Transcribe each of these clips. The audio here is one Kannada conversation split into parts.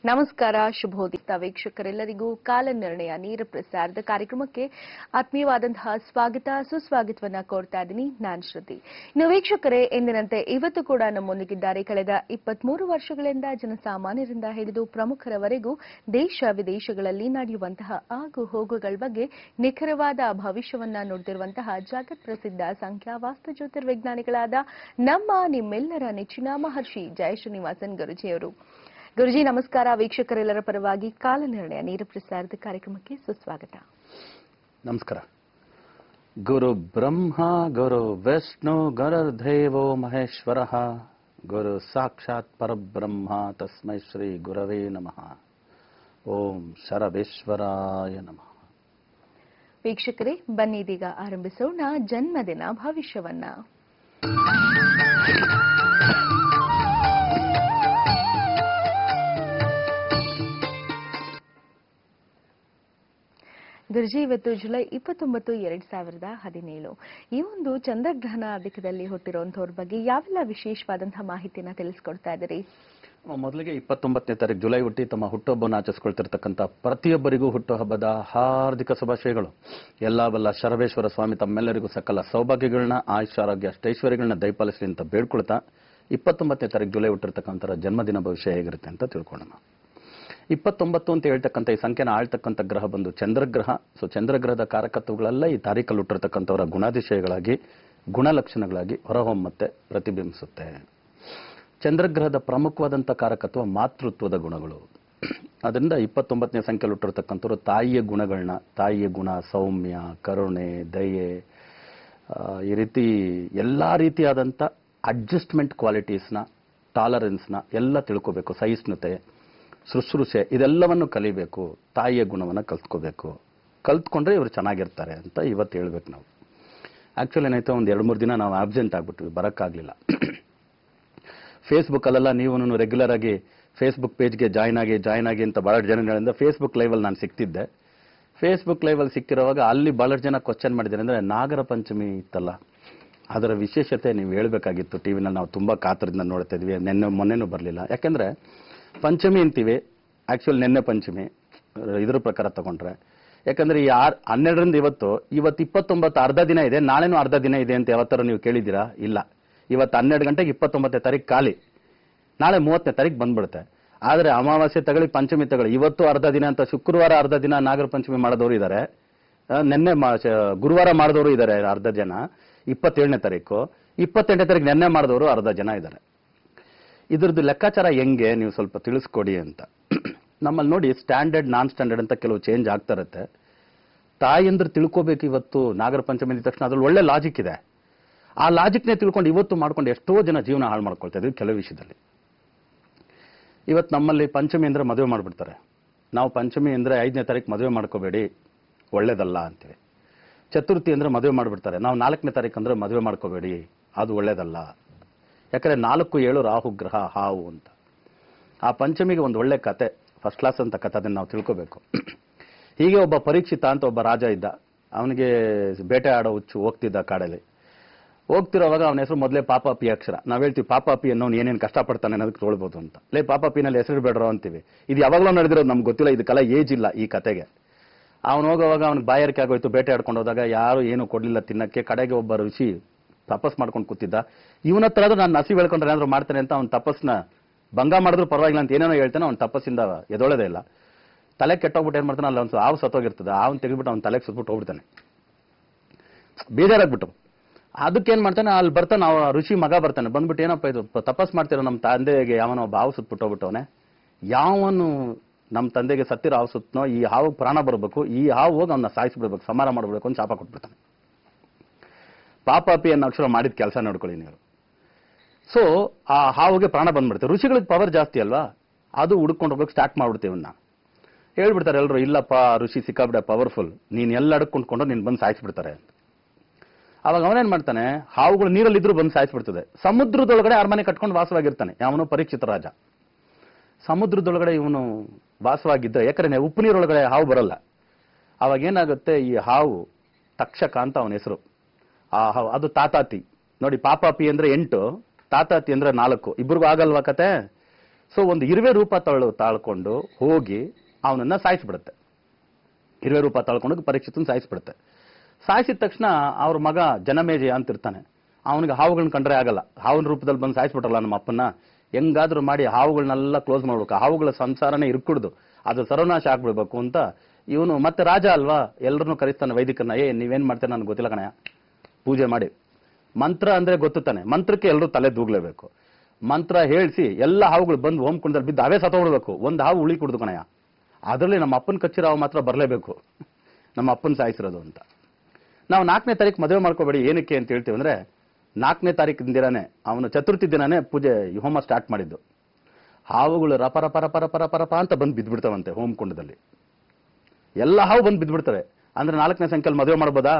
ನಮಸ್ಕಾರ, ಶುಭೋದಯ ವೀಕ್ಷಕರೆಲ್ಲರಿಗೂ ಕಾಲನಿರ್ಣಯ ನೇರ ಪ್ರಸಾರದ ಕಾರ್ಯಕ್ರಮಕ್ಕೆ ಆತ್ಮೀಯವಾದಂತಹ ಸ್ವಾಗತ ಸುಸ್ವಾಗತವನ್ನ ಕೋರ್ತಾ ಇದ್ದೀನಿ. ನಾನು ಶ್ರುತಿ. ಇನ್ನು ವೀಕ್ಷಕರೇ, ಎಂದಿನಂತೆ ಇವತ್ತು ಕೂಡ ನಮ್ಮೊಂದಿಗಿದ್ದಾರೆ ಕಳೆದ 23 ವರ್ಷಗಳಿಂದ ಜನಸಾಮಾನ್ಯರಿಂದ ಹಿಡಿದು ಪ್ರಮುಖರವರೆಗೂ ದೇಶ ವಿದೇಶಗಳಲ್ಲಿ ನಡೆಯುವಂತಹ ಆಗು ಹೋಗುಗಳ ಬಗ್ಗೆ ನಿಖರವಾದ ಭವಿಷ್ಯವನ್ನ ನುಡಿದಿರುವಂತಹ ಜಗತ್ ಪ್ರಸಿದ್ಧ ಸಂಖ್ಯಾವಾಸ್ತು ಜ್ಯೋತಿರ್ವಿಜ್ಞಾನಿಗಳಾದ ನಿಮ್ಮೆಲ್ಲರ ನೆಚ್ಚಿನ ಮಹರ್ಷಿ ಜಯಶ್ರೀನಿವಾಸನ್ ಗುರುಜಿಯವರು. ಗುರುಜಿ ನಮಸ್ಕಾರ. ವೀಕ್ಷಕರೆಲ್ಲರ ಪರವಾಗಿ ಕಾಲನಿರ್ಣಯ ನೇರ ಪ್ರಸಾರದ ಕಾರ್ಯಕ್ರಮಕ್ಕೆ ಸುಸ್ವಾಗತ. ನಮಸ್ಕಾರ. ಗುರು ಬ್ರಹ್ಮ ಗುರು ವಿಷ್ಣು ಗುರುರ್ದೇವೋ ಮಹೇಶ್ವರ ಗುರು ಸಾಕ್ಷಾತ್ ಪರಬ್ರಹ್ಮ ತಸ್ಮೈ ಶ್ರೀ ಗುರವೇ ನಮಃ. ಓಂ ಶರವೇಶ್ವರಾಯ ನಮಃ. ವೀಕ್ಷಕರೇ, ಬನ್ನಿದೀಗ ಆರಂಭಿಸೋಣ ಜನ್ಮದಿನ ಭವಿಷ್ಯವನ್ನ. ಗುರುಜಿ, ಇವತ್ತು ಜುಲೈ 29, 2017 ಈ ಒಂದು ಚಂದ್ರಗ್ರಹಣ ದಿಕ್ಕದಲ್ಲಿ ಹುಟ್ಟಿರುವಂತವ್ರ ಬಗ್ಗೆ ಯಾವೆಲ್ಲ ವಿಶೇಷವಾದಂತಹ ಮಾಹಿತಿನ ತಿಳಿಸ್ಕೊಡ್ತಾ ಇದ್ದೀರಿ? ಮೊದಲಿಗೆ 29ನೇ ತಾರೀಕು ಜುಲೈ ಹುಟ್ಟಿ ತಮ್ಮ ಹುಟ್ಟುಹಬ್ಬವನ್ನು ಆಚರಿಸಿಕೊಳ್ತಿರ್ತಕ್ಕಂಥ ಪ್ರತಿಯೊಬ್ಬರಿಗೂ ಹುಟ್ಟುಹಬ್ಬದ ಹಾರ್ದಿಕ ಶುಭಾಶಯಗಳು. ಎಲ್ಲ ಬಲ್ಲ ಶರವೇಶ್ವರ ಸ್ವಾಮಿ ತಮ್ಮೆಲ್ಲರಿಗೂ ಸಕಲ ಸೌಭಾಗ್ಯಗಳನ್ನ, ಆಯುಷ್ಯ, ಆರೋಗ್ಯ, ಅಷ್ಟೈಶ್ವರ್ಯಗಳನ್ನ ದಯಪಾಲಿಸಲಿ ಅಂತ ಬೇಡ್ಕೊಳ್ತಾ 29ನೇ ತಾರೀಕು ಜುಲೈ ಹುಟ್ಟಿರ್ತಕ್ಕಂಥ ಜನ್ಮದಿನ ಭವಿಷ್ಯ ಹೇಗಿರುತ್ತೆ ಅಂತ ತಿಳ್ಕೊಳ್ಳೋಣ. 29 ಅಂತ ಹೇಳ್ತಕ್ಕಂಥ ಈ ಸಂಖ್ಯೆನ ಆಳ್ತಕ್ಕಂಥ ಗ್ರಹ ಬಂದು ಚಂದ್ರಗ್ರಹ. ಸೊ ಚಂದ್ರಗ್ರಹದ ಕಾರಕತ್ವಗಳೆಲ್ಲ ಈ ತಾರೀಖಲ್ಲಿ ಹುಟ್ಟಿರ್ತಕ್ಕಂಥವರ ಗುಣಾತಿಶಯಗಳಾಗಿ, ಗುಣಲಕ್ಷಣಗಳಾಗಿ ಹೊರಹೊಮ್ಮತ್ತೆ, ಪ್ರತಿಬಿಂಬಿಸುತ್ತೆ. ಚಂದ್ರಗ್ರಹದ ಪ್ರಮುಖವಾದಂಥ ಕಾರಕತ್ವ ಮಾತೃತ್ವದ ಗುಣಗಳು. ಅದರಿಂದ 29ನೇ ಸಂಖ್ಯೆಯಲ್ಲಿ ಹುಟ್ಟಿರ್ತಕ್ಕಂಥವ್ರು ತಾಯಿಯ ಗುಣಗಳನ್ನ, ತಾಯಿಯ ಗುಣ, ಸೌಮ್ಯ, ಕರುಣೆ, ದಯೆ, ಈ ರೀತಿ ಎಲ್ಲ ರೀತಿಯಾದಂಥ ಅಡ್ಜಸ್ಟ್ಮೆಂಟ್ ಕ್ವಾಲಿಟೀಸ್ನ, ಟಾಲರೆನ್ಸ್ನ ಎಲ್ಲ ತಿಳ್ಕೋಬೇಕು. ಸಹಿಷ್ಣುತೆ, ಶುಶ್ರೂಷೆ, ಇದೆಲ್ಲವನ್ನು ಕಲಿಬೇಕು. ತಾಯಿಯ ಗುಣವನ್ನು ಕಲ್ತ್ಕೋಬೇಕು. ಕಲ್ತ್ಕೊಂಡ್ರೆ ಇವರು ಚೆನ್ನಾಗಿರ್ತಾರೆ ಅಂತ ಇವತ್ತು ಹೇಳ್ಬೇಕು ನಾವು. ಆ್ಯಕ್ಚುಲಿ ಏನಾಯ್ತು, ಒಂದು 2-3 ದಿನ ನಾವು ಆಬ್ಸೆಂಟ್ ಆಗ್ಬಿಟ್ವಿ, ಬರೋಕ್ಕಾಗಲಿಲ್ಲ. ಫೇಸ್ಬುಕ್ಕಲ್ಲೆಲ್ಲ ನೀವು ರೆಗ್ಯುಲರ್ ಆಗಿ ಫೇಸ್ಬುಕ್ ಪೇಜ್ಗೆ ಜಾಯ್ನ್ ಆಗಿ ಅಂತ ಭಾಳ ಜನಗಳಿಂದ ಫೇಸ್ಬುಕ್ ಲೈವಲ್ಲಿ ನಾನು ಸಿಗ್ತಿದ್ದೆ. ಫೇಸ್ಬುಕ್ ಲೈವಲ್ಲಿ ಸಿಕ್ಕಿರುವಾಗ ಅಲ್ಲಿ ಭಾಳಷ್ಟು ಜನ ಕ್ವಶನ್ ಮಾಡಿದ್ದಾರೆ. ಅಂದರೆ ನಾಗರ ಪಂಚಮಿ ಇತ್ತಲ್ಲ, ಅದರ ವಿಶೇಷತೆ ನೀವು ಹೇಳಬೇಕಾಗಿತ್ತು. ಟಿವಿನಲ್ಲಿ ನಾವು ತುಂಬ ಕಾತರದಿಂದ ನೋಡ್ತಾ ಇದ್ವಿ. ಮೊನ್ನೆನೂ ಬರಲಿಲ್ಲ. ಯಾಕೆಂದರೆ ಪಂಚಮಿ ಅಂತೀವಿ, ಆ್ಯಕ್ಚುಲಿ ನಿನ್ನೆ ಪಂಚಮಿ ಇದ್ರ ಪ್ರಕಾರ ತಗೊಂಡ್ರೆ. ಯಾಕಂದರೆ ಈ 12ರಿಂದ ಇವತ್ತು 29 ಅರ್ಧ ದಿನ ಇದೆ, ನಾಳೆನೂ ಅರ್ಧ ದಿನ ಇದೆ ಅಂತ ಯಾವತ್ತಾರು ನೀವು ಕೇಳಿದ್ದೀರಾ? ಇಲ್ಲ. ಇವತ್ತು 12 ಗಂಟೆಗೆ 29ನೇ ತಾರೀಕು ಖಾಲಿ, ನಾಳೆ 30ನೇ ತಾರೀಕು ಬಂದ್ಬಿಡುತ್ತೆ. ಆದರೆ ಅಮಾವಾಸ್ಯೆ ತಗೊಳ್ಳಿ, ಪಂಚಮಿ ತಗೊಳ್ಳಿ, ಇವತ್ತು ಅರ್ಧ ದಿನ ಅಂತ ಶುಕ್ರವಾರ ಅರ್ಧ ದಿನ ನಾಗರ ಪಂಚಮಿ ಮಾಡಿದವರು ಇದ್ದಾರೆ, ನಿನ್ನೆ ಗುರುವಾರ ಮಾಡಿದವರು ಇದ್ದಾರೆ ಅರ್ಧ ಜನ. 27ನೇ ತಾರೀಕು, 28ನೇ ತಾರೀಕು ನಿನ್ನೆ ಮಾಡಿದವರು ಅರ್ಧ ಜನ ಇದ್ದಾರೆ. ಇದ್ರದ್ದು ಲೆಕ್ಕಾಚಾರ ಹೆಂಗೆ ನೀವು ಸ್ವಲ್ಪ ತಿಳಿಸ್ಕೊಡಿ ಅಂತ. ನಮ್ಮಲ್ಲಿ ನೋಡಿ ಸ್ಟ್ಯಾಂಡರ್ಡ್, ನಾನ್ ಸ್ಟ್ಯಾಂಡರ್ಡ್ ಅಂತ ಕೆಲವು ಚೇಂಜ್ ಆಗ್ತಾ ಇರುತ್ತೆ. ತಾಯಿಯಂದ್ರೆ ತಿಳ್ಕೋಬೇಕು. ಇವತ್ತು ನಾಗರ ಪಂಚಮಿ ಅಂದ ತಕ್ಷಣ ಅದ್ರಲ್ಲಿ ಒಳ್ಳೆ ಲಾಜಿಕ್ ಇದೆ. ಆ ಲಾಜಿಕ್ನೇ ತಿಳ್ಕೊಂಡು ಇವತ್ತು ಮಾಡ್ಕೊಂಡು ಎಷ್ಟೋ ಜನ ಜೀವನ ಹಾಳು ಮಾಡ್ಕೊಳ್ತಾ ಇದ್ವಿ ಕೆಲವು ವಿಷಯದಲ್ಲಿ. ಇವತ್ತು ನಮ್ಮಲ್ಲಿ ಪಂಚಮಿ ಅಂದರೆ ಮದುವೆ ಮಾಡಿಬಿಡ್ತಾರೆ. ನಾವು ಪಂಚಮಿ ಅಂದರೆ 5ನೇ ತಾರೀಕು ಮದುವೆ ಮಾಡ್ಕೋಬೇಡಿ, ಒಳ್ಳೇದಲ್ಲ ಅಂತೀವಿ. ಚತುರ್ಥಿ ಅಂದರೆ ಮದುವೆ ಮಾಡಿಬಿಡ್ತಾರೆ. ನಾವು 4ನೇ ತಾರೀಕು ಅಂದರೆ ಮದುವೆ ಮಾಡ್ಕೋಬೇಡಿ, ಅದು ಒಳ್ಳೇದಲ್ಲ. ಯಾಕಂದರೆ 4-7 ರಾಹು ಗ್ರಹ, ಹಾವು ಅಂತ. ಆ ಪಂಚಮಿಗೆ ಒಂದು ಒಳ್ಳೆ ಕತೆ, ಫಸ್ಟ್ ಕ್ಲಾಸ್ ಅಂತ ಕತೆ, ಅದನ್ನು ನಾವು ತಿಳ್ಕೋಬೇಕು. ಹೀಗೆ ಒಬ್ಬ ಪರೀಕ್ಷಿತ ಅಂತ ಒಬ್ಬ ರಾಜ ಇದ್ದ. ಅವನಿಗೆ ಬೇಟೆ ಆಡೋ ಹುಚ್ಚು, ಹೋಗ್ತಿದ್ದ ಕಾಡಲ್ಲಿ. ಹೋಗ್ತಿರೋವಾಗ ಅವನ ಹೆಸರು ಮೊದಲೇ ಪಾಪಾಪಿ ಅಕ್ಷರ. ನಾವು ಹೇಳ್ತೀವಿ ಪಾಪಾಪಿ ಅನ್ನೋನು ಏನೇನು ಕಷ್ಟಪಡ್ತಾನೆ ಅನ್ನೋದಕ್ಕೆ ತೊಳ್ಬೋದು ಅಂತ. ಪಾಪಾಪಿನಲ್ಲಿ ಹೆಸರು ಬೇಡ್ರೋ ಅಂತೀವಿ. ಇದು ಯಾವಾಗಲೂ ನಡೆದಿರೋದು, ನಮ್ಗೆ ಗೊತ್ತಿಲ್ಲ, ಇದಕ್ಕೆಲ್ಲ ಏಜ್ ಇಲ್ಲ ಈ ಕತೆಗೆ. ಅವನು ಹೋಗೋವಾಗ ಅವ್ನಿಗೆ ಬಾಯಾರಿಕೆ ಆಗೋಯ್ತು. ಬೇಟೆ ಆಡ್ಕೊಂಡು ಹೋದಾಗ ಯಾರು ಏನು ಕೊಡಲಿಲ್ಲ ತಿನ್ನಕ್ಕೆ. ಕಡೆಗೆ ಒಬ್ಬ ಋಷಿ ತಪಸ್ ಮಾಡ್ಕೊಂಡು ಕೂತಿದ್ದ. ಇವನ ಹತ್ರ ಆದ್ರೂ ನಾನು ನಸಿ ಬೆಳ್ಕೊಂಡ್ರೆ ಏನಾದ್ರು ಮಾಡ್ತಾನೆ ಅಂತ ಅವ್ನ ತಪಸ್ನ ಭಂಗ ಮಾಡಿದ್ರು ಪರವಾಗಿಲ್ಲ ಅಂತ ಏನೇನೋ ಹೇಳ್ತಾನೆ. ಅವ್ನ ತಪಸ್ಸಿಂದ ಎದೊಳದೇ ಇಲ್ಲ. ತಲೆ ಕೆಟ್ಟೋಗ್ಬಿಟ್ಟು ಏನು ಮಾಡ್ತಾನೆ, ಅಲ್ಲಿ ಒಂದು ಹಾವು ಸತ್ತೋಗಿರ್ತದೆ, ಅವನು ತೆಗೆದ್ಬಿಟ್ಟು ಅವ್ನ ತಲೆಗೆ ಸುತ್ಬಿಟ್ಟು ಹೋಗ್ಬಿಡ್ತಾನೆ, ಬೇಜಾರಾಗ್ಬಿಟ್ಟು. ಅದಕ್ಕೇನು ಮಾಡ್ತಾನೆ, ಅಲ್ಲಿ ಬರ್ತಾನೆ ಆ ಋಷಿ ಮಗ ಬರ್ತಾನೆ. ಬಂದ್ಬಿಟ್ಟು ಏನಪ್ಪ ಇದು ತಪಸ್ ಮಾಡ್ತಿರೋ ನಮ್ಮ ತಂದೆಗೆ ಯಾವನೋ ಒಬ್ಬ ಹಾವು ಸುತ್ಬಿಟ್ಟು ಹೋಗ್ಬಿಟ್ಟವನೆ, ಯಾವನು ನಮ್ಮ ತಂದೆಗೆ ಸತ್ತಿರೋ ಹಾವು ಸುತ್ತನೋ ಈ ಹಾವು ಪ್ರಾಣ ಬರಬೇಕು, ಈ ಹಾವು ಹೋಗಿ ಅವನ್ನ ಸಾಯಿಸ್ಬಿಡ್ಬೇಕು, ಸಮಾರ ಮಾಡ್ಬಿಡ್ಬೇಕು ಅಂತ ಶಾಪ ಕೊಟ್ಬಿಡ್ತಾನೆ. ಪಾಪಾಪಿ ಅನ್ನೋ ಅಕ್ಷರ ಮಾಡಿದ ಕೆಲಸ ನೋಡ್ಕೊಳ್ಳಿ ನೀವು. ಸೊ ಆ ಹಾವಿಗೆ ಪ್ರಾಣ ಬಂದ್ಬಿಡುತ್ತೆ. ಋಷಿಗಳಿಗೆ ಪವರ್ ಜಾಸ್ತಿ ಅಲ್ವಾ, ಅದು ಹುಡ್ಕೊಂಡು ಹೋಗ್ಬೇಕು ಸ್ಟಾರ್ಟ್ ಮಾಡ್ಬಿಡ್ತೀವಿ. ಇವನ್ನ ಹೇಳ್ಬಿಡ್ತಾರೆ ಎಲ್ಲರೂ, ಇಲ್ಲಪ್ಪ ಋಷಿ ಸಿಕ್ಕಾಬಿಡ ಪವರ್ಫುಲ್, ನೀನು ಎಲ್ಲ ಅಡ್ಕೊಂಡ್ಕೊಂಡು ನೀನು ಬಂದು ಸಾಯಿಸ್ಬಿಡ್ತಾರೆ ಅಂತ. ಅವಾಗ ಅವನೇನ್ ಮಾಡ್ತಾನೆ, ಹಾವುಗಳು ನೀರಲ್ಲಿದ್ರು ಬಂದು ಸಾಯಿಸ್ಬಿಡ್ತದೆ. ಸಮುದ್ರದೊಳಗಡೆ ಅರಮನೆ ಕಟ್ಕೊಂಡು ವಾಸವಾಗಿರ್ತಾನೆ ಯಾವನು ಪರೀಕ್ಷಿತ ರಾಜ. ಸಮುದ್ರದೊಳಗಡೆ ಇವನು ವಾಸವಾಗಿದ್ದ, ಯಾಕಂದ್ರೆ ಉಪ್ಪು ನೀರೊಳಗಡೆ ಹಾವು ಬರಲ್ಲ. ಅವಾಗ ಏನಾಗುತ್ತೆ, ಈ ಹಾವು ತಕ್ಷಕ ಅಂತ ಅವನ ಹೆಸರು. ಆ ಹಾವು ಅದು ತಾತಾತಿ ನೋಡಿ. ಪಾಪಾಪಿ ಅಂದ್ರೆ 8, ತಾತಾತಿ ಅಂದ್ರೆ 4. ಇಬ್ರಿಗೂ ಆಗಲ್ವಾ ಕತೆ? ಸೊ ಒಂದು ಇರುವೆ ರೂಪ ತಾಳ್ಕೊಂಡು ಹೋಗಿ ಅವನನ್ನ ಸಾಯಿಸ್ಬಿಡುತ್ತೆ. ಇರುವೆ ರೂಪ ತಾಳ್ಕೊಂಡು ಪರೀಕ್ಷಿತನ ಸಾಯಿಸ್ಬಿಡುತ್ತೆ. ಸಾಯಿಸಿದ ತಕ್ಷಣ ಅವ್ರ ಮಗ ಜನಮೇಜಯ ಅಂತ ಇರ್ತಾನೆ. ಅವನಿಗೆ ಹಾವುಗಳನ್ನ ಕಂಡ್ರೆ ಆಗಲ್ಲ. ಹಾವಿನ ರೂಪದಲ್ಲಿ ಬಂದು ಸಾಯಿಸ್ಬಿಟ್ರಲ್ಲ ನಮ್ಮ ಅಪ್ಪನ್ನ, ಹೆಂಗಾದ್ರೂ ಮಾಡಿ ಹಾವುಗಳನ್ನೆಲ್ಲ ಕ್ಲೋಸ್ ಮಾಡ್ಬೇಕು, ಹಾವುಗಳ ಸಂಸಾರನೇ ಇರ್ಕುಡ್ದು ಅದು ಸರ್ವನಾಶ ಆಗ್ಬಿಡ್ಬೇಕು ಅಂತ ಇವನು ಮತ್ತೆ ರಾಜ ಅಲ್ವಾ, ಎಲ್ಲರನ್ನೂ ಕರೆಸ್ತಾನೆ ವೈದಿಕರನ್ನ. ನೀವೇನ್ ಮಾಡ್ತಾರೆ ನನಗೆ ಗೊತ್ತಿಲ್ಲ ಕಣಯ್ಯ, ಪೂಜೆ ಮಾಡಿ ಮಂತ್ರ ಅಂದ್ರೆ ಗೊತ್ತು ತಾನೆ, ಮಂತ್ರಕ್ಕೆ ಎಲ್ಲರೂ ತಲೆ ದೂಗ್ಲೇಬೇಕು. ಮಂತ್ರ ಹೇಳಿಸಿ ಎಲ್ಲ ಹಾವುಗಳು ಬಂದು ಹೋಮ್ ಕುಂಡದಲ್ಲಿ ಬಿದ್ದು ಅವೇ ಸತ್ತೋಗ್ಬಿಡ್ಬೇಕು, ಒಂದು ಹಾವು ಉಳಿ ಕುಡ್ದು ಕಣಯ್ಯ, ಅದರಲ್ಲಿ ನಮ್ಮ ಅಪ್ಪನ ಕಚ್ಚಿರೋ ಹಾವು ಮಾತ್ರ ಬರಲೇಬೇಕು, ನಮ್ಮ ಅಪ್ಪನ ಸಾಯಿಸಿರೋದು ಅಂತ. ನಾವು 4ನೇ ತಾರೀಕು ಮದುವೆ ಮಾಡ್ಕೋಬೇಡಿ, ಏನಕ್ಕೆ ಅಂತ ಹೇಳ್ತೀವಿ ಅಂದ್ರೆ 4ನೇ ತಾರೀಕಿನ ದಿನಾನೇ ಅವನು ಚತುರ್ಥಿ ದಿನಾನೇ ಪೂಜೆ ಹೋಮ ಸ್ಟಾರ್ಟ್ ಮಾಡಿದ್ದು. ಹಾವುಗಳು ರಪ ರಪ ರಪ ರಪ ರಪ ರಪ ಅಂತ ಬಂದು ಬಿದ್ದ್ಬಿಡ್ತಾವಂತೆ ಹೋಮ್ ಕುಂಡದಲ್ಲಿ. ಎಲ್ಲ ಹಾವು ಬಂದು ಬಿದ್ದ್ಬಿಡ್ತವೆ. ಅಂದ್ರೆ 4ನೇ ಸಂಖ್ಯೆಯಲ್ಲಿ ಮದುವೆ ಮಾಡ್ಬೋದಾ?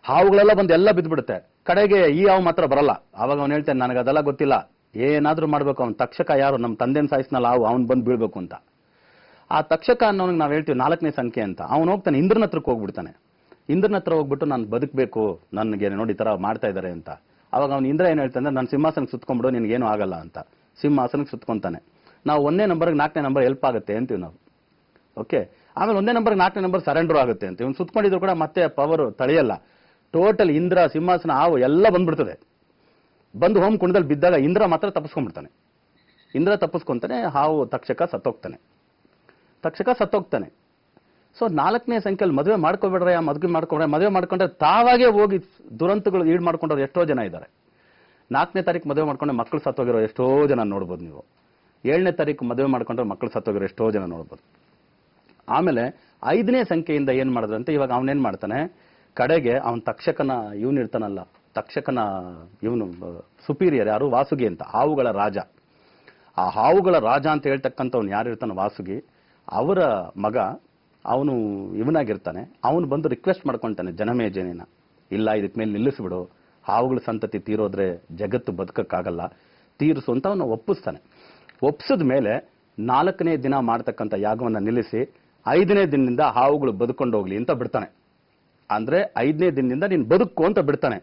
ಹಾವುಗಳೆಲ್ಲ ಬಂದು ಎಲ್ಲ ಬಿದ್ದ್ಬಿಡುತ್ತೆ. ಕಡೆಗೆ ಈ ಹಾವು ಮಾತ್ರ ಬರಲ್ಲ. ಅವಾಗ ಅವ್ನು ಹೇಳ್ತಾನೆ, ನನಗೆ ಅದೆಲ್ಲ ಗೊತ್ತಿಲ್ಲ, ಏನಾದ್ರೂ ಮಾಡ್ಬೇಕು. ಅವ್ನು ತಕ್ಷಕ ಯಾರು, ನಮ್ಮ ತಂದೆನ ಸಾಯಿಸ್ನಲ್ಲ ಹಾವು, ಅವ್ನು ಬಂದು ಬೀಳ್ಬೇಕು ಅಂತ. ಆ ತಕ್ಷಕ ಅನ್ನೋನಿಗೆ ನಾವು ಹೇಳ್ತೀವಿ 4ನೇ ಸಂಖ್ಯೆ ಅಂತ. ಅವ್ನು ಹೋಗ್ತಾನೆ ಇಂದ್ರನ ಹತ್ರಕ್ಕೆ ಹೋಗ್ಬಿಡ್ತಾನೆ. ಇಂದ್ರನ ಹತ್ರ ಹೋಗ್ಬಿಟ್ಟು ನಾನು ಬದುಕಬೇಕು, ನನಗೆ ನೋಡಿ ಈ ತರ ಮಾಡ್ತಾ ಇದ್ದಾರೆ ಅಂತ. ಅವಾಗ ಅವ್ನು ಇಂದ್ರ ಏನ್ ಹೇಳ್ತಾನೆ, ನಾನು ಸಿಂಹಾಸನಕ್ಕೆ ಸುತ್ಕೊಂಡ್ಬಿಡು, ನಿನ್ಗೇನು ಆಗಲ್ಲ ಅಂತ. ಸಿಂಹಾಸನಕ್ಕೆ ಸುತ್ಕೊಂತಾನೆ. ನಾವು 1ನೇ ನಂಬರ್ಗೆ 4ನೇ ನಂಬರ್ ಹೆಲ್ಪ್ ಆಗುತ್ತೆ ಅಂತೀವಿ ನಾವು. ಓಕೆ, ಆಮೇಲೆ 1ನೇ ನಂಬರ್ಗೆ 4ನೇ ನಂಬರ್ ಸರೆಂಡರ್ ಆಗುತ್ತೆ ಅಂತ. ಇವ್ನು ಸುತ್ಕೊಂಡಿದ್ರು ಕೂಡ ಮತ್ತೆ ಪವರ್ ತಳೆಯಲ್ಲ. ಟೋಟಲ್ ಇಂದ್ರ ಸಿಂಹಾಸನ ಹಾವು ಎಲ್ಲ ಬಂದ್ಬಿಡ್ತದೆ. ಬಂದು ಹೋಮ್ ಕುಂಡದಲ್ಲಿ ಬಿದ್ದಾಗ ಇಂದ್ರ ಮಾತ್ರ ತಪ್ಪಿಸ್ಕೊಂಡ್ಬಿಡ್ತಾನೆ. ಇಂದ್ರ ತಪ್ಪಿಸ್ಕೊಂತಾನೆ, ಹಾವು ತಕ್ಷಕ ಸತ್ತೋಗ್ತಾನೆ. ಸೊ 4ನೇ ಸಂಖ್ಯೆಯಲ್ಲಿ ಮದುವೆ ಮಾಡ್ಕೋಬೇಡ್ರೆ, ಮದುವೆ ಮಾಡ್ಕೊಂಡ್ರೆ ತಾವಾಗೇ ಹೋಗಿ ದುರಂತಗಳು ಈಡ್ ಮಾಡ್ಕೊಂಡ್ರೆ ಎಷ್ಟೋ ಜನ ಇದ್ದಾರೆ. 4ನೇ ತಾರೀಕು ಮದುವೆ ಮಾಡ್ಕೊಂಡ್ರೆ ಮಕ್ಕಳು ಸತ್ತೋಗಿರೋ ಎಷ್ಟೋ ಜನ ನೋಡ್ಬೋದು ನೀವು. 7ನೇ ತಾರೀಕು ಮದುವೆ ಮಾಡ್ಕೊಂಡ್ರೆ ಮಕ್ಕಳು ಸತ್ತೋಗಿರೋ ಎಷ್ಟೋ ಜನ ನೋಡ್ಬೋದು. ಆಮೇಲೆ 5ನೇ ಸಂಖ್ಯೆಯಿಂದ ಏನ್ ಮಾಡಿದ್ರಂತೆ, ಇವಾಗ ಅವನೇನ್ ಮಾಡ್ತಾನೆ, ಕಡೆಗೆ ಅವನ್ ತಕ್ಷಕನ ಇವನು ಇರ್ತಾನಲ್ಲ, ತಕ್ಷಕನ ಇವನು ಸುಪೀರಿಯರ್ ಯಾರು, ವಾಸುಗಿ ಅಂತ, ಹಾವುಗಳ ರಾಜ. ಆ ಹಾವುಗಳ ರಾಜ ಅಂತ ಹೇಳ್ತಕ್ಕಂಥವ್ನು ಯಾರು ಇರ್ತಾನೆ, ವಾಸುಗಿ, ಅವರ ಮಗ ಅವನು ಇವನಾಗಿರ್ತಾನೆ. ಅವನು ಬಂದು ರಿಕ್ವೆಸ್ಟ್ ಮಾಡ್ಕೊಂತಾನೆ ಜನಮೇಜಯನ, ಇಲ್ಲ ಇದಕ್ಕೆ ಮೇಲೆ ನಿಲ್ಲಿಸ್ಬಿಡು, ಹಾವುಗಳ ಸಂತತಿ ತೀರೋದ್ರೆ ಜಗತ್ತು ಬದುಕಕ್ಕಾಗಲ್ಲ, ತೀರಿಸು ಅಂತ ಅವನು ಒಪ್ಪಿಸ್ತಾನೆ. ಒಪ್ಪಿಸಿದ ಮೇಲೆ 4ನೇ ದಿನ ಮಾಡ್ತಕ್ಕಂಥ ಯಾಗವನ್ನ ನಿಲ್ಲಿಸಿ 5ನೇ ದಿನದಿಂದ ಹಾವುಗಳು ಬದುಕೊಂಡು ಹೋಗ್ಲಿ ಅಂತ ಬಿಡ್ತಾನೆ. ಅಂದ್ರೆ 5ನೇ ದಿನದಿಂದ ನೀನು ಬದುಕು ಅಂತ ಬಿಡ್ತಾನೆ.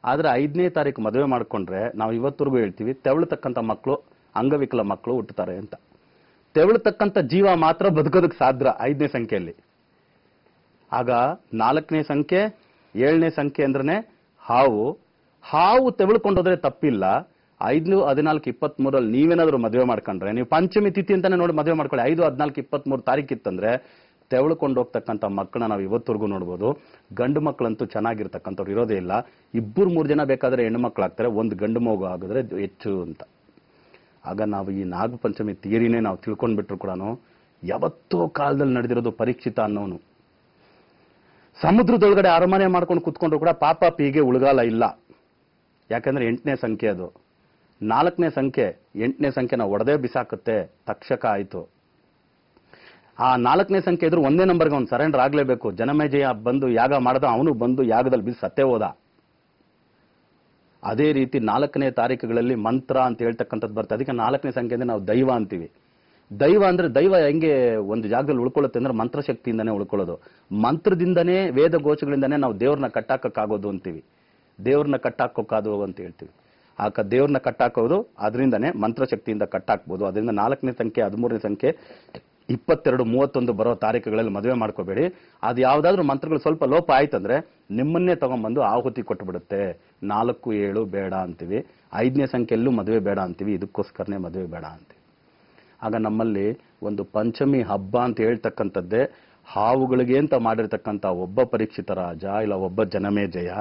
ಆದ್ರೆ 5ನೇ ತಾರೀಕು ಮದುವೆ ಮಾಡ್ಕೊಂಡ್ರೆ ನಾವು ಇವತ್ತರೆಗೂ ಹೇಳ್ತೀವಿ, ತೆವಳತಕ್ಕಂಥ ಮಕ್ಕಳು, ಅಂಗವಿಕಲ ಮಕ್ಕಳು ಹುಟ್ಟುತ್ತಾರೆ ಅಂತ. ತೆವಳತಕ್ಕಂಥ ಜೀವ ಮಾತ್ರ ಬದುಕೋದಕ್ಕೆ ಸಾಧ್ಯ 5ನೇ ಸಂಖ್ಯೆಯಲ್ಲಿ. ಆಗ 4ನೇ ಸಂಖ್ಯೆ 7ನೇ ಸಂಖ್ಯೆ ಅಂದ್ರೆ ಹಾವು ತೆವಳ್ಕೊಂಡೋದ್ರೆ ತಪ್ಪಿಲ್ಲ. 5, 14, 23 ನೀವೇನಾದ್ರೂ ಮದುವೆ ಮಾಡ್ಕೊಂಡ್ರೆ, ನೀವು ಪಂಚಮಿ ತಿಥಿ ಅಂತಾನೆ ನೋಡಿ ಮದುವೆ ಮಾಡ್ಕೊಳ್ಳಿ, 5, 14, 23 ತಾರೀಕಿತ್ತಂದ್ರೆ ತೆವಳ್ಕೊಂಡು ಹೋಗ್ತಕ್ಕಂಥ ಮಕ್ಕಳನ್ನ ನಾವು ಇವತ್ತರೆಗೂ ನೋಡ್ಬೋದು. ಗಂಡು ಮಕ್ಕಳಂತೂ ಚೆನ್ನಾಗಿರ್ತಕ್ಕಂಥವ್ರು ಇರೋದೇ ಇಲ್ಲ. 2-3 ಜನ ಬೇಕಾದ್ರೆ ಹೆಣ್ಣು ಮಕ್ಕಳಾಗ್ತಾರೆ, ಒಂದು ಗಂಡು ಮಗು ಆಗಿದ್ರೆ ಹೆಚ್ಚು ಅಂತ. ಆಗ ನಾವು ಈ ನಾಗ ಪಂಚಮಿ ಥಿಯರಿನೇ ನಾವು ತಿಳ್ಕೊಂಡ್ಬಿಟ್ರು ಕೂಡ ಯಾವತ್ತೋ ಕಾಲದಲ್ಲಿ ನಡೆದಿರೋದು. ಪರೀಕ್ಷಿತ ಅನ್ನೋನು ಸಮುದ್ರದೊಳಗಡೆ ಅರಮನೆ ಮಾಡ್ಕೊಂಡು ಕುತ್ಕೊಂಡ್ರು ಕೂಡ ಪಾಪ ಪೀಗೆ ಉಳುಗಾಲ ಇಲ್ಲ. ಯಾಕಂದ್ರೆ 8ನೇ ಸಂಖ್ಯೆ ಅದು. 4ನೇ ಸಂಖ್ಯೆ 8ನೇ ಸಂಖ್ಯೆನ ಒಡೆದೇ ಬಿಸಾಕುತ್ತೆ, ತಕ್ಷಕ ಆಯ್ತು. ಆ 4ನೇ ಸಂಖ್ಯೆ ಇದ್ರು 1ನೇ ನಂಬರ್ಗೆ ಅವ್ನು ಸರೆಂಡರ್ ಆಗ್ಲೇಬೇಕು. ಜನಮೇಜಯ ಬಂದು ಯಾಗ ಮಾಡ್ದ, ಅವನು ಬಂದು ಯಾಗದಲ್ಲಿ ಬಿದ್ದು ಸತ್ತೇ ಹೋದ. ಅದೇ ರೀತಿ 4ನೇ ತಾರೀಕುಗಳಲ್ಲಿ ಮಂತ್ರ ಅಂತ ಹೇಳ್ತಕ್ಕಂಥದ್ದು ಬರ್ತದೆ. ಅದಕ್ಕೆ 4ನೇ ಸಂಖ್ಯೆಯಿಂದ ನಾವು ದೈವ ಅಂತೀವಿ. ದೈವ ಅಂದ್ರೆ ದೈವ ಹೆಂಗೆ ಒಂದು ಜಾಗದಲ್ಲಿ ಉಳ್ಕೊಳ್ಳುತ್ತೆ ಅಂದ್ರೆ ಮಂತ್ರಶಕ್ತಿಯಿಂದನೇ ಉಳ್ಕೊಳ್ಳೋದು. ಮಂತ್ರದಿಂದನೇ ವೇದ ಗೋಚಗಳಿಂದನೇ ನಾವು ದೇವ್ರನ್ನ ಕಟ್ಟಾಕೋಕ್ಕಾಗೋದು ಅಂತೀವಿ. ದೇವ್ರನ್ನ ಕಟ್ಟಾಕೋಕ್ಕಾದು ಅಂತ ಹೇಳ್ತೀವಿ. ದೇವ್ರನ್ನ ಕಟ್ಟಾಕೋದು ಅದರಿಂದನೇ ಮಂತ್ರಶಕ್ತಿಯಿಂದ ಕಟ್ಟಾಕ್ಬೋದು. ಅದರಿಂದ 4ನೇ ಸಂಖ್ಯೆ 13ನೇ ಸಂಖ್ಯೆ 22, 31 ಬರೋ ತಾರೀಕುಗಳಲ್ಲಿ ಮದುವೆ ಮಾಡ್ಕೋಬೇಡಿ. ಅದು ಯಾವ್ದಾದ್ರು ಮಂತ್ರಗಳು ಸ್ವಲ್ಪ ಲೋಪ ಆಯ್ತಂದ್ರೆ ನಿಮ್ಮನ್ನೇ ತಗೊಂಡ್ಬಂದು ಆಹುತಿ ಕೊಟ್ಟುಬಿಡುತ್ತೆ. 4, 7 ಬೇಡ ಅಂತೀವಿ. 5ನೇ ಸಂಖ್ಯೆಯಲ್ಲೂ ಮದುವೆ ಬೇಡ ಅಂತೀವಿ. ಇದಕ್ಕೋಸ್ಕರನೇ ಮದುವೆ ಬೇಡ ಅಂತೀವಿ. ಆಗ ನಮ್ಮಲ್ಲಿ ಒಂದು ಪಂಚಮಿ ಹಬ್ಬ ಅಂತ ಹೇಳ್ತಕ್ಕಂಥದ್ದೇ ಹಾವುಗಳಿಗೆ ಅಂತ ಮಾಡಿರ್ತಕ್ಕಂಥ ಒಬ್ಬ ಪರೀಕ್ಷಿತ ರಾಜ, ಇಲ್ಲ ಒಬ್ಬ ಜನಮೇಜಯ,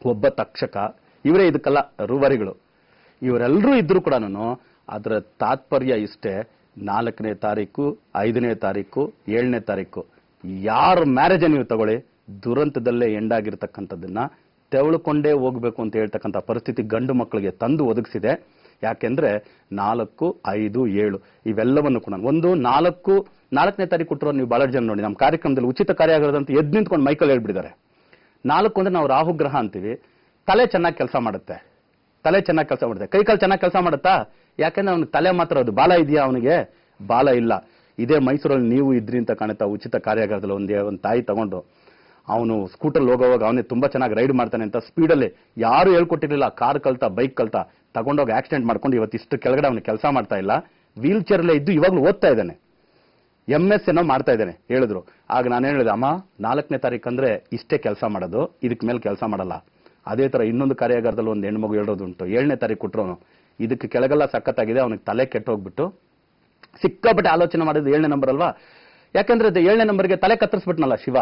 ಒಬ್ಬ ತಕ್ಷಕ, ಇವರೇ ಇದಕ್ಕೆಲ್ಲ ರೂವಾರಿಗಳು. ಇವರೆಲ್ಲರೂ ಇದ್ರು ಕೂಡ ಅದರ ತಾತ್ಪರ್ಯ ಇಷ್ಟೇ, 4ನೇ ತಾರೀಕು, 5ನೇ ತಾರೀಕು, 7ನೇ ತಾರೀಕು ಯಾರ ಮ್ಯಾರೇಜ್ ನೀವು ತಗೊಳ್ಳಿ, ದುರಂತದಲ್ಲೇ ಎಂಡಾಗಿರ್ತಕ್ಕಂಥದ್ದನ್ನ ತೆವಳುಕೊಂಡೇ ಹೋಗ್ಬೇಕು ಅಂತ ಹೇಳ್ತಕ್ಕಂಥ ಪರಿಸ್ಥಿತಿ ಗಂಡು ಮಕ್ಕಳಿಗೆ ತಂದು ಒದಗಿಸಿದೆ. ಯಾಕೆಂದ್ರೆ 4, 5, 7 ಇವೆಲ್ಲವನ್ನು ಕೂಡ ಒಂದು 4ನೇ ತಾರೀಕು ಕೊಟ್ಟರು. ನೀವು ಬಹಳ ಜನ ನೋಡಿ ನಮ್ಮ ಕಾರ್ಯಕ್ರಮದಲ್ಲಿ ಉಚಿತ ಕಾರ್ಯಾಗಾರದಂತ ಎದ್ದು ನಿಂತ್ಕೊಂಡು ಮೈಕಲ್ ಹೇಳ್ಬಿಟ್ಟಿದ್ದಾರೆ. 4 ಅಂದ್ರೆ ನಾವು ರಾಹು ಗ್ರಹ ಅಂತೀವಿ. ತಲೆ ಚೆನ್ನಾಗಿ ಕೆಲಸ ಮಾಡುತ್ತೆ, ಕೈಕಾಲು ಚೆನ್ನಾಗಿ ಕೆಲಸ ಮಾಡುತ್ತಾ? ಯಾಕಂದ್ರೆ ಅವ್ನಿಗೆ ತಲೆ ಮಾತ್ರ, ಅದು ಬಾಲ ಇದೆಯಾ ಅವನಿಗೆ? ಬಾಲ ಇಲ್ಲ. ಇದೇ ಮೈಸೂರಲ್ಲಿ ನೀವು ಇದ್ರಿ ಅಂತ ಕಾಣುತ್ತಾ ಉಚಿತ ಕಾರ್ಯಾಗಾರದಲ್ಲಿ ಒಂದು ತಾಯಿ ತಗೊಂಡು ಅವನು ಸ್ಕೂಟರ್ ಹೋಗೋವಾಗ ಅವನೇ ತುಂಬಾ ಚೆನ್ನಾಗಿ ರೈಡ್ ಮಾಡ್ತಾನೆ ಅಂತ ಸ್ಪೀಡಲ್ಲಿ ಯಾರು ಹೇಳ್ಕೊಟ್ಟಿರಲಿಲ್ಲ. ಕಾರ್ ಕಲ್ತಾ, ಬೈಕ್ ಕಲ್ತಾ, ತಗೊಂಡೋಗಿ ಆಕ್ಸಿಡೆಂಟ್ ಮಾಡ್ಕೊಂಡು ಇವತ್ತು ಇಷ್ಟು ಕೆಳಗಡೆ ಅವನು ಕೆಲಸ ಮಾಡ್ತಾ ಇಲ್ಲ, ವೀಲ್ ಚೇರಲ್ಲೇ ಇದ್ದು ಇವಾಗಲೂ ಓದ್ತಾ ಇದ್ದಾನೆ, MS ಏನೋ ಮಾಡ್ತಾ ಇದ್ದಾನೆ ಹೇಳಿದ್ರು. ಆಗ ನಾನು ಹೇಳಿದೆ, ಅಮ್ಮ 4ನೇ ತಾರೀಕು ಅಂದ್ರೆ ಇಷ್ಟೇ ಕೆಲಸ ಮಾಡೋದು, ಇದಕ್ಕೆ ಮೇಲೆ ಕೆಲಸ ಮಾಡಲ್ಲ. ಅದೇ ತರ ಇನ್ನೊಂದು ಕಾರ್ಯಾಗಾರದಲ್ಲಿ ಒಂದು ಹೆಣ್ಮಗು ಹೇಳೋದುಂಟು, 7ನೇ ತಾರೀಕು ಕೊಟ್ಟರು, ಇದಕ್ಕೆ ಕೆಳಗೆಲ್ಲ ಸಖತ್ತಾಗಿದೆ, ಅವನಿಗೆ ತಲೆ ಕೆಟ್ಟೋಗ್ಬಿಟ್ಟು ಸಿಕ್ಕಾಪಟ್ಟೆ ಆಲೋಚನೆ ಮಾಡಿದ್ದು 7ನೇ ನಂಬರ್ ಅಲ್ವಾ, ಯಾಕಂದ್ರೆ 7ನೇ ನಂಬರ್ಗೆ ತಲೆ ಕತ್ತರಿಸ್ಬಿಟ್ನಲ್ಲ ಶಿವ.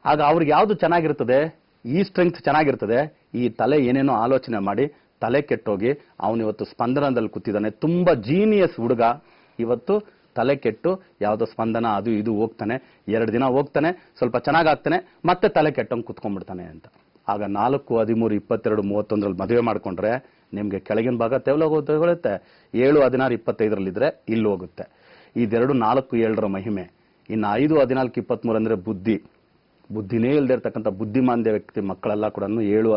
ಆಗ ಅವ್ರಿಗೆ ಯಾವ್ದು ಚೆನ್ನಾಗಿರ್ತದೆ, ಈ ಸ್ಟ್ರೆಂಗ್ತ್ ಚೆನ್ನಾಗಿರ್ತದೆ, ಈ ತಲೆ ಏನೇನೋ ಆಲೋಚನೆ ಮಾಡಿ ತಲೆ ಕೆಟ್ಟೋಗಿ ಅವನು ಇವತ್ತು ಸ್ಪಂದನದಲ್ಲಿ ಕೂತಿದ್ದಾನೆ. ತುಂಬಾ ಜೀನಿಯಸ್ ಹುಡುಗ, ಇವತ್ತು ತಲೆ ಕೆಟ್ಟು ಯಾವುದೋ ಸ್ಪಂದನ ಅದು ಇದು ಹೋಗ್ತಾನೆ, 2 ದಿನ ಹೋಗ್ತಾನೆ, ಸ್ವಲ್ಪ ಚೆನ್ನಾಗಾಗ್ತಾನೆ, ಮತ್ತೆ ತಲೆ ಕೆಟ್ಟಂಗೆ ಕುತ್ಕೊಂಡ್ಬಿಡ್ತಾನೆ ಅಂತ. ಆಗ 4, 13, 22, 31 ಮದುವೆ ಮಾಡ್ಕೊಂಡ್ರೆ ನಿಮ್ಗೆ ಕೆಳಗಿನ ಭಾಗ ತೆವಲೋಗುತ್ತೆ, 7, 16, 25 ಇಲ್ಲಿ ಹೋಗುತ್ತೆ. ಇದೆರಡು 4, 7 ಮಹಿಮೆ. ಇನ್ನು 5, 14, 23 ಅಂದ್ರೆ ಬುದ್ಧಿನೇ ಇಲ್ಲದೆ ಇರ್ತಕ್ಕಂಥ ಬುದ್ಧಿಮಾಂದ್ಯ ವ್ಯಕ್ತಿ ಮಕ್ಕಳೆಲ್ಲ ಕೂಡ 5,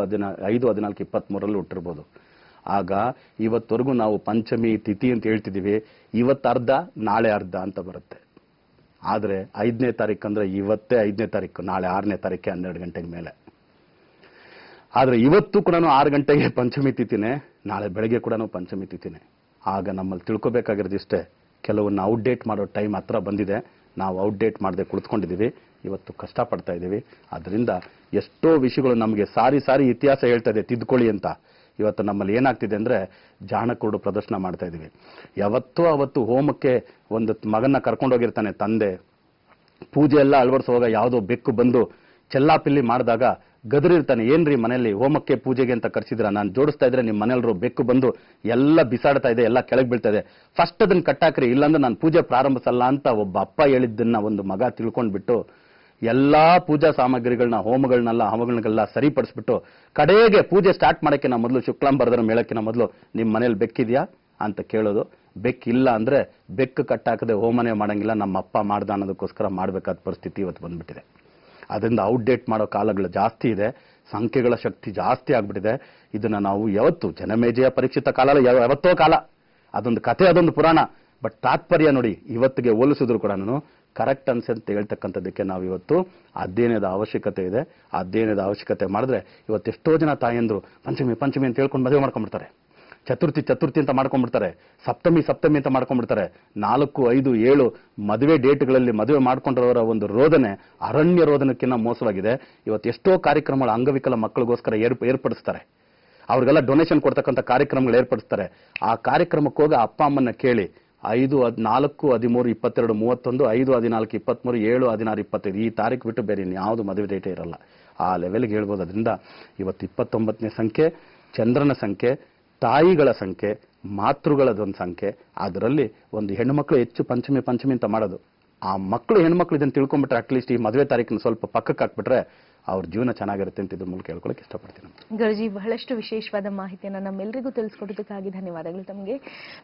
14, 23 ಹುಟ್ಟಿರ್ಬೋದು. ಆಗ ಇವತ್ತವರೆಗೂ ನಾವು ಪಂಚಮಿ ತಿಥಿ ಅಂತ ಹೇಳ್ತಿದ್ದೀವಿ, ಇವತ್ತು ಅರ್ಧ ನಾಳೆ ಅರ್ಧ ಅಂತ ಬರುತ್ತೆ. ಆದ್ರೆ 5ನೇ ತಾರೀಕು ಅಂದ್ರೆ ಇವತ್ತೇ 5ನೇ ತಾರೀಕು, ನಾಳೆ 6ನೇ ತಾರೀಕೆ 12 ಗಂಟೆಗೆ ಮೇಲೆ. ಆದ್ರೆ ಇವತ್ತು ಕೂಡ 6 ಗಂಟೆಗೆ ಪಂಚಮಿ ತಿಥಿನೇ, ನಾಳೆ ಬೆಳಗ್ಗೆ ಕೂಡ ಪಂಚಮಿ ತಿಥಿನೇ. ಆಗ ನಮ್ಮಲ್ಲಿ ತಿಳ್ಕೊಬೇಕಾಗಿರೋದಿಷ್ಟೇ, ಕೆಲವನ್ನ ಔಟ್ಡೇಟ್ ಮಾಡೋ ಟೈಮ್ ಹತ್ರ ಬಂದಿದೆ, ನಾವು ಔಟ್ಡೇಟ್ ಮಾಡದೆ ಕುಳಿತುಕೊಂಡಿದ್ದೀವಿ, ಇವತ್ತು ಕಷ್ಟಪಡ್ತಾ ಇದ್ದೀವಿ. ಅದರಿಂದ ಎಷ್ಟೋ ವಿಷಯಗಳು ನಮಗೆ ಸಾರಿ ಇತಿಹಾಸ ಹೇಳ್ತಾ ಇದೆ ತಿದ್ದುಕೊಳ್ಳಿ ಅಂತ. ಇವತ್ತು ನಮ್ಮಲ್ಲಿ ಏನಾಗ್ತಿದೆ ಅಂದ್ರೆ ಜಾಣಕುರುಡು ಪ್ರದರ್ಶನ ಮಾಡ್ತಾ ಇದೀವಿ. ಅವತ್ತು ಹೋಮಕ್ಕೆ ಒಂದು ಮಗನ್ನ ಕರ್ಕೊಂಡೋಗಿರ್ತಾನೆ ತಂದೆ, ಪೂಜೆ ಎಲ್ಲ ಅಳವಡಿಸುವಾಗ ಯಾವುದೋ ಬೆಕ್ಕು ಬಂದು ಚೆಲ್ಲಾಪಿಲ್ಲಿ ಮಾಡಿದಾಗ ಗದರಿರ್ತಾನೆ, ಏನ್ರಿ ಮನೆಯಲ್ಲಿ ಹೋಮಕ್ಕೆ ಪೂಜೆಗೆ ಅಂತ ಕರ್ಸಿದ್ರ, ನಾನು ಜೋಡಿಸ್ತಾ ಇದ್ರೆ ನಿಮ್ಮ ಮನೆಯಲ್ಲರೂ ಬೆಕ್ಕು ಬಂದು ಎಲ್ಲ ಬಿಸಾಡ್ತಾ ಇದೆ, ಎಲ್ಲ ಕೆಳಗೆ ಬೀಳ್ತಾ ಇದೆ, ಫಸ್ಟ್ ಅದನ್ನ ಕಟ್ಟಾಕ್ರಿ, ಇಲ್ಲಾಂದ್ರೆ ನಾನು ಪೂಜೆ ಪ್ರಾರಂಭಿಸಲ್ಲ ಅಂತ ಒಬ್ಬ ಅಪ್ಪ ಹೇಳಿದ್ದನ್ನ ಒಂದು ಮಗ ತಿಳ್ಕೊಂಡ್ಬಿಟ್ಟು ಎಲ್ಲಾ ಪೂಜಾ ಸಾಮಗ್ರಿಗಳನ್ನ ಹವಗಳನ್ನೆಲ್ಲ ಸರಿಪಡಿಸ್ಬಿಟ್ಟು ಕಡೆಗೆ ಪೂಜೆ ಸ್ಟಾರ್ಟ್ ಮಾಡಕ್ಕೆ ನಾವು ಮೊದಲು ಶುಕ್ಲಾಂಬರದರ ಮೇಳಕ್ಕಿನ ಮೊದಲು ನಿಮ್ಮ ಮನೇಲಿ ಬೆಕ್ಕಿದ್ಯಾ ಅಂತ ಕೇಳೋದು. ಬೆಕ್ಕಿಲ್ಲ ಅಂದ್ರೆ ಬೆಕ್ಕು ಕಟ್ಟಾಕದೆ ಹೋಮನೆ ಮಾಡಂಗಿಲ್ಲ, ನಮ್ಮ ಅಪ್ಪ ಮಾಡ್ದ ಅನ್ನೋದಕ್ಕೋಸ್ಕರ ಮಾಡಬೇಕಾದ ಪರಿಸ್ಥಿತಿ ಇವತ್ತು ಬಂದ್ಬಿಟ್ಟಿದೆ. ಅದರಿಂದ ಔಟ್ಡೇಟ್ ಮಾಡೋ ಕಾಲಗಳು ಜಾಸ್ತಿ ಇದೆ, ಸಂಖ್ಯೆಗಳ ಶಕ್ತಿ ಜಾಸ್ತಿ ಆಗ್ಬಿಟ್ಟಿದೆ. ಇದನ್ನ ನಾವು ಯಾವತ್ತು ಜನಮೇಜಯ ಪರೀಕ್ಷಿತ ಕಾಲ ಅಲ್ಲ, ಯಾವತ್ತೋ ಕಾಲ, ಅದೊಂದು ಕಥೆ, ಅದೊಂದು ಪುರಾಣ. ಬಟ್ ತಾತ್ಪರ್ಯ ನೋಡಿ, ಇವತ್ತಿಗೆ ಹೋಲಿಸಿದ್ರು ಕೂಡ ಕರೆಕ್ಟ್ ಅನ್ಸಂತ ಹೇಳ್ತಕ್ಕಂಥದ್ದಕ್ಕೆ ನಾವು ಇವತ್ತು ಅಧ್ಯಯನದ ಅವಶ್ಯಕತೆ ಇದೆ. ಅಧ್ಯಯನದ ಅವಶ್ಯಕತೆ ಮಾಡಿದ್ರೆ ಇವತ್ತು ಎಷ್ಟೋ ಜನ ತಾಯಂದ್ರು ಪಂಚಮಿ ಅಂತ ಹೇಳ್ಕೊಂಡು ಮದುವೆ ಮಾಡ್ಕೊಂಡ್ಬಿಡ್ತಾರೆ, ಚತುರ್ಥಿ ಅಂತ ಮಾಡ್ಕೊಂಡ್ಬಿಡ್ತಾರೆ, ಸಪ್ತಮಿ ಅಂತ ಮಾಡ್ಕೊಂಡ್ಬಿಡ್ತಾರೆ. 4, 5, 7 ಮದುವೆ ಡೇಟ್ಗಳಲ್ಲಿ ಮದುವೆ ಮಾಡ್ಕೊಂಡಿರೋರ ಒಂದು ರೋದನೆ ಅರಣ್ಯ ರೋದನಕ್ಕಿಂತ ಮೋಸವಾಗಿದೆ. ಇವತ್ತು ಎಷ್ಟೋ ಕಾರ್ಯಕ್ರಮಗಳು ಅಂಗವಿಕಲ ಮಕ್ಕಳಿಗೋಸ್ಕರ ಏರ್ಪಡಿಸ್ತಾರೆ, ಅವ್ರಿಗೆಲ್ಲ ಡೊನೇಷನ್ ಕೊಡ್ತಕ್ಕಂಥ ಕಾರ್ಯಕ್ರಮಗಳು ಏರ್ಪಡಿಸ್ತಾರೆ. ಆ ಕಾರ್ಯಕ್ರಮಕ್ಕೆ ಹೋಗಿ ಅಪ್ಪ ಅಮ್ಮನ್ನ ಕೇಳಿ 5, 4, 13, 22, 31, 5, 14, 23, 7, 16, 25 ಈ ತಾರೀಕು ಬಿಟ್ಟು ಬೇರೆ ಯಾವುದು ಮದುವೆ ಡೇಟೇ ಇರಲ್ಲ. ಆ ಲೆವೆಲ್ಗೆ ಹೇಳ್ಬೋದು. ಅದರಿಂದ ಇವತ್ತು 29ನೇ ಸಂಖ್ಯೆ ಚಂದ್ರನ ಸಂಖ್ಯೆ, ತಾಯಿಗಳ ಸಂಖ್ಯೆ, ಮಾತೃಗಳದೊಂದು ಸಂಖ್ಯೆ. ಅದರಲ್ಲಿ ಒಂದು ಹೆಣ್ಣುಮಕ್ಳು ಹೆಚ್ಚು ಪಂಚಮಿ ಅಂತ ಮಾಡೋದು. ಆ ಮಕ್ಕಳು ಹೆಣ್ಮಕ್ಳು ಇದನ್ನು ತಿಳ್ಕೊಂಡ್ಬಿಟ್ರೆ ಅಟ್ಲೀಸ್ಟ್ ಈ ಮದುವೆ ತಾರೀಕನ್ನು ಸ್ವಲ್ಪ ಪಕ್ಕಕ್ಕೆ ಹಾಕ್ಬಿಟ್ರೆ ಅವ್ರ ಜೀವನ ಚೆನ್ನಾಗಿರುತ್ತೆ ಅಂತ ಇದ್ರ ಮೂಲಕ ಹೇಳ್ಕೊಳಕ್ಕೆ ಇಷ್ಟಪಡ್ತೀನಿ. ಗುರುಜಿ, ಬಹಳಷ್ಟು ವಿಶೇಷವಾದ ಮಾಹಿತಿಯನ್ನು ನಮ್ಮೆಲ್ಲರಿಗೂ ತಿಳಿಸ್ಕೊಡೋದಕ್ಕಾಗಿ ಧನ್ಯವಾದಗಳು ತಮಗೆ.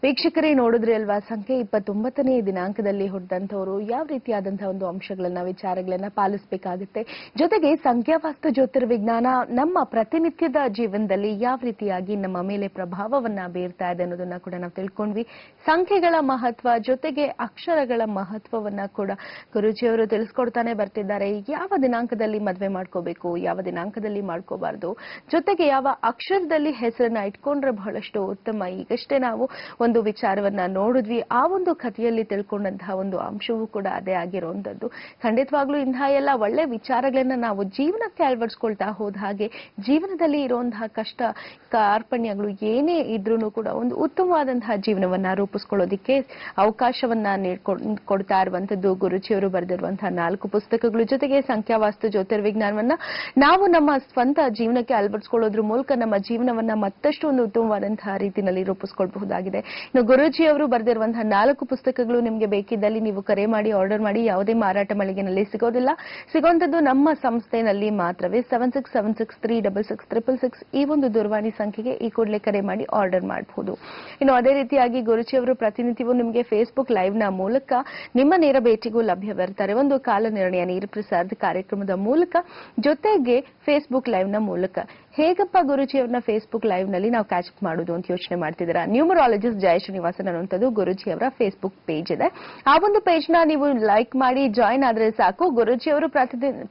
ವೀಕ್ಷಕರೇ, ನೋಡಿದ್ರಿ ಅಲ್ವಾ, ಸಂಖ್ಯೆ 29ನೇ ದಿನಾಂಕದಲ್ಲಿ ಹುಟ್ಟಿದಂಥವರು ಯಾವ ರೀತಿಯಾದಂತಹ ಒಂದು ಅಂಶಗಳನ್ನ ವಿಚಾರಗಳನ್ನ ಪಾಲಿಸಬೇಕಾಗುತ್ತೆ, ಜೊತೆಗೆ ಸಂಖ್ಯಾವಾಸ್ತು ಜ್ಯೋತಿರ್ವಿಜ್ಞಾನ ನಮ್ಮ ಪ್ರತಿನಿತ್ಯದ ಜೀವನದಲ್ಲಿ ಯಾವ ರೀತಿಯಾಗಿ ನಮ್ಮ ಮೇಲೆ ಪ್ರಭಾವವನ್ನ ಬೀರ್ತಾ ಇದೆ ಅನ್ನೋದನ್ನ ಕೂಡ ನಾವು ತಿಳ್ಕೊಂಡ್ವಿ. ಸಂಖ್ಯೆಗಳ ಮಹತ್ವ ಜೊತೆಗೆ ಅಕ್ಷರಗಳ ಮಹತ್ವವನ್ನ ಕೂಡ ಗುರುಜಿಯವರು ತಿಳಿಸ್ಕೊಡ್ತಾನೆ ಬರ್ತಿದ್ದಾರೆ. ಯಾವ ದಿನಾಂಕದಲ್ಲಿ ಮದುವೆ ಮಾಡ್ಕೋಬೇಕು, ಯಾವ ದಿನಾಂಕದಲ್ಲಿ ಮಾಡ್ಕೋಬಾರ್ದು, ಜೊತೆಗೆ ಯಾವ ಅಕ್ಷರದಲ್ಲಿ ಹೆಸರನ್ನ ಇಟ್ಕೊಂಡ್ರೆ ಬಹಳಷ್ಟು ಉತ್ತಮ. ಈಗಷ್ಟೇ ನಾವು ಒಂದು ವಿಚಾರವನ್ನ ನೋಡಿದ್ವಿ, ಆ ಒಂದು ಕಥೆಯಲ್ಲಿ ತಿಳ್ಕೊಂಡಂತಹ ಒಂದು ಅಂಶವೂ ಕೂಡ ಅದೇ ಆಗಿರುವಂತದ್ದು. ಖಂಡಿತವಾಗ್ಲೂ ಇಂತಹ ಎಲ್ಲ ಒಳ್ಳೆ ವಿಚಾರಗಳನ್ನ ನಾವು ಜೀವನಕ್ಕೆ ಅಳವಡಿಸ್ಕೊಳ್ತಾ ಹೋದ ಹಾಗೆ ಜೀವನದಲ್ಲಿ ಇರುವಂತಹ ಕಷ್ಟ ಕಾರ್ಪಣ್ಯಗಳು ಏನೇ ಇದ್ರೂ ಕೂಡ ಒಂದು ಉತ್ತಮವಾದಂತಹ ಜೀವನವನ್ನ ರೂಪಿಸ್ಕೊಳ್ಳೋದಿಕ್ಕೆ ಅವಕಾಶವನ್ನ ಕೊಡ್ತಾ ಇರುವಂತದ್ದು ಗುರುಜಿಯವರು ಬರೆದಿರುವಂತಹ 4 ಪುಸ್ತಕಗಳು, ಜೊತೆಗೆ ಸಂಖ್ಯಾವಾಸ್ತು ಜ್ಯೋತಿರ್ವಿಜ್ಞಾನವನ್ನ ನಾವು ನಮ್ಮ ಸ್ವಂತ ಜೀವನಕ್ಕೆ ಅಳವಡಿಸಿಕೊಳ್ಳೋದ್ರ ಮೂಲಕ ನಮ್ಮ ಜೀವನವನ್ನ ಮತ್ತಷ್ಟು ಒಂದು ಉತ್ತಮವಾದಂತಹ ರೀತಿಯಲ್ಲಿ ರೂಪಿಸಿಕೊಳ್ಳಬಹುದಾಗಿದೆ. ಇನ್ನು ಗುರುಜಿಯವರು ಬರೆದಿರುವಂತಹ 4 ಪುಸ್ತಕಗಳು ನಿಮಗೆ ಬೇಕಿದ್ದಲ್ಲಿ ನೀವು ಕರೆ ಮಾಡಿ ಆರ್ಡರ್ ಮಾಡಿ. ಯಾವುದೇ ಮಾರಾಟ ಮಳಿಗೆನಲ್ಲಿ ಸಿಗೋದಿಲ್ಲ, ಸಿಗುವಂತದ್ದು ನಮ್ಮ ಸಂಸ್ಥೆಯಲ್ಲಿ ಮಾತ್ರವೇ. 7676366666 ಈ ಒಂದು ದೂರವಾಣಿ ಸಂಖ್ಯೆಗೆ ಈ ಕೂಡಲೇ ಕರೆ ಮಾಡಿ ಆರ್ಡರ್ ಮಾಡಬಹುದು. ಇನ್ನು ಅದೇ ರೀತಿಯಾಗಿ ಗುರುಜಿಯವರು ಪ್ರತಿನಿತ್ಯವೂ ನಿಮಗೆ ಫೇಸ್ಬುಕ್ ಲೈವ್ ನ ಮೂಲಕ ನಿಮ್ಮ ನೇರ ಭೇಟಿಗೂ ಲಭ್ಯವಿರ್ತಾರೆ. ಒಂದು ಕಾಲ ನಿರ್ಣಯ ನೇರ ಪ್ರಸಾರದ ಕಾರ್ಯಕ್ರಮದ ಮೂಲಕ, ಜೊತೆಗೆ ಫೇಸ್ಬುಕ್ ಲೈವ್ ನ ಮೂಲಕ ಹೇಗಪ್ಪ ಗುರುಜಿಯವರನ್ನ ಫೇಸ್ಬುಕ್ ಲೈವ್ ನಲ್ಲಿ ನಾವು ಕ್ಯಾಚ್ ಅಪ್ ಮಾಡೋದು ಅಂತ ಯೋಚನೆ ಮಾಡ್ತಿದ್ದೀರಾ? ನ್ಯೂಮರಾಲಜಿಸ್ಟ್ ಜಯ ಶ್ರೀನಿವಾಸನ್ ಅನ್ನುವಂಥದ್ದು ಗುರುಜಿಯವರ ಫೇಸ್ಬುಕ್ ಪೇಜ್ ಇದೆ. ಆ ಒಂದು ಪೇಜ್ ನ ನೀವು ಲೈಕ್ ಮಾಡಿ ಜಾಯಿನ್ ಆದ್ರೆ ಸಾಕು. ಗುರುಜಿಯವರು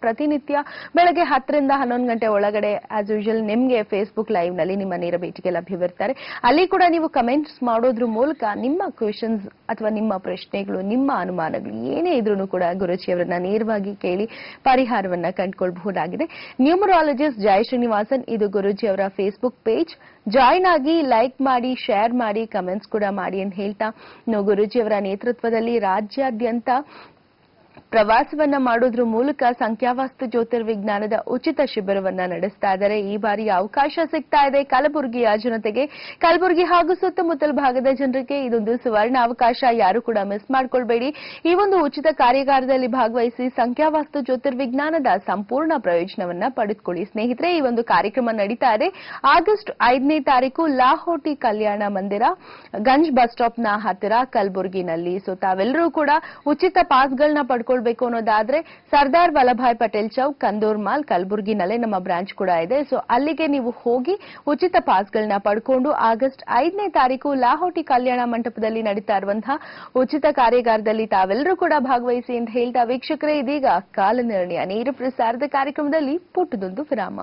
ಪ್ರತಿನಿತ್ಯ ಬೆಳಗ್ಗೆ 10 ರಿಂದ 11 ಗಂಟೆ ಒಳಗಡೆ ಆಸ್ ಯೂಶುವಲ್ ನಿಮ್ಗೆ ಫೇಸ್ಬುಕ್ ಲೈವ್ ನಲ್ಲಿ ನಿಮ್ಮ ನೇರ ಭೇಟಿಗೆ ಲಭ್ಯವಿರ್ತಾರೆ. ಅಲ್ಲಿ ಕೂಡ ನೀವು ಕಮೆಂಟ್ಸ್ ಮಾಡೋದ್ರ ಮೂಲಕ ನಿಮ್ಮ ಕ್ವೆಶನ್ಸ್ ಅಥವಾ ನಿಮ್ಮ ಪ್ರಶ್ನೆಗಳು, ನಿಮ್ಮ ಅನುಮಾನಗಳು ಏನೇ ಇದ್ರೂ ಕೂಡ ಗುರುಜಿಯವರನ್ನ ನೇರವಾಗಿ ಕೇಳಿ ಪರಿಹಾರವನ್ನ ಕಂಡುಕೊಳ್ಳಬಹುದಾಗಿದೆ. ನ್ಯೂಮರಾಲಜಿಸ್ಟ್ ಜಯ ಶ್ರೀನಿವಾಸನ್ ಇದು ಗುರುಜಿಯವರ ಫೇಸ್ಬುಕ್ ಪೇಜ್. ಜಾಯಿನ್ ಆಗಿ, ಲೈಕ್ ಮಾಡಿ, ಶೇರ್ ಮಾಡಿ, ಕಮೆಂಟ್ಸ್ ಕೂಡ ಮಾಡಿ ಅಂತ ಹೇಳ್ತಾ ಗುರುಜಿಯವರ ನೇತೃತ್ವದಲ್ಲಿ ರಾಜ್ಯಾದ್ಯಂತ ಪ್ರವಾಸವನ್ನ ಮಾಡೋದ್ರ ಮೂಲಕ ಸಂಖ್ಯಾವಾಸ್ತು ಜ್ಯೋತಿರ್ವಿಜ್ಞಾನದ ಉಚಿತ ಶಿಬಿರವನ್ನ ನಡೆಸ್ತಾ ಇದ್ದಾರೆ. ಈ ಬಾರಿ ಅವಕಾಶ ಸಿಗ್ತಾ ಇದೆ ಕಲಬುರಗಿಯ ಜನತೆಗೆ. ಕಲಬುರಗಿ ಹಾಗೂ ಸುತ್ತಮುತ್ತಲ ಭಾಗದ ಜನರಿಗೆ ಇದೊಂದು ಸುವರ್ಣ ಅವಕಾಶ, ಯಾರು ಕೂಡ ಮಿಸ್ ಮಾಡ್ಕೊಳ್ಬೇಡಿ. ಈ ಒಂದು ಉಚಿತ ಕಾರ್ಯಾಗಾರದಲ್ಲಿ ಭಾಗವಹಿಸಿ ಸಂಖ್ಯಾವಾಸ್ತು ಜ್ಯೋತಿರ್ವಿಜ್ಞಾನದ ಸಂಪೂರ್ಣ ಪ್ರಯೋಜನವನ್ನ ಪಡೆದುಕೊಳ್ಳಿ. ಸ್ನೇಹಿತರೆ, ಈ ಒಂದು ಕಾರ್ಯಕ್ರಮ ನಡೀತಾ ಇದೆ ಆಗಸ್ಟ್ 5ನೇ ತಾರೀಕು ಲಾಹೋಟಿ ಕಲ್ಯಾಣ ಮಂದಿರ, ಗಂಜ್ ಬಸ್ ಸ್ಟಾಪ್ ನ ಹತ್ತಿರ ಕಲಬುರಗಿನಲ್ಲಿ. ಸೊ ತಾವೆಲ್ಲರೂ ಕೂಡ ಉಚಿತ ಪಾಸ್ಗಳನ್ನ ಪಡ್ಕೊಳ್ಬೇಕು ಅನ್ನೋದಾದ್ರೆ ಸರ್ದಾರ್ ವಲ್ಲಭಾಯ್ ಪಟೇಲ್ ಚೌಕ್, ಕಂದೂರ್ ಮಾಲ್, ಕಲಬುರಗಿನಲ್ಲೇ ನಮ್ಮ ಬ್ರಾಂಚ್ ಕೂಡ ಇದೆ. ಸೊ ಅಲ್ಲಿಗೆ ನೀವು ಹೋಗಿ ಉಚಿತ ಪಾಸ್ಗಳನ್ನ ಪಡ್ಕೊಂಡು ಆಗಸ್ಟ್ 5ನೇ ತಾರೀಕು ಲಾಹೋಟಿ ಕಲ್ಯಾಣ ಮಂಟಪದಲ್ಲಿ ನಡೀತಾ ಇರುವಂತಹ ಉಚಿತ ಕಾರ್ಯಾಗಾರದಲ್ಲಿ ತಾವೆಲ್ಲರೂ ಕೂಡ ಭಾಗವಹಿಸಿ ಅಂತ ಹೇಳ್ತಾ ವೀಕ್ಷಕರೇ, ಇದೀಗ ಕಾಲನಿರ್ಣಯ ನೇರ ಪ್ರಸಾರದ ಕಾರ್ಯಕ್ರಮದಲ್ಲಿ ಪುಟ್ಟದೊಂದು ವಿರಾಮ.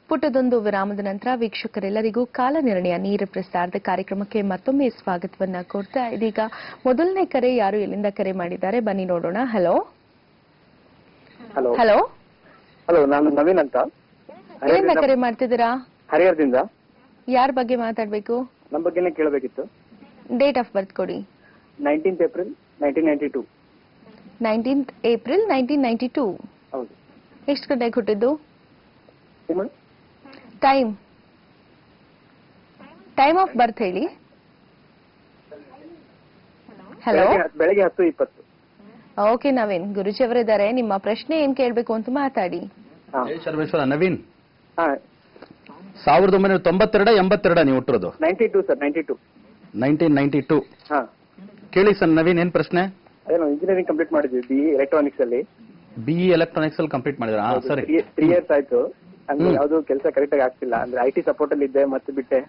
ಪುಟ್ಟದೊಂದು ವಿರಾಮದ ನಂತರ ವೀಕ್ಷಕರೆಲ್ಲರಿಗೂ ಕಾಲನಿರ್ಣಯ ನೇರ ಪ್ರಸಾರದ ಕಾರ್ಯಕ್ರಮಕ್ಕೆ ಮತ್ತೊಮ್ಮೆ ಸ್ವಾಗತವನ್ನ ಕೋರ್ತಾ ಇದೀಗ ಮೊದಲನೇ ಕರೆ ಯಾರು ಎಲ್ಲಿಂದ ಕರೆ ಮಾಡಿದ್ದಾರೆ ಬನ್ನಿ ನೋಡೋಣ. ಹಲೋ ಹಲೋ ಹಲೋ ಹಲೋ, ನಾನು ನವೀನ್ ಅಂತ. ಎಲ್ಲಿಂದ ಕರೆ ಮಾಡ್ತಿದ್ದೀರಾ? ಹರಿಹರದಿಂದ. ಯಾರ ಬಗ್ಗೆ ಮಾತಾಡ್ಬೇಕು? ನಮ್ಮ ಬಗ್ಗೆನೇ ಕೇಳಬೇಕಿತ್ತು. ಡೇಟ್ ಆಫ್ ಬರ್ತ್ ಕೊಡಿ. 19th April 1992. 19th April 1992. ಹೌದು. ಎಷ್ಟು ಗಂಟೆಗೆ ಹುಟ್ಟಿದ್ದು? ನಿಮ್ಮ ಟೈಮ್ ಆಫ್ ಬರ್ತ್ ಹೇಳಿ. ಹಲೋ, ಬೆಳಗ್ಗೆ 10:20. ಓಕೆ ನವೀನ್, ಗುರುಜಿ ಅವರಿದ್ದಾರೆ. ನಿಮ್ಮ ಪ್ರಶ್ನೆ ಏನ್ ಕೇಳ್ಬೇಕು ಅಂತ ಮಾತಾಡಿ. ಸರ್ವೇಶ್ವರ ನವೀನ್, 1992 82 ನೀವು ಹುಟ್ಟಿರೋದು? 92 ಸರ್, 92. 1992. ಕೇಳಿ ಸರ್ ನವೀನ್, ಏನ್ ಪ್ರಶ್ನೆ? ಅದೇ ನಾವು ಇಂಜಿನಿಯರಿಂಗ್ ಕಂಪ್ಲೀಟ್ ಮಾಡಿದ್ವಿ, BE ಎಲೆಕ್ಟ್ರಾನಿಕ್ಸ್ ಅಲ್ಲಿ. BE ಎಲೆಕ್ಟ್ರಾನಿಕ್ಸ್ ಅಲ್ಲಿ ಕಂಪ್ಲೀಟ್ ಮಾಡಿದ್ರ? ಸರಿ. 3 years ಆಯ್ತು. ಅಂದ್ರೆ ಯಾವ್ದು ಕೆಲಸ ಕರೆಕ್ಟ್ ಆಗಿ ಆಗ್ತಿಲ್ಲ. ಅಂದ್ರೆ IT ಸಪೋರ್ಟ್ ಅಲ್ಲಿ ಇದ್ದೆ, ಮತ್ತೆ ಬಿಟ್ಟೆ.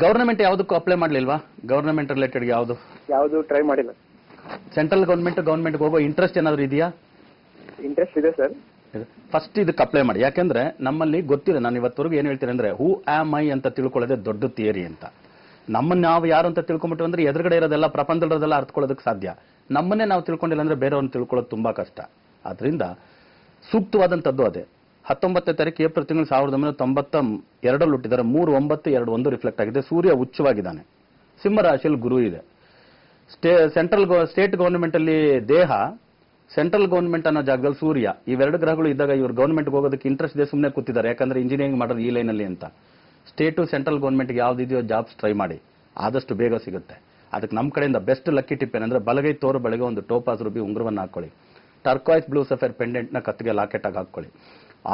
ಗವರ್ನಮೆಂಟ್ ಯಾವ್ದಕ್ಕೂ ಅಪ್ಲೈ ಮಾಡ್ಲಿಲ್ವಾ? ಗವರ್ನಮೆಂಟ್ ರಿಲೇಟೆಡ್ ಯಾವ್ದು ಟ್ರೈ ಮಾಡಿಲ್ಲ. ಸೆಂಟ್ರಲ್ ಗವರ್ನಮೆಂಟ್ ಹೋಗೋ ಇಂಟ್ರೆಸ್ಟ್ ಏನಾದ್ರು ಇದೆಯಾ? ಇಂಟ್ರೆಸ್ಟ್ ಇದೆ ಸರ್. ಫಸ್ಟ್ ಇದಕ್ಕೆ ಅಪ್ಲೈ ಮಾಡಿ. ಯಾಕಂದ್ರೆ ನಮ್ಮಲ್ಲಿ ಗೊತ್ತಿದೆ, ನಾನು ಇವತ್ತವರೆಗೂ ಏನ್ ಹೇಳ್ತೀನಿ ಅಂದ್ರೆ, ಹೂ ಆಮ್ ಐ ಅಂತ ತಿಳ್ಕೊಳ್ಳೋದೇ ದೊಡ್ಡ ಥಿಯರಿ ಅಂತ. ನಮ್ಮನ್ನ ನಾವು ಯಾರು ಅಂತ ತಿಳ್ಕೊಂಬಿಟ್ಟು ಅಂದ್ರೆ ಎದುರುಗಡೆ ಇರೋದೆಲ್ಲ ಪ್ರಪಂಚದಲ್ಲ ಅರ್ಥಕೊಳ್ಳೋದಕ್ಕೆ ಸಾಧ್ಯ. ನಮ್ಮನ್ನೇ ನಾವು ತಿಳ್ಕೊಂಡಿಲ್ಲ ಅಂದ್ರೆ ಬೇರೆಯವ್ರನ್ನ ತಿಳ್ಕೊಳ್ಳೋದು ತುಂಬಾ ಕಷ್ಟ. ಆದ್ರಿಂದ ಸೂಕ್ತವಾದಂತದ್ದು ಅದೇ. 19ನೇ ತಾರೀಕು ಏಪ್ರಿಲ್ ತಿಂಗಳು 1992 ಹುಟ್ಟಿದ್ದಾರೆ. 3/9/21 ರಿಫ್ಲೆಕ್ಟ್ ಆಗಿದೆ. ಸೂರ್ಯ ಉಚ್ಚವಾಗಿದ್ದಾನೆ. ಸಿಂಹ ರಾಶಿಯಲ್ಲಿ ಗುರು ಇದೆ. ಸ್ಟೇಟ್ ಗವರ್ನಮೆಂಟ್ ಅಲ್ಲಿ ದೇಹ, ಸೆಂಟ್ರಲ್ ಗವರ್ನಮೆಂಟ್ ಅನ್ನೋ ಜಾಗದಲ್ಲಿ ಸೂರ್ಯ, ಇವೆರಡು ಗ್ರಹಗಳು ಇದ್ದಾಗ ಇವ್ರು ಗವರ್ನಮೆಂಟ್ಗೆ ಹೋಗೋದಕ್ಕೆ ಇಂಟ್ರೆಸ್ಟ್ ಇದೆ, ಸುಮ್ಮನೆ ಕೂತಿದ್ದಾರೆ. ಯಾಕಂದ್ರೆ ಇಂಜಿನಿಯರಿಂಗ್ ಮಾಡೋದು ಈ ಲೈನಲ್ಲಿ ಅಂತ. ಸ್ಟೇಟು ಸೆಂಟ್ರಲ್ ಗವರ್ನಮೆಂಟ್ಗೆ ಯಾವ್ದಿದೆಯೋ ಜಾಬ್ಸ್ ಟ್ರೈ ಮಾಡಿ, ಆದಷ್ಟು ಬೇಗ ಸಿಗುತ್ತೆ. ಅದಕ್ಕೆ ನಮ್ಮ ಕಡೆಯಿಂದ ಬೆಸ್ಟ್ ಲಕ್ಕಿ ಟಿಪ್ ಏನಂದ್ರೆ, ಬಲಗೈ ತೋರು ಬೆಳಗ್ಗೆ ಒಂದು ಟೋಪಾಸ್ ರೂಪಿ ಉಂಗುರವನ್ನು ಹಾಕೊಳ್ಳಿ. ಟರ್ಕಾಯ್ಸ್ ಬ್ಲೂ ಸಫೇರ್ ಪೆಂಡೆಂಟ್ ನ ಕತ್ತಿಗೆ ಲಾಕೆಟ್ ಆಗಿ ಹಾಕೊಳ್ಳಿ.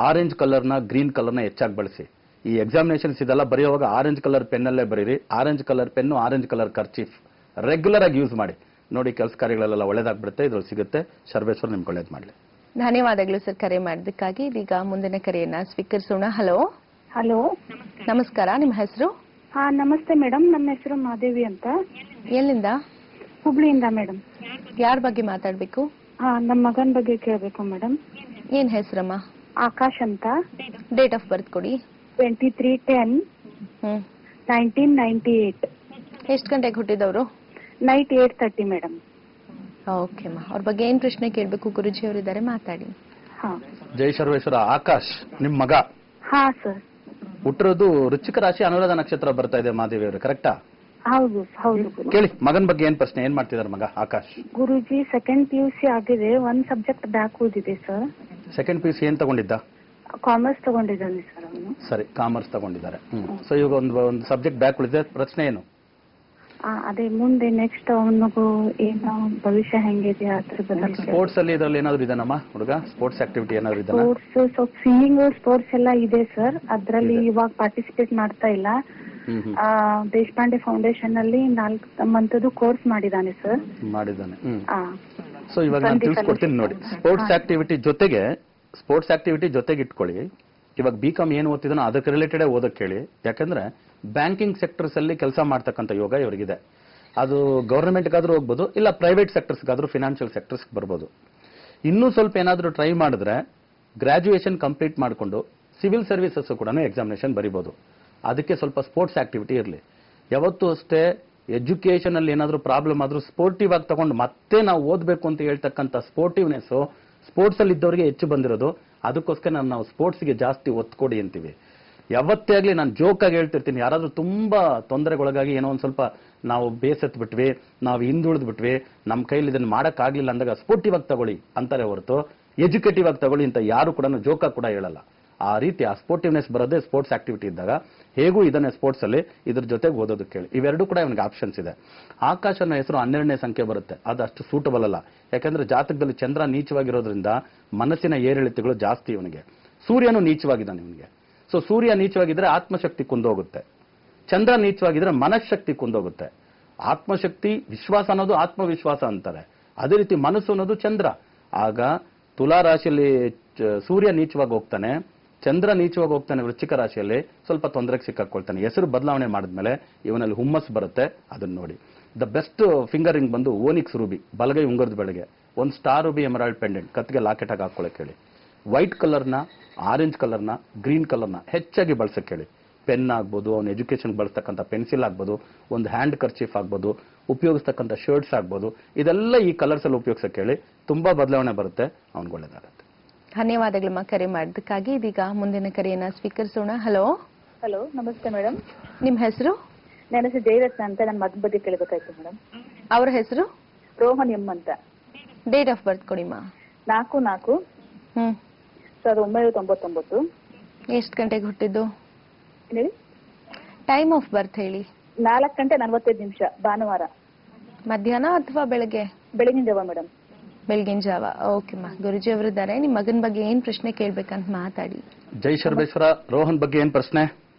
ಆರೆಂಜ್ ಕಲರ್ನ, ಗ್ರೀನ್ ಕಲರ್ನ ಹೆಚ್ಚಾಗಿ ಬಳಸಿ. ಈ ಎಕ್ಸಾಮಿನೇಷನ್ಸ್ ಇದೆಲ್ಲ ಬರೆಯುವಾಗ ಆರೆಂಜ್ ಕಲರ್ ಪೆನ್ನಲ್ಲೇ ಬರೀರಿ. Orange colour pen, orange colour kerchief regular ಆಗಿ ಯೂಸ್ ಮಾಡಿ. ನೋಡಿ, ಕೆಲಸ ಕಾರ್ಯಗಳೆಲ್ಲ ಒಳ್ಳೇದಾಗ್ಬಿಡುತ್ತೆ. ಇದ್ರಲ್ಲಿ ಸಿಗುತ್ತೆ. ಸರ್ವೇಶ್ವರ್ ನಿಮ್ಗೆ ಒಳ್ಳೇದು ಮಾಡಲಿ. ಧನ್ಯವಾದಗಳು ಸರ್ ಕರೆ ಮಾಡಿದ್ದಕ್ಕಾಗಿ. ಇದೀಗ ಮುಂದಿನ ಕರೆಯನ್ನ ಸ್ವೀಕರಿಸೋಣ. ಹಲೋ ಹಲೋ, ನಮಸ್ಕಾರ. ನಿಮ್ಮ ಹೆಸರು? ನಮಸ್ತೆ ಮೇಡಮ್. ನಮ್ಮ ಹೆಸರು ಮಾದೇವಿ ಅಂತ. ಎಲ್ಲಿಂದ? ಹುಬ್ಳಿಯಿಂದ ಮೇಡಮ್. ಯಾರ ಬಗ್ಗೆ ಮಾತಾಡ್ಬೇಕು? ನಮ್ಮ ಮಗನ ಬಗ್ಗೆ ಕೇಳಬೇಕು ಮೇಡಮ್. ಏನ್ ಹೆಸರಮ್ಮ? ಆಕಾಶ್ ಅಂತ. ಡೇಟ್ ಆಫ್ ಬರ್ತ್ ಕೊಡಿ. 23/10/1998. ಎಷ್ಟು ಗಂಟೆಗೆ ಹುಟ್ಟಿದವರು? Night 8:30 madam. ಓಕೆ ಅಮ್ಮ, ಅವ್ರ ಬಗ್ಗೆ ಏನ್ ಪ್ರಶ್ನೆ ಕೇಳಬೇಕು? ಗುರುಜಿ ಅವರಿದ್ದಾರೆ, ಮಾತಾಡಿ. ಜೈ ಸರ್ವೇಶ್ವರ. ಆಕಾಶ್ ನಿಮ್ ಮಗ? ಹಾ ಸರ್. ಹುಟ್ಟಿರೋದು ವೃಶ್ಚಿಕ ರಾಶಿ, ಅನುರಾಧ ನಕ್ಷತ್ರ ಬರ್ತಾ ಇದೆ. ಮಾದೇವಿ ಅವರು ಕರೆಕ್ಟಾ? ಹೌದು ಹೌದು. ಕೇಳಿ, ಮಗನ ಬಗ್ಗೆ ಏನ್ ಪ್ರಶ್ನೆ, ಏನ್ ಮಾಡ್ತಿದಾರೆ ಮಗ ಆಕಾಶ್? ಗುರುಜಿ, ಸೆಕೆಂಡ್ PUC ಆಗಿದೆ. ಒಂದ್ ಸಬ್ಜೆಕ್ಟ್ ಬ್ಯಾಕ್ ಓದಿದೆ ಸರ್. ಸೆಕೆಂಡ್ PUC ಏನ್ ತಗೊಂಡಿದ್ದ? ಕಾಮರ್ಸ್ ತಗೊಂಡಿದ್ದಾನೆ ಸರ್ ಅವನು. ಸರಿ, ಕಾಮರ್ಸ್ ತಗೊಂಡಿದ್ದಾರೆ. ಸೊ ಇವಾಗ ಒಂದು ಸಬ್ಜೆಕ್ಟ್ ಬ್ಯಾಕ್ ಉಳಿದಿದೆ. ಪ್ರಶ್ನೆ ಏನು? ಅದೇ ಮುಂದೆ ನೆಕ್ಸ್ಟ್ ಅವನಿಗೂ ಏನೋ ಭವಿಷ್ಯ ಹೆಂಗಿದೆ ಅದ್ರ ಬಗ್ಗೆ. ಸ್ಪೋರ್ಟ್ಸ್ ಅಲ್ಲಿ ಇದರಲ್ಲಿ ಏನಾದ್ರು ಇದೆನಮ್ಮ ಹುಡುಗ? ಸ್ಪೋರ್ಟ್ಸ್ ಆಕ್ಟಿವಿಟಿ ಏನಾದ್ರು ಇದೆನಾ? ಸ್ಪೋರ್ಟ್ಸ್ ಸ್ವಲ್ಪ ಸಿಂಗಿಂಗ್ ಸ್ಪೋರ್ಟ್ಸ್ ಎಲ್ಲ ಇದೆ ಸರ್. ಅದ್ರಲ್ಲಿ ಇವಾಗ ಪಾರ್ಟಿಸಿಪೇಟ್ ಮಾಡ್ತಾ ಇಲ್ಲ. ದೇಶಪಾಂಡೆ ಫೌಂಡೇಶನ್ ಅಲ್ಲಿ 4 ಮಂತದ್ದು ಕೋರ್ಸ್ ಮಾಡಿದಾನೆ ಸರ್. ಮಾಡಿದ್ದಾನೆ. ಸೊ ಇವಾಗ ನಾನು ತಿಳಿಸ್ಕೊಡ್ತೀನಿ ನೋಡಿ. ಸ್ಪೋರ್ಟ್ಸ್ ಆಕ್ಟಿವಿಟಿ ಜೊತೆಗೆ ಇಟ್ಕೊಳ್ಳಿ. ಇವಾಗ ಬಿಕಾಮ್ ಏನು ಓದ್ತಿದ್ದಾನೋ ಅದಕ್ಕೆ ರಿಲೇಟೆಡ್ ಓದಕ್ಕೆ ಹೇಳಿ. ಯಾಕಂದ್ರೆ ಬ್ಯಾಂಕಿಂಗ್ ಸೆಕ್ಟರ್ಸ್ ಅಲ್ಲಿ ಕೆಲಸ ಮಾಡ್ತಕ್ಕಂಥ ಯೋಗ ಇವರಿಗಿದೆ. ಅದು ಗವರ್ನಮೆಂಟ್ಗಾದ್ರೂ ಹೋಗ್ಬೋದು, ಇಲ್ಲ ಪ್ರೈವೇಟ್ ಸೆಕ್ಟರ್ಸ್ಗಾದ್ರೂ, ಫಿನಾನ್ಷಿಯಲ್ ಸೆಕ್ಟರ್ಸ್ ಬರ್ಬೋದು. ಇನ್ನೂ ಸ್ವಲ್ಪ ಏನಾದರೂ ಟ್ರೈ ಮಾಡಿದ್ರೆ ಗ್ರಾಜುಯೇಷನ್ ಕಂಪ್ಲೀಟ್ ಮಾಡಿಕೊಂಡು ಸಿವಿಲ್ ಸರ್ವಿಸಸ್ ಕೂಡ ಎಕ್ಸಾಮಿನೇಷನ್ ಬರಿಬೋದು. ಅದಕ್ಕೆ ಸ್ವಲ್ಪ ಸ್ಪೋರ್ಟ್ಸ್ ಆಕ್ಟಿವಿಟಿ ಇರಲಿ. ಯಾವತ್ತೂ ಅಷ್ಟೇ ಎಜುಕೇಷನ್ ಅಲ್ಲಿ ಏನಾದರೂ ಪ್ರಾಬ್ಲಮ್ ಆದ್ರೂ ಸ್ಪೋರ್ಟಿವ್ ಆಗಿ ತಗೊಂಡು ಮತ್ತೆ ನಾವು ಓದಬೇಕು ಅಂತ ಹೇಳ್ತಕ್ಕಂಥ ಸ್ಪೋರ್ಟಿವ್ನೆಸ್ ಸ್ಪೋರ್ಟ್ಸ್ ಅಲ್ಲಿ ಇದ್ದವರಿಗೆ ಹೆಚ್ಚು ಬಂದಿರೋದು. ಅದಕ್ಕೋಸ್ಕರ ನಾವು ಸ್ಪೋರ್ಟ್ಸ್ಗೆ ಜಾಸ್ತಿ ಒತ್ತು ಕೊಡಿ ಅಂತೀವಿ. ಯಾವತ್ತೇ ಆಗಲಿ ನಾನು ಜೋಕಾಗಿ ಹೇಳ್ತಿರ್ತೀನಿ, ಯಾರಾದ್ರೂ ತುಂಬಾ ತೊಂದರೆಗೊಳಗಾಗಿ ಏನೋ ಒಂದು ಸ್ವಲ್ಪ ನಾವು ಬೇಸತ್ತು ಬಿಟ್ವಿ, ನಾವು ಹಿಂದುಳಿದು ಬಿಟ್ವಿ, ನಮ್ಮ ಕೈಲಿ ಇದನ್ನು ಮಾಡೋಕ್ಕಾಗಲಿಲ್ಲ ಅಂದಾಗ ಸ್ಪೋರ್ಟಿವ್ ಆಗಿ ತಗೊಳ್ಳಿ ಅಂತಾರೆ ಹೊರತು ಎಜುಕೇಟಿವ್ ಆಗಿ ತಗೊಳ್ಳಿ ಅಂತ ಯಾರು ಕೂಡ ಜೋಕಾಗಿ ಕೂಡ ಹೇಳಲ್ಲ. ಆ ರೀತಿ ಆ ಸ್ಪೋರ್ಟಿವ್ನೆಸ್ ಬರೋದೇ ಸ್ಪೋರ್ಟ್ಸ್ ಆಕ್ಟಿವಿಟಿ ಇದ್ದಾಗ. ಹೇಗೂ ಇದನ್ನೇ ಸ್ಪೋರ್ಟ್ಸ್ ಅಲ್ಲಿ ಇದ್ರ ಜೊತೆಗೆ ಓದೋದಕ್ಕೆ ಹೇಳಿ. ಇವೆರಡೂ ಕೂಡ ಇವನಿಗೆ ಆಪ್ಷನ್ಸ್ ಇದೆ. ಆಕಾಶನ ಹೆಸರು 12ನೇ ಸಂಖ್ಯೆ ಬರುತ್ತೆ. ಅದು ಅಷ್ಟು ಸೂಟಬಲ್ ಅಲ್ಲ. ಯಾಕಂದ್ರೆ ಜಾತಕದಲ್ಲಿ ಚಂದ್ರ ನೀಚವಾಗಿರೋದ್ರಿಂದ ಮನಸ್ಸಿನ ಏರಿಳಿತಗಳು ಜಾಸ್ತಿ ಇವನಿಗೆ. ಸೂರ್ಯನು ನೀಚವಾಗಿದ್ದಾನೆ ಇವನಿಗೆ. ಸೊ ಸೂರ್ಯ ನೀಚವಾಗಿದ್ರೆ ಆತ್ಮಶಕ್ತಿ ಕುಂದೋಗುತ್ತೆ, ಚಂದ್ರ ನೀಚವಾಗಿದ್ರೆ ಮನಃಶಕ್ತಿ ಕುಂದೋಗುತ್ತೆ. ಆತ್ಮಶಕ್ತಿ ವಿಶ್ವಾಸ ಅನ್ನೋದು ಆತ್ಮವಿಶ್ವಾಸ ಅಂತಾರೆ. ಅದೇ ರೀತಿ ಮನಸ್ಸು ಅನ್ನೋದು ಚಂದ್ರ. ಆಗ ತುಲಾ ರಾಶಿಯಲ್ಲಿ ಸೂರ್ಯ ನೀಚವಾಗಿ ಹೋಗ್ತಾನೆ, ಚಂದ್ರ ನೀಚವಾಗಿ ಹೋಗ್ತಾನೆ ವೃಶ್ಚಿಕ ರಾಶಿಯಲ್ಲಿ, ಸ್ವಲ್ಪ ತೊಂದರೆಗೆ ಸಿಕ್ಕಾಕೊಳ್ತಾನೆ. ಹೆಸರು ಬದಲಾವಣೆ ಮಾಡಿದ್ಮೇಲೆ ಇವನಲ್ಲಿ ಹುಮ್ಮಸ್ ಬರುತ್ತೆ. ಅದನ್ನ ನೋಡಿ. ದ ಬೆಸ್ಟ್ ಫಿಂಗರಿಂಗ್ ಬಂದು ಓನಿಕ್ಸ್ ರೂಬಿ, ಬಲಗೈ ಉಂಗುರದ ಬೆಳಗ್ಗೆ ಒಂದು ಸ್ಟಾರ್ ರೂಬಿ ಎಮರಾಲ್ಡ್ ಪೆಂಡೆಂಟ್ ಕತ್ತಿಗೆ ಲಾಕೆಟ್ ಆಗಿ ಹಾಕೊಳ್ಳಕ್ಕೆ ಹೇಳಿ. ವೈಟ್ ಕಲರ್ನ, ಆರೆಂಜ್ ಕಲರ್ನ, ಗ್ರೀನ್ ಕಲರ್ನ ಹೆಚ್ಚಾಗಿ ಬಳಸಕ್ಕೆ ಹೇಳಿ. ಪೆನ್ ಆಗ್ಬೋದು, ಅವ್ನ ಎಜುಕೇಶನ್ ಬಳಸ್ತಕ್ಕಂಥ ಪೆನ್ಸಿಲ್ ಆಗ್ಬೋದು, ಒಂದು ಹ್ಯಾಂಡ್ ಕರ್ಚೀಫ್ ಆಗ್ಬೋದು, ಉಪಯೋಗಿಸ್ತಕ್ಕಂಥ ಶರ್ಟ್ಸ್ ಆಗ್ಬೋದು, ಇದೆಲ್ಲ ಈ ಕಲರ್ಸ್ ಅಲ್ಲಿ ಉಪಯೋಗಿಸಕ್ಕೆ ಹೇಳಿ. ತುಂಬಾ ಬದಲಾವಣೆ ಬರುತ್ತೆ, ಅವ್ನಿಗೆ ಒಳ್ಳೇದಾಗುತ್ತೆ. ಧನ್ಯವಾದಗಳಮ್ಮ ಕರೆ ಮಾಡೋದಕ್ಕಾಗಿ. ಇದೀಗ ಮುಂದಿನ ಕರೆಯನ್ನ ಸ್ವೀಕರಿಸೋಣ. ಹಲೋ. ಹಲೋ, ನಮಸ್ತೆ ಮೇಡಮ್. ನಿಮ್ಮ ಹೆಸರು? ನನ್ನ ಹೆಸರು ಜಯರತ್ನ ಅಂತ. ನನ್ನ ಮಗನ ಬಗ್ಗೆ ಕೇಳಬೇಕಾಯ್ತು ಮೇಡಮ್. ಅವರ ಹೆಸರು? ರೋಹನ್ ಎಂ ಅಂತ. ಡೇಟ್ ಆಫ್ ಬರ್ತ್ ಕೊಡಿಮ್ಮ. 4/4/1999. ಎಷ್ಟು ಗಂಟೆಗೆ ಹುಟ್ಟಿದ್ದು? ಹೇಳಿ. ಟೈಮ್ ಆಫ್ ಬರ್ತ್ ಹೇಳಿ. 4:45 ಭಾನುವಾರ. ಮಧ್ಯಾಹ್ನ ಅಥವಾ ಬೆಳಗ್ಗೆ? ಬೆಳಗಿನ ಜಾವ ಮೇಡಮ್. ಬೆಳಗಿನ ಜಾವ. ಓಕೆಮ್ಮ. ಗುರುಜಿ ಅವರಿದ್ದಾರೆ. ನಿಮ್ಮ ಮಗನ ಬಗ್ಗೆ ಏನ್ ಪ್ರಶ್ನೆ ಕೇಳ್ಬೇಕಂತ ಮಾತಾಡಿ. ಜೈ ಶರ್ಬೇಶ್ವರ. ರೋಹನ್ ಬಗ್ಗೆ ಏನ್ ಪ್ರಶ್ನೆ?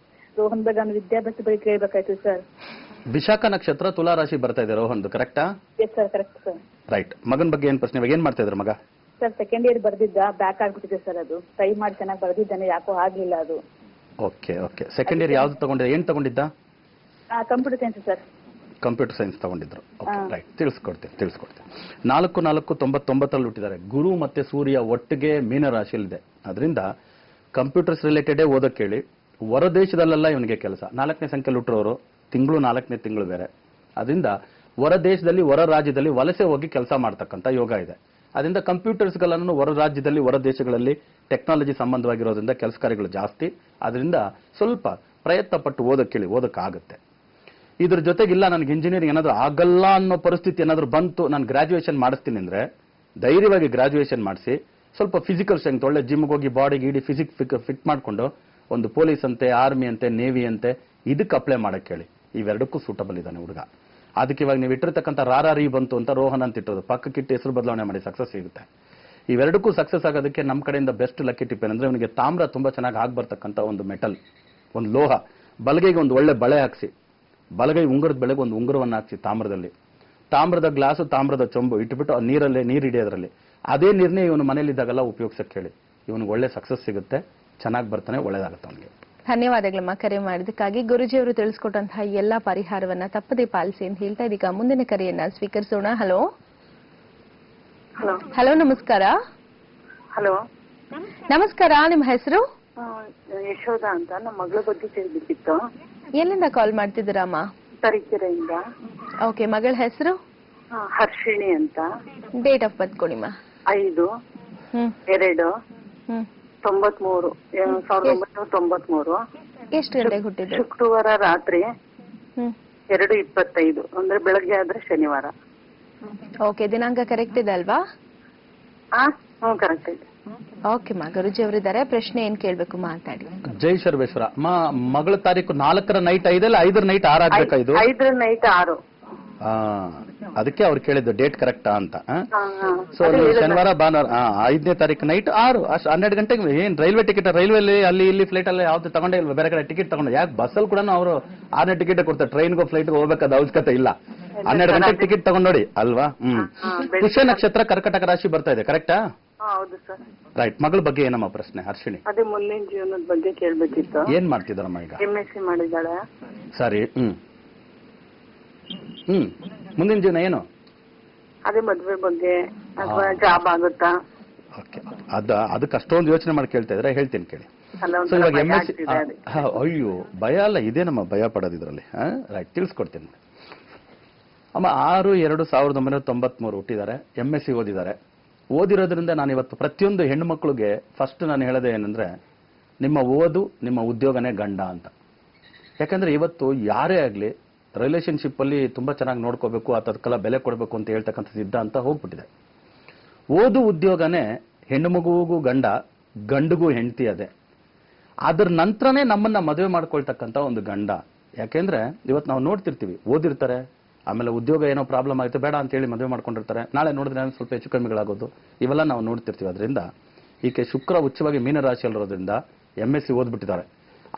ರೋಹನ್ ಬಗ್ಗೆ ನಾನು ವಿದ್ಯಾಭ್ಯಾಸ ಬಗ್ಗೆ ಕೇಳಬೇಕಾಯ್ತು ಸರ್. ವಿಶಾಖ ನಕ್ಷತ್ರ ತುಲಾ ರಾಶಿ ಬರ್ತಾ ಇದೆ ರೋಹನ್ದು, ಕರೆಕ್ಟಾ? Yes sir, correct sir. Right. ಮಗನ ಬಗ್ಗೆ ಏನ್ ಪ್ರಶ್ನೆ? ಇವಾಗ ಏನ್ ಮಾಡ್ತಾ ಇದ್ರ ಮಗ? ಸರ್ ಸೆಕೆಂಡ್ ಇಯರ್ ಬರ್ದಿದ್ದ, ಬ್ಯಾಕ್ ಆಗ್ಬಿಟ್ಟಿದೆ ಸರ್. ಅದು ಟ್ರೈ ಮಾಡಿ ಚೆನ್ನಾಗಿ ಬರ್ದಿದ್ದಾನೆ, ಯಾಕೋ ಆಗ್ಲಿಲ್ಲ ಅದು. Okay okay. ಸೆಕೆಂಡ್ ಇಯರ್ ಯಾವ್ದು ತಗೊಂಡಿದ್ದ? ಏನ್ ತಗೊಂಡಿದ್ದ? Computer science sir. Computer science ತಗೊಂಡಿದ್ರು. ರೈಟ್. ತಿಳಿಸ್ಕೊಡ್ತೀನಿ. 4/4/99 ಹುಟ್ಟಿದ್ದಾರೆ. ಗುರು ಮತ್ತೆ ಸೂರ್ಯ ಒಟ್ಟಿಗೆ ಮೀನ ರಾಶಿಯಲ್ಲಿದೆ. ಅದರಿಂದ ಕಂಪ್ಯೂಟರ್ಸ್ ರಿಲೇಟೆಡೇ ಓದಕ್ಕೆ ಹೇಳಿ. ಹೊರದೇಶದಲ್ಲೆಲ್ಲ ಇವನಿಗೆ ಕೆಲಸ. 4ನೇ ಸಂಖ್ಯೆಯಲ್ಲಿ ಹುಟ್ಟಿರೋರು, ತಿಂಗಳು 4ನೇ ತಿಂಗಳು ಬೇರೆ. ಅದರಿಂದ ಹೊರ ದೇಶದಲ್ಲಿ, ಹೊರ ರಾಜ್ಯದಲ್ಲಿ ವಲಸೆ ಹೋಗಿ ಕೆಲಸ ಮಾಡ್ತಕ್ಕಂಥ ಯೋಗ ಇದೆ. ಅದರಿಂದ ಕಂಪ್ಯೂಟರ್ಸ್ಗಳನ್ನು ಹೊರ ರಾಜ್ಯದಲ್ಲಿ, ಹೊರ ದೇಶಗಳಲ್ಲಿ ಟೆಕ್ನಾಲಜಿ ಸಂಬಂಧವಾಗಿರೋದ್ರಿಂದ ಕೆಲಸ ಕಾರ್ಯಗಳು ಜಾಸ್ತಿ. ಅದರಿಂದ ಸ್ವಲ್ಪ ಪ್ರಯತ್ನ ಪಟ್ಟು ಓದಕ್ಕಾಗುತ್ತೆ. ಇದ್ರ ಜೊತೆಗಿಲ್ಲ ನನಗೆ ಇಂಜಿನಿಯರಿಂಗ್ ಏನಾದರೂ ಆಗಲ್ಲ ಅನ್ನೋ ಪರಿಸ್ಥಿತಿ ಏನಾದರೂ ಬಂತು, ನಾನು ಗ್ರಾಜುಯೇಷನ್ ಮಾಡಿಸ್ತೀನಿ ಅಂದ್ರೆ ಧೈರ್ಯವಾಗಿ ಗ್ರಾಜುಯೇಷನ್ ಮಾಡಿಸಿ ಸ್ವಲ್ಪ ಫಿಸಿಕಲ್ ಸ್ಟ್ರೆಂತ್, ಒಳ್ಳೆ ಜಿಮ್ಗೆ ಹೋಗಿ ಬಾಡಿಗೆ ಇಡೀ ಫಿಟ್ ಮಾಡಿಕೊಂಡು ಒಂದು ಪೊಲೀಸ್ ಅಂತೆ, ಆರ್ಮಿ ಅಂತೆ, ನೇವಿ ಅಂತೆ ಇದಕ್ಕೆ ಅಪ್ಲೈ ಮಾಡಕ್ಕೆ ಹೇಳಿ. ಇವೆರಡಕ್ಕೂ ಸೂಟಬಲ್ ಇದ್ದಾನೆ ಹುಡುಗ. ಅದಕ್ಕೆ ಇವಾಗ ನೀವು ಇಟ್ಟಿರ್ತಕ್ಕಂಥ ರಾರಾರಿ ಬಂತು ಅಂತ ರೋಹನ್ ಅಂತ ಇಟ್ಟರು, ಪಕ್ಕಕ್ಕಿಟ್ಟು ಹೆಸರು ಬದಲಾವಣೆ ಮಾಡಿ ಸಕ್ಸಸ್ ಸಿಗುತ್ತೆ. ಇವೆರಡಕ್ಕೂ ಸಕ್ಸಸ್ ಆಗೋದಕ್ಕೆ ನಮ್ಮ ಕಡೆಯಿಂದ ಬೆಸ್ಟ್ ಲಕ್ಕಿ ಟಿಪ್ ಏನಂದ್ರೆ ಇವನಿಗೆ ತಾಮ್ರ ತುಂಬಾ ಚೆನ್ನಾಗಿ ಆಗ್ಬರ್ತಕ್ಕಂಥ ಒಂದು ಮೆಟಲ್, ಒಂದು ಲೋಹ. ಬಲಗೈಗೆ ಒಂದು ಒಳ್ಳೆ ಬಳೆ ಹಾಕ್ಸಿ, ಬಲಗೈ ಉಂಗುರದ ಬೆಳೆಗೆ ಒಂದು ಉಂಗುರವನ್ನು ಹಾಕ್ಸಿ ತಾಮ್ರದಲ್ಲಿ. ತಾಮ್ರದ ಗ್ಲಾಸು, ತಾಮ್ರದ ಚೊಂಬು ಇಟ್ಬಿಟ್ಟು ನೀರು ಹಿಡಿಯೋದ್ರಲ್ಲಿ ಅದೇ ನೀರನ್ನೇ ಇವನು ಮನೇಲಿದ್ದಾಗೆಲ್ಲ ಉಪಯೋಗಿಸಕ್ಕೆ ಹೇಳಿ. ಇವನಿಗೆ ಒಳ್ಳೆ ಸಕ್ಸಸ್ ಸಿಗುತ್ತೆ, ಚೆನ್ನಾಗಿ ಬರ್ತಾನೆ, ಒಳ್ಳೇದಾಗುತ್ತೆ ಅವನಿಗೆ. ಧನ್ಯವಾದಗಳಮ್ಮ ಕರೆ ಮಾಡಿದಕ್ಕಾಗಿ. ಗುರುಜಿ ಅವರು ತಿಳಿಸ್ಕೊಟ್ಟಂತಹ ಎಲ್ಲಾ ಪರಿಹಾರವನ್ನ ತಪ್ಪದೇ ಪಾಲಿಸಿ ಅಂತ ಹೇಳ್ತಾ ಇದೀಗ ಮುಂದಿನ ಕರೆಯನ್ನ ಸ್ವೀಕರಿಸೋಣ. ಹಲೋ. ಹಲೋ, ನಮಸ್ಕಾರ. ಹಲೋ, ನಮಸ್ಕಾರ. ನಿಮ್ಮ ಹೆಸರು? ಯಶೋಧ ಅಂತ. ನಮ್ಮ ಮಗಳ ಬಗ್ಗೆ ತಿಳಿದಿತ್ತು. ಎಲ್ಲಿಂದ ಕಾಲ್ ಮಾಡ್ತಿದ್ದೀರಮ್ಮ? ತರೀಕೆರೆಯಿಂದ. ಓಕೆ. ಮಗಳ ಹೆಸರು? ಹರ್ಷಿಣಿ ಅಂತ. ಡೇಟ್ ಆಫ್ ಬರ್ತ್ ಕೊಡಿಮ್ಮ. 5/2/93. 1993. ಎಷ್ಟು ಗಂಟೆಗೆ ಹುಟ್ಟಿದ್ದು? ಶುಕ್ರವಾರ ರಾತ್ರಿ 2:25. ಅಂದ್ರೆ ಬೆಳಗ್ಗೆ ಆದ್ರೆ ಶನಿವಾರ. ಓಕೆ. ದಿನಾಂಕ ಕರೆಕ್ಟ್ ಇದೆ ಅಲ್ವಾ? ಕರೆಕ್ಟ್ ಇದೆ. ಓಕೆ ಮಾ, ಗುರುಜಿ ಅವರಿದ್ದಾರೆ, ಪ್ರಶ್ನೆ ಏನ್ ಕೇಳ್ಬೇಕು ಮಾತಾಡಿ. ಜೈ ಸರ್ವೇಶ್ವರ. ಮಗಳ ತಾರೀಕು 4ರ ನೈಟ್ 5 5ರ ನೈಟ್ 6 ಆಗ್ಬೇಕಾ ಇದು? 5ರ ನೈಟ್ 6. ಅದಕ್ಕೆ ಅವ್ರು ಕೇಳಿದ್ದು ಡೇಟ್ ಕರೆಕ್ಟಾ ಅಂತ. ಸೊ ಶನಿವಾರ ಭಾನುವಾರ 5ನೇ ತಾರೀಕು ನೈಟ್ 6 12 ಗಂಟೆಗೆ ಏನ್ ರೈಲ್ವೆ ಟಿಕೆಟ್, ರೈಲ್ವೆ ಅಲ್ಲಿ ಇಲ್ಲಿ ಫ್ಲೈಟ್ ಅಲ್ಲಿ ಯಾವ್ದು ತಗೊಂಡೇ ಇಲ್ವಾ? ಬೇರೆ ಕಡೆ ಟಿಕೆಟ್ ತಗೊಂಡು ಯಾಕೆ? ಬಸ್ಸಲ್ಲಿ ಕೂಡ ಅವರು 6ನೇ ಟಿಕೆಟ್ ಕೊಡ್ತಾರೆ, ಟ್ರೈನ್ಗೋ ಫ್ಲೈಟ್ಗೆ ಹೋಗ್ಬೇಕಾದ ಅವಶ್ಯಕತೆ ಇಲ್ಲ. 12 ಗಂಟೆಗೆ ಟಿಕೆಟ್ ತಗೊಂಡ್ ನೋಡಿ ಅಲ್ವಾ? ಪುಷ್ಯ ನಕ್ಷತ್ರ ಕರ್ಕಟಕ ರಾಶಿ ಬರ್ತಾ ಇದೆ, ಕರೆಕ್ಟಾ? ಹೌದು ಸರ್. ರೈಟ್. ಮಗಳ ಬಗ್ಗೆ ಏನಮ್ಮ ಪ್ರಶ್ನೆ ಹರ್ಷಿಣಿ? ಅದೇ ಮುಂದಿನ ಜೀವನದ ಬಗ್ಗೆ ಕೇಳ್ಬೇಕಿತ್ತು. ಏನ್ ಮಾಡ್ತಿದಾರಮ್ಮ ಈಗ? MSc ಮಾಡಿದಾಳೆ. ಸರಿ. ಮುಂದಿನ ಜೀವನ ಏನು? ಅದೇ ಮದ್ವೆ ಬಗ್ಗೆ ಅಥವಾ ಜಾಬ್ ಆಗುತ್ತಾ? ಓಕೆ, ಅದಕ್ಕೆ ಅಷ್ಟೊಂದು ಯೋಚನೆ ಮಾಡಿ ಕೇಳ್ತಾ ಇದ್ರೆ ಹೇಳ್ತೀನಿ ಕೇಳಿ. ಸೊ ಇವಾಗ MSc, ಅಯ್ಯೋ ಭಯ ಅಲ್ಲ, ಇದೇನಮ್ಮ ಭಯ ಪಡೋದು ಇದರಲ್ಲಿ? ರೈಟ್, ತಿಳಿಸ್ಕೊಡ್ತೀನಿ ಅಮ್ಮ. 6/2/1993 ಹುಟ್ಟಿದ್ದಾರೆ, MSc ಓದಿದ್ದಾರೆ. ಓದಿರೋದ್ರಿಂದ ನಾನು ಇವತ್ತು ಪ್ರತಿಯೊಂದು ಹೆಣ್ಣು ಮಕ್ಕಳಿಗೆ ಫಸ್ಟ್ ನಾನು ಹೇಳೋದೇ ಏನಂದ್ರೆ, ನಿಮ್ಮ ಓದು ನಿಮ್ಮ ಉದ್ಯೋಗನೇ ಗಂಡ ಅಂತ. ಯಾಕಂದ್ರೆ ಇವತ್ತು ಯಾರೇ ಆಗಲಿ ರಿಲೇಶನ್ಶಿಪ್ ಅಲ್ಲಿ ತುಂಬಾ ಚೆನ್ನಾಗಿ ನೋಡ್ಕೋಬೇಕು, ಅದಕ್ಕೆಲ್ಲ ಬೆಲೆ ಕೊಡಬೇಕು ಅಂತ ಹೇಳ್ತಕ್ಕಂಥ ಸಿದ್ಧಾಂತ ಹೋಗ್ಬಿಟ್ಟಿದೆ. ಓದು ಉದ್ಯೋಗನೇ ಹೆಣ್ಣು ಮಗುವಿಗೂ ಗಂಡ, ಗಂಡಿಗೂ ಹೆಂಡತಿ. ಅದೇ ಅದ್ರ ನಂತರನೇ ನಮ್ಮನ್ನ ಮದುವೆ ಮಾಡ್ಕೊಳ್ತಕ್ಕಂಥ ಒಂದು ಗಂಡ. ಯಾಕೆಂದ್ರೆ ಇವತ್ತು ನಾವು ನೋಡ್ತಿರ್ತೀವಿ, ಓದಿರ್ತಾರೆ, ಆಮೇಲೆ ಉದ್ಯೋಗ ಏನೋ ಪ್ರಾಬ್ಲಮ್ ಆಗುತ್ತೆ ಬೇಡ ಅಂತ ಹೇಳಿ ಮದುವೆ ಮಾಡ್ಕೊಂಡಿರ್ತಾರೆ, ನಾಳೆ ನೋಡಿದ್ರೆ ಸ್ವಲ್ಪ ಹೆಚ್ಚು ಕಮ್ಮಿಗಳಾಗೋದು, ಇವೆಲ್ಲ ನಾವು ನೋಡ್ತಿರ್ತೀವಿ. ಅದರಿಂದ ಈಕೆ ಶುಕ್ರ ಉಚ್ಚವಾಗಿ ಮೀನರಾಶಿಯಲ್ಲಿರೋದ್ರಿಂದ MSc ಓದ್ಬಿಟ್ಟಿದ್ದಾರೆ.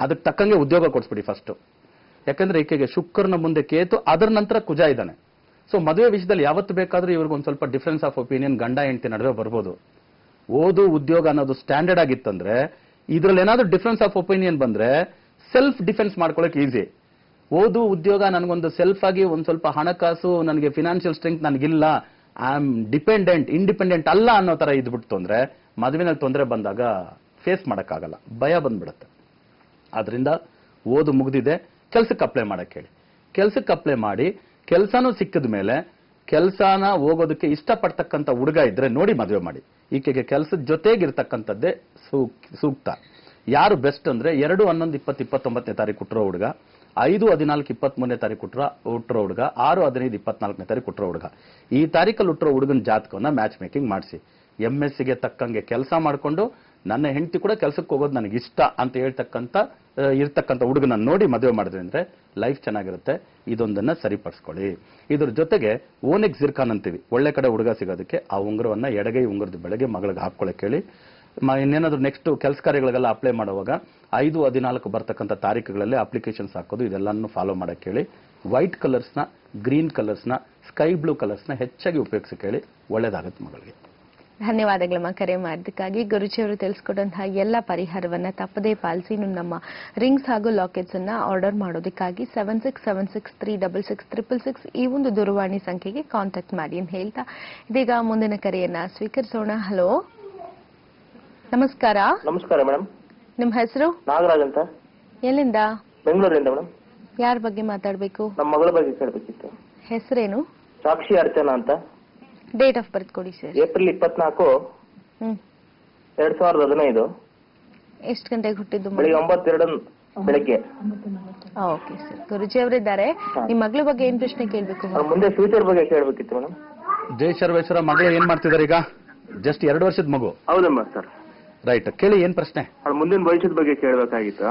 ಅದಕ್ಕೆ ತಕ್ಕಂಗೆ ಉದ್ಯೋಗ ಕೊಡಿಸ್ಬಿಡಿ ಫಸ್ಟ್. ಯಾಕಂದ್ರೆ ಈಕೆಗೆ ಶುಕ್ರನ ಮುಂದೆ ಕೇತು, ಅದರ ನಂತರ ಕುಜ ಇದ್ದಾನೆ. ಸೊ ಮದುವೆ ವಿಷಯದಲ್ಲಿ ಯಾವತ್ತು ಬೇಕಾದ್ರೂ ಇವ್ರಿಗೆ ಒಂದು ಸ್ವಲ್ಪ ಡಿಫರೆನ್ಸ್ ಆಫ್ ಒಪಿನಿಯನ್ ಗಂಡ ಹೆಂಡತಿ ನಡುವೆ ಬರ್ಬೋದು. ಓದು ಉದ್ಯೋಗ ಅನ್ನೋದು ಸ್ಟ್ಯಾಂಡರ್ಡ್ ಆಗಿತ್ತಂದ್ರೆ, ಇದ್ರಲ್ಲಿ ಏನಾದ್ರೂ ಡಿಫರೆನ್ಸ್ ಆಫ್ ಒಪಿನಿಯನ್ ಬಂದ್ರೆ ಸೆಲ್ಫ್ ಡಿಫೆನ್ಸ್ ಮಾಡ್ಕೊಳಕ್ ಈಸಿ. ಓದು ಉದ್ಯೋಗ ನನಗೊಂದು ಸೆಲ್ಫ್ ಆಗಿ ಒಂದು ಸ್ವಲ್ಪ ಹಣಕಾಸು, ನನಗೆ ಫಿನಾನ್ಷಿಯಲ್ ಸ್ಟ್ರೆಂತ್ ನನಗಿಲ್ಲ, ಐ ಆಮ್ ಡಿಪೆಂಡೆಂಟ್, ಇಂಡಿಪೆಂಡೆಂಟ್ ಅಲ್ಲ ಅನ್ನೋ ತರ ಇದ್ಬಿಡ್ತು ಅಂದ್ರೆ ಮದುವೆನಲ್ಲಿ ತೊಂದರೆ ಬಂದಾಗ ಫೇಸ್ ಮಾಡಕ್ಕಾಗಲ್ಲ, ಭಯ ಬಂದ್ಬಿಡುತ್ತೆ. ಆದ್ರಿಂದ ಓದು ಮುಗಿದಿದೆ, ಕೆಲ್ಸಕ್ಕೆ ಅಪ್ಲೈ ಮಾಡಕ್ ಹೇಳಿ. ಕೆಲ್ಸಕ್ಕೆ ಅಪ್ಲೈ ಮಾಡಿ ಕೆಲಸನೂ ಸಿಕ್ಕಿದ ಮೇಲೆ ಕೆಲಸನ ಹೋಗೋದಕ್ಕೆ ಇಷ್ಟಪಡ್ತಕ್ಕಂಥ ಹುಡುಗ ಇದ್ರೆ ನೋಡಿ ಮದುವೆ ಮಾಡಿ. ಈಕೆಗೆ ಕೆಲಸದ ಜೊತೆಗಿರ್ತಕ್ಕಂಥದ್ದೇ ಸೂಕ್ತ. ಯಾರು ಬೆಸ್ಟ್ ಅಂದ್ರೆ 2/11/2029 ತಾರೀಕು ಹುಟ್ಟಿರೋ ಹುಡುಗ, 5/14/23 ತಾರೀಕು ಹುಟ್ಟಿರೋ ಹುಡುಗ, 6/15/24 ತಾರೀಕು ಹುಟ್ಟಿರೋ ಹುಡುಗ. ಈ ತಾರೀಕಲ್ಲಿ ಹುಟ್ಟಿರೋ ಹುಡುಗನ ಜಾತಕವನ್ನ ಮ್ಯಾಚ್ ಮೇಕಿಂಗ್ ಮಾಡಿಸಿ. MScಗೆ ತಕ್ಕಂಗೆ ಕೆಲಸ ಮಾಡಿಕೊಂಡು ನನ್ನ ಹೆಂಡತಿ ಕೂಡ ಕೆಲಸಕ್ಕೆ ಹೋಗೋದು ನನಗೆ ಇಷ್ಟ ಅಂತ ಇರ್ತಕ್ಕಂಥ ಹುಡುಗನ ನೋಡಿ ಮದುವೆ ಮಾಡಿದ್ರಿ ಅಂದ್ರೆ ಲೈಫ್ ಚೆನ್ನಾಗಿರುತ್ತೆ. ಇದೊಂದನ್ನ ಸರಿಪಡಿಸ್ಕೊಳ್ಳಿ. ಇದ್ರ ಜೊತೆಗೆ ಓನೆಕ್ ಜಿರ್ಕಾನ್ ಅಂತೀವಿ, ಒಳ್ಳೆ ಕಡೆ ಹುಡುಗ ಸಿಗೋದಕ್ಕೆ ಆ ಉಂಗುರವನ್ನ ಎಡಗೈ ಉಂಗುರದ ಬೆಳಗ್ಗೆ ಮಗಳಿಗೆ ಹಾಕೊಳ್ಳಕ್ಕೆ ಹೇಳಿ. ಇನ್ನೇನಾದ್ರೂ ನೆಕ್ಸ್ಟ್ ಕೆಲಸ ಕಾರ್ಯಗಳಿಗೆಲ್ಲ ಅಪ್ಲೈ ಮಾಡುವಾಗ 5/14 ಬರ್ತಕ್ಕಂಥ ತಾರೀಕುಗಳಲ್ಲಿ ಅಪ್ಲಿಕೇಶನ್ಸ್ ಹಾಕೋದು, ಇದೆಲ್ಲನೂ ಫಾಲೋ ಮಾಡಕ್ಕೆ ಹೇಳಿ. ವೈಟ್ ಕಲರ್ಸ್ನ, ಗ್ರೀನ್ ಕಲರ್ಸ್ನ, ಸ್ಕೈ ಬ್ಲೂ ಕಲರ್ಸ್ನ ಹೆಚ್ಚಾಗಿ ಉಪಯೋಗಿಸಕ್ಕೆ ಹೇಳಿ. ಒಳ್ಳೇದಾಗುತ್ತೆ ಮಗಳಿಗೆ. ಧನ್ಯವಾದಗಳಮ್ಮ ಕರೆ ಮಾಡಿದ್ದಕ್ಕಾಗಿ. ಗುರುಜಿಯವರು ತಿಳಿಸ್ಕೊಟ್ಟಂತಹ ಎಲ್ಲ ಪರಿಹಾರವನ್ನ ತಪ್ಪದೇ ಪಾಲಿಸಿ ನಮ್ಮ ರಿಂಗ್ಸ್ ಹಾಗೂ ಲಾಕೆಟ್ಸ್ ಅನ್ನ ಆರ್ಡರ್ ಮಾಡೋದಕ್ಕಾಗಿ 7676366666 ಈ ಒಂದು ದೂರವಾಣಿ ಸಂಖ್ಯೆಗೆ ಕಾಂಟ್ಯಾಕ್ಟ್ ಮಾಡಿ ಅಂತ ಹೇಳ್ತಾ ಇದೀಗ ಮುಂದಿನ ಕರೆಯನ್ನ ಸ್ವೀಕರಿಸೋಣ. ಹಲೋ, ನಮಸ್ಕಾರ. ನಮಸ್ಕಾರ ಮೇಡಮ್. ನಿಮ್ಮ ಹೆಸರು? ನಾಗರಾಜ್ ಅಂತ. ಎಲ್ಲಿಂದ? ಬೆಂಗಳೂರಿಂದ ಮೇಡಮ್. ಯಾರ ಬಗ್ಗೆ ಮಾತಾಡಬೇಕು? ನಮ್ಮ ಮಗಳ ಬಗ್ಗೆ ಕೇಳಬೇಕಿತ್ತು. ಹೆಸರೇನು? ಸಾಕ್ಷಿ ಅರ್ಚನಾ ಅಂತ. ಡೇಟ್ ಆಫ್ ಬರ್ತ್ ಕೊಡಿ ಸರ್. ಏಪ್ರಿಲ್ 24, 2015. ಎಷ್ಟು ಗಂಟೆಗೆ ಹುಟ್ಟಿದ್ದು? ಬೆಳಿಗ್ಗೆ 9:02 ಬೆಳಗ್ಗೆ. Okay sir. ಗುರುಜಿ ಅವರಿದ್ದಾರೆ, ನಿಮ್ಮ ಮಗಳ ಬಗ್ಗೆ ಏನ್ ಪ್ರಶ್ನೆ ಕೇಳಬೇಕು? ಮುಂದೆ ಫ್ಯೂಚರ್ ಬಗ್ಗೆ ಕೇಳಬೇಕಿತ್ತು ಮೇಡಮ್. ಜೈ ಸರ್ವೇಶ್ವರ. ಮಗಳು ಏನ್ ಮಾಡ್ತಿದ್ದಾರೆ ಈಗ? ಜಸ್ಟ್ 2 ವರ್ಷದ ಮಗು. ಹೌದಮ್ಮ ಸರ್. ರೈಟ್, ಕೇಳಿ ಏನ್ ಪ್ರಶ್ನೆ? ಅವಳ ಮುಂದಿನ ಭವಿಷ್ಯದ ಬಗ್ಗೆ ಕೇಳಬೇಕಾಗಿತ್ತು.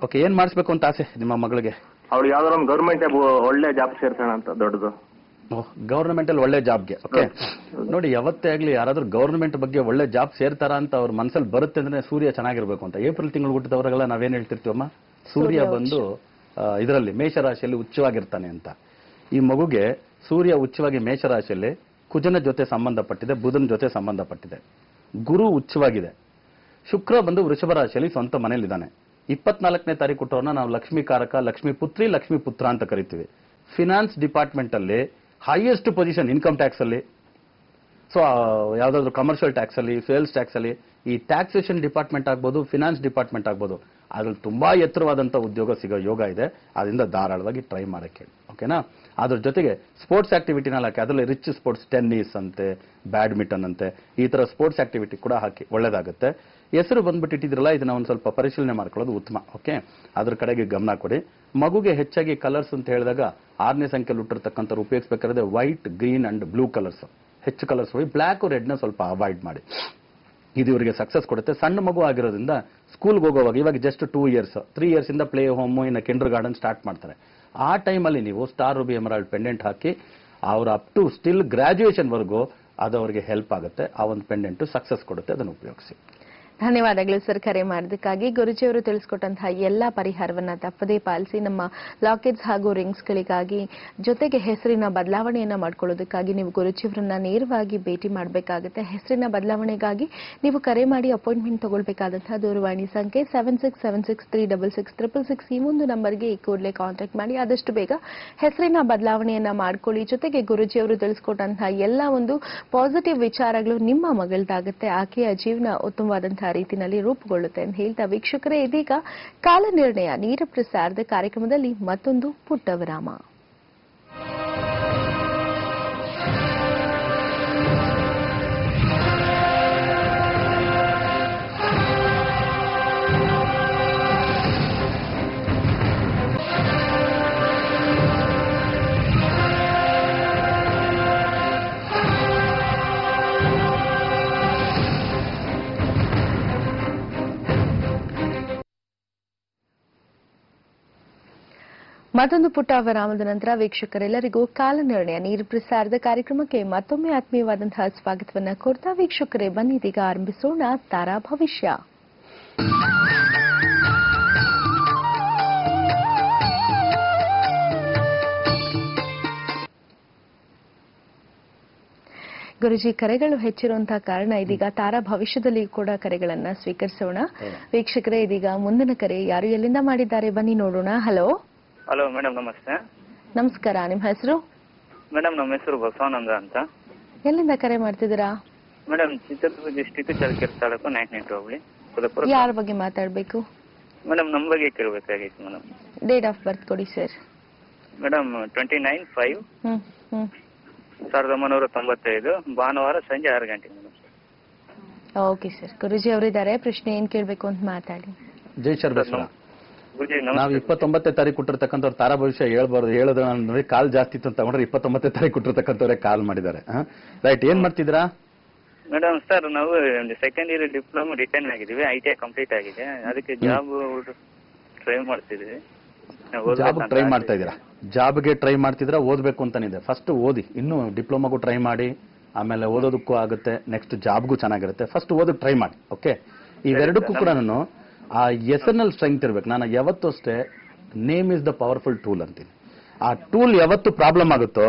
ಓಕೆ, ಏನ್ ಮಾಡಿಸ್ಬೇಕು ಅಂತ ಆಸೆ ನಿಮ್ಮ ಮಗಳಿಗೆ? ಅವಳು ಯಾವ್ದಾರ ಒಂದು ಗೌರ್ಮೆಂಟ್ ಜಾಬ್, ಒಳ್ಳೆ ಜಾಬ್ ಸೇರ್ಸೋಣ ಅಂತ ದೊಡ್ಡದು. ಗವರ್ನಮೆಂಟ್ ಅಲ್ಲಿ ಒಳ್ಳೆ ಜಾಬ್ಗೆ. ಓಕೆ, ನೋಡಿ ಯಾವತ್ತೇ ಆಗ್ಲಿ ಯಾರಾದ್ರೂ ಗವರ್ನಮೆಂಟ್ ಬಗ್ಗೆ ಒಳ್ಳೆ ಜಾಬ್ ಸೇರ್ತಾರ ಅಂತ ಅವ್ರ ಮನಸ್ಸಲ್ಲಿ ಬರುತ್ತೆ ಅಂದ್ರೆ ಸೂರ್ಯ ಚೆನ್ನಾಗಿರ್ಬೇಕು ಅಂತ. ಏಪ್ರಿಲ್ ತಿಂಗಳು ಹುಟ್ಟಿದವರೆಲ್ಲ ನಾವೇನ್ ಹೇಳ್ತಿರ್ತೀವಮ್ಮ, ಸೂರ್ಯ ಬಂದು ಇದರಲ್ಲಿ ಮೇಷರಾಶಿಯಲ್ಲಿ ಉಚ್ಚವಾಗಿರ್ತಾನೆ ಅಂತ. ಈ ಮಗುಗೆ ಸೂರ್ಯ ಉಚ್ಚವಾಗಿ ಮೇಷರಾಶಿಯಲ್ಲಿ ಕುಜನ ಜೊತೆ ಸಂಬಂಧಪಟ್ಟಿದೆ, ಬುಧನ ಜೊತೆ ಸಂಬಂಧಪಟ್ಟಿದೆ, ಗುರು ಉಚ್ಚವಾಗಿದೆ, ಶುಕ್ರ ಬಂದು ವೃಷಭ ರಾಶಿಯಲ್ಲಿ ಸ್ವಂತ ಮನೇಲಿದ್ದಾನೆ. 24ನೇ ತಾರೀಕು ಹುಟ್ಟೋರ್ನ ನಾವು ಲಕ್ಷ್ಮೀ ಕಾರಕ, ಲಕ್ಷ್ಮೀ ಪುತ್ರಿ, ಲಕ್ಷ್ಮೀ ಪುತ್ರ ಅಂತ ಕರಿತೀವಿ. ಫಿನಾನ್ಸ್ ಡಿಪಾರ್ಟ್ಮೆಂಟ್ ಅಲ್ಲಿ ಹೈಯೆಸ್ಟ್ ಪೊಸಿಷನ್ ಇನ್ಕಮ್ ಟ್ಯಾಕ್ಸ್ ಅಲ್ಲಿ, ಸೊ ಯಾವ್ದಾದ್ರು ಕಮರ್ಷಿಯಲ್ ಟ್ಯಾಕ್ಸ್ ಅಲ್ಲಿ, ಸೇಲ್ಸ್ ಟ್ಯಾಕ್ಸ್ ಅಲ್ಲಿ, ಈ ಟ್ಯಾಕ್ಸೇಷನ್ ಡಿಪಾರ್ಟ್ಮೆಂಟ್ ಆಗ್ಬೋದು, ಫಿನಾನ್ಸ್ ಡಿಪಾರ್ಟ್ಮೆಂಟ್ ಆಗ್ಬೋದು, ಅದ್ರಲ್ಲಿ ತುಂಬಾ ಎತ್ತರವಾದಂತ ಉದ್ಯೋಗ ಸಿಗೋ ಯೋಗ ಇದೆ. ಅದರಿಂದ ಧಾರಾಳವಾಗಿ ಟ್ರೈ ಮಾಡಕ್ಕೆ, ಓಕೆನಾ? ಅದ್ರ ಜೊತೆಗೆ ಸ್ಪೋರ್ಟ್ಸ್ ಆಕ್ಟಿವಿಟಿನಲ್ಲಿ ಹಾಕಿ, ಅದರಲ್ಲಿ ರಿಚ್ ಸ್ಪೋರ್ಟ್ಸ್, ಟೆನ್ನಿಸ್ ಅಂತೆ, ಬ್ಯಾಡ್ಮಿಂಟನ್ ಅಂತೆ, ಈ ತರ ಸ್ಪೋರ್ಟ್ಸ್ ಆಕ್ಟಿವಿಟಿ ಕೂಡ ಹಾಕಿ ಒಳ್ಳೇದಾಗುತ್ತೆ. ಹೆಸರು ಬಂದ್ಬಿಟ್ಟಿದ್ರಲ್ಲ, ಇದನ್ನ ಒಂದು ಸ್ವಲ್ಪ ಪರಿಶೀಲನೆ ಮಾಡ್ಕೊಳ್ಳೋದು ಉತ್ತಮ. ಓಕೆ, ಅದ್ರ ಕಡೆಗೆ ಗಮನ ಕೊಡಿ. ಮಗುಗೆ ಹೆಚ್ಚಾಗಿ ಕಲರ್ಸ್ ಅಂತ ಹೇಳಿದಾಗ 6ನೇ ಸಂಖ್ಯೆಯಲ್ಲಿ ಹುಟ್ಟಿರ್ತಕ್ಕಂಥವ್ರು ಉಪಯೋಗಿಸಬೇಕಾದ್ರೆ white, green and blue colours ಹೆಚ್ಚು ಕಲರ್ಸ್ ಹೋಗಿ ಬ್ಲ್ಯಾಕ್ ರೆಡ್ನ ಸ್ವಲ್ಪ ಅವಾಯ್ಡ್ ಮಾಡಿ. ಇದು ಇವರಿಗೆ ಸಕ್ಸಸ್ ಕೊಡುತ್ತೆ. ಸಣ್ಣ ಮಗು ಆಗಿರೋದ್ರಿಂದ ಸ್ಕೂಲ್ಗೆ ಹೋಗೋವಾಗ ಇವಾಗ ಜಸ್ಟ್ 2 ಇಯರ್ಸ್ 3 ಇಯರ್ಸ್ ಇಂದ ಪ್ಲೇ ಹೋಮ್ ಇನ್ನು ಕಿಂಡರ್ ಗಾರ್ಡನ್ ಸ್ಟಾರ್ಟ್ ಮಾಡ್ತಾರೆ. ಆ ಟೈಮಲ್ಲಿ ನೀವು ಸ್ಟಾರ್ ರೂಬಿ ಎಮರಾಲ್ಡ್ ಪೆಂಡೆಂಟ್ ಹಾಕಿ ಅವ್ರ ಅಪ್ ಟು ಸ್ಟಿಲ್ ಗ್ರಾಜುಯೇಷನ್ ವರೆಗೂ ಅದು ಅವರಿಗೆ ಹೆಲ್ಪ್ ಆಗುತ್ತೆ. ಆ ಒಂದು ಪೆಂಡೆಂಟ್ ಸಕ್ಸಸ್ ಕೊಡುತ್ತೆ, ಅದನ್ನು ಉಪಯೋಗಿಸಿ. ಧನ್ಯವಾದಗಳು ಸರ್ ಕರೆ ಮಾಡೋದಕ್ಕಾಗಿ. ಗುರುಜಿಯವರು ತಿಳಿಸ್ಕೊಟ್ಟಂತಹ ಎಲ್ಲ ಪರಿಹಾರವನ್ನ ತಪ್ಪದೇ ಪಾಲಿಸಿ. ನಮ್ಮ ಲಾಕೆಟ್ಸ್ ಹಾಗೂ ರಿಂಗ್ಸ್ಗಳಿಗಾಗಿ ಜೊತೆಗೆ ಹೆಸರಿನ ಬದಲಾವಣೆಯನ್ನ ಮಾಡ್ಕೊಳ್ಳೋದಕ್ಕಾಗಿ ನೀವು ಗುರುಜಿಯವರನ್ನ ನೇರವಾಗಿ ಭೇಟಿ ಮಾಡಬೇಕಾಗುತ್ತೆ. ಹೆಸರಿನ ಬದಲಾವಣೆಗಾಗಿ ನೀವು ಕರೆ ಮಾಡಿ ಅಪಾಯಿಂಟ್ಮೆಂಟ್ ತಗೊಳ್ಬೇಕಾದಂತಹ ದೂರವಾಣಿ ಸಂಖ್ಯೆ 7676366666 ಈ ಒಂದು ನಂಬರ್ಗೆ ಈ ಕೂಡಲೇ ಕಾಂಟ್ಯಾಕ್ಟ್ ಮಾಡಿ. ಆದಷ್ಟು ಬೇಗ ಹೆಸರಿನ ಬದಲಾವಣೆಯನ್ನ ಮಾಡ್ಕೊಳ್ಳಿ. ಜೊತೆಗೆ ಗುರುಜಿಯವರು ತಿಳಿಸ್ಕೊಟ್ಟಂತಹ ಎಲ್ಲ ಒಂದು ಪಾಸಿಟಿವ್ ವಿಚಾರಗಳು ನಿಮ್ಮ ಮಗಳದಾಗುತ್ತೆ. ಆಕೆಯ ಜೀವನ ಉತ್ತಮವಾದಂತಹ ರೀತಿಯಲ್ಲಿ ರೂಪುಗೊಳ್ಳುತ್ತೆ ಅಂತ ಹೇಳ್ತಾ ವೀಕ್ಷಕರೇ, ಇದೀಗ ಕಾಲ ನಿರ್ಣಯ ನೇರ ಪ್ರಸಾರದ ಕಾರ್ಯಕ್ರಮದಲ್ಲಿ ಮತ್ತೊಂದು ಪುಟ್ಟ ವಿರಾಮ. ಮತ್ತೊಂದು ಪುಟ್ಟ ವಿರಾಮದ ನಂತರ ವೀಕ್ಷಕರೆಲ್ಲರಿಗೂ ಕಾಲ ನಿರ್ಣಯ ನೇರ ಪ್ರಸಾರದ ಕಾರ್ಯಕ್ರಮಕ್ಕೆ ಮತ್ತೊಮ್ಮೆ ಆತ್ಮೀಯವಾದಂತಹ ಸ್ವಾಗತವನ್ನ ಕೋರ್ತಾ ವೀಕ್ಷಕರೇ, ಬನ್ನಿ ಇದೀಗ ಆರಂಭಿಸೋಣ ತಾರಾ ಭವಿಷ್ಯ. ಗುರುಜಿ, ಕರೆಗಳು ಹೆಚ್ಚಿರುವಂತಹ ಕಾರಣ ಇದೀಗ ತಾರಾ ಭವಿಷ್ಯದಲ್ಲಿ ಕೂಡ ಕರೆಗಳನ್ನ ಸ್ವೀಕರಿಸೋಣ. ವೀಕ್ಷಕರೇ, ಇದೀಗ ಮುಂದಿನ ಕರೆ ಯಾರು ಎಲ್ಲಿಂದ ಮಾಡಿದ್ದಾರೆ ಬನ್ನಿ ನೋಡೋಣ. ಹಲೋ ಹಲೋ ಮೇಡಮ್, ನಮಸ್ತೆ. ನಮಸ್ಕಾರ, ನಿಮ್ಮ ಹೆಸರು? ಮೇಡಮ್, ನಮ್ಮ ಹೆಸರು ಬಸವಾನಂದ ಅಂತ. ಎಲ್ಲಿಂದ ಕರೆ ಮಾಡ್ತಿದ್ದೀರಾ? ಮೇಡಮ್, ಚಿತ್ರದುರ್ಗ ಡಿಸ್ಟಿಕ್ ಚಳ್ಳಕೆರೆ ತಾಲೂಕು ನಾಯಕನಹಟ್ಟಿ ಹೋಬಳಿ ಕುಲಪುರ. ಯಾರ ಬಗ್ಗೆ ಮಾತಾಡಬೇಕು? ಮೇಡಮ್, ನಮ್ಮ ಬಗ್ಗೆ ಕೇಳಬೇಕಾಗಿತ್ತು ಮೇಡಮ್. ಡೇಟ್ ಆಫ್ ಬರ್ತ್ ಕೊಡಿ ಸರ್. ಮೇಡಮ್, 29/5/1995 ಭಾನುವಾರ ಸಂಜೆ 6 ಗಂಟೆಗೆ ಮೇಡಮ್. ಓಕೆ ಸರ್, ಗುರುಜಿ ಅವರಿದ್ದಾರೆ, ಪ್ರಶ್ನೆ ಏನ್ ಕೇಳಬೇಕು ಅಂತ ಮಾತಾಡಿ. ಜೈ ಶರ್ಬೇಶ್ವರ. ಗುರುಜಿ ನಾವು 29ನೇ ತಾರೀಕು ಕೊಟ್ಟಿರ್ತಕ್ಕಂಥವ್ರು ತಾರಾ ಭವಿಷ್ಯ ಹೇಳ್ಬಾರ್ದು, ಹೇಳೋದು ಅಂದ್ರೆ ಕಾಲ್ ಜಾಸ್ತಿ ಇತ್ತು ಅಂತ ತಗೊಂಡ್ರೆ 29ನೇ ತಾರೀಕು ಕೊಟ್ಟಿರ್ತಕ್ಕಂಥವ್ರೆ ಕಾಲ್ ಮಾಡಿದ್ದಾರೆ. ರೈಟ್, ಏನ್ ಮಾಡ್ತಿದ್ದೀರಾ? ಮೇಡಮ್ ಸರ್, ನಾವು ಸೆಕೆಂಡ್ ಇಯರ್ ಡಿಪ್ಲೊಮಾ ರಿಟರ್ನ್ ಆಗಿದ್ದೀವಿ, ITI ಕಂಪ್ಲೀಟ್ ಆಗಿದೆ. ಅದಕ್ಕೆ ಜಾಬ್ ಟ್ರೈ ಮಾಡ್ತಿದ್ದೀವಿ. ಜಾಬ್ ಟ್ರೈ ಮಾಡ್ತಾ ಇದ್ದೀರಾ? ಜಾಬ್ಗೆ ಟ್ರೈ ಮಾಡ್ತಿದ್ದೀರಾ? ಓದ್ಬೇಕು ಅಂತಾನಿದೆ. ಫಸ್ಟ್ ಓದಿ, ಇನ್ನು ಡಿಪ್ಲೊಮಾಗೂ ಟ್ರೈ ಮಾಡಿ, ಆಮೇಲೆ ಓದೋದಕ್ಕೂ ಆಗುತ್ತೆ, ನೆಕ್ಸ್ಟ್ ಜಾಬ್ಗೂ ಚೆನ್ನಾಗಿರುತ್ತೆ. ಫಸ್ಟ್ ಓದಕ್ಕೆ ಟ್ರೈ ಮಾಡಿ. ಓಕೆ, ಇವೆರಡಕ್ಕೂ ಕೂಡ ನಾನು ಆ ಎಸರ್ನಲ್ ಸ್ಟ್ರೆಂಗ್ತ್ ಇರ್ಬೇಕು. ನಾನು ಯಾವತ್ತೂ ಅಷ್ಟೇ name is the powerful tool ಅಂತೀನಿ. ಆ ಟೂಲ್ ಯಾವತ್ತು ಪ್ರಾಬ್ಲಮ್ ಆಗುತ್ತೋ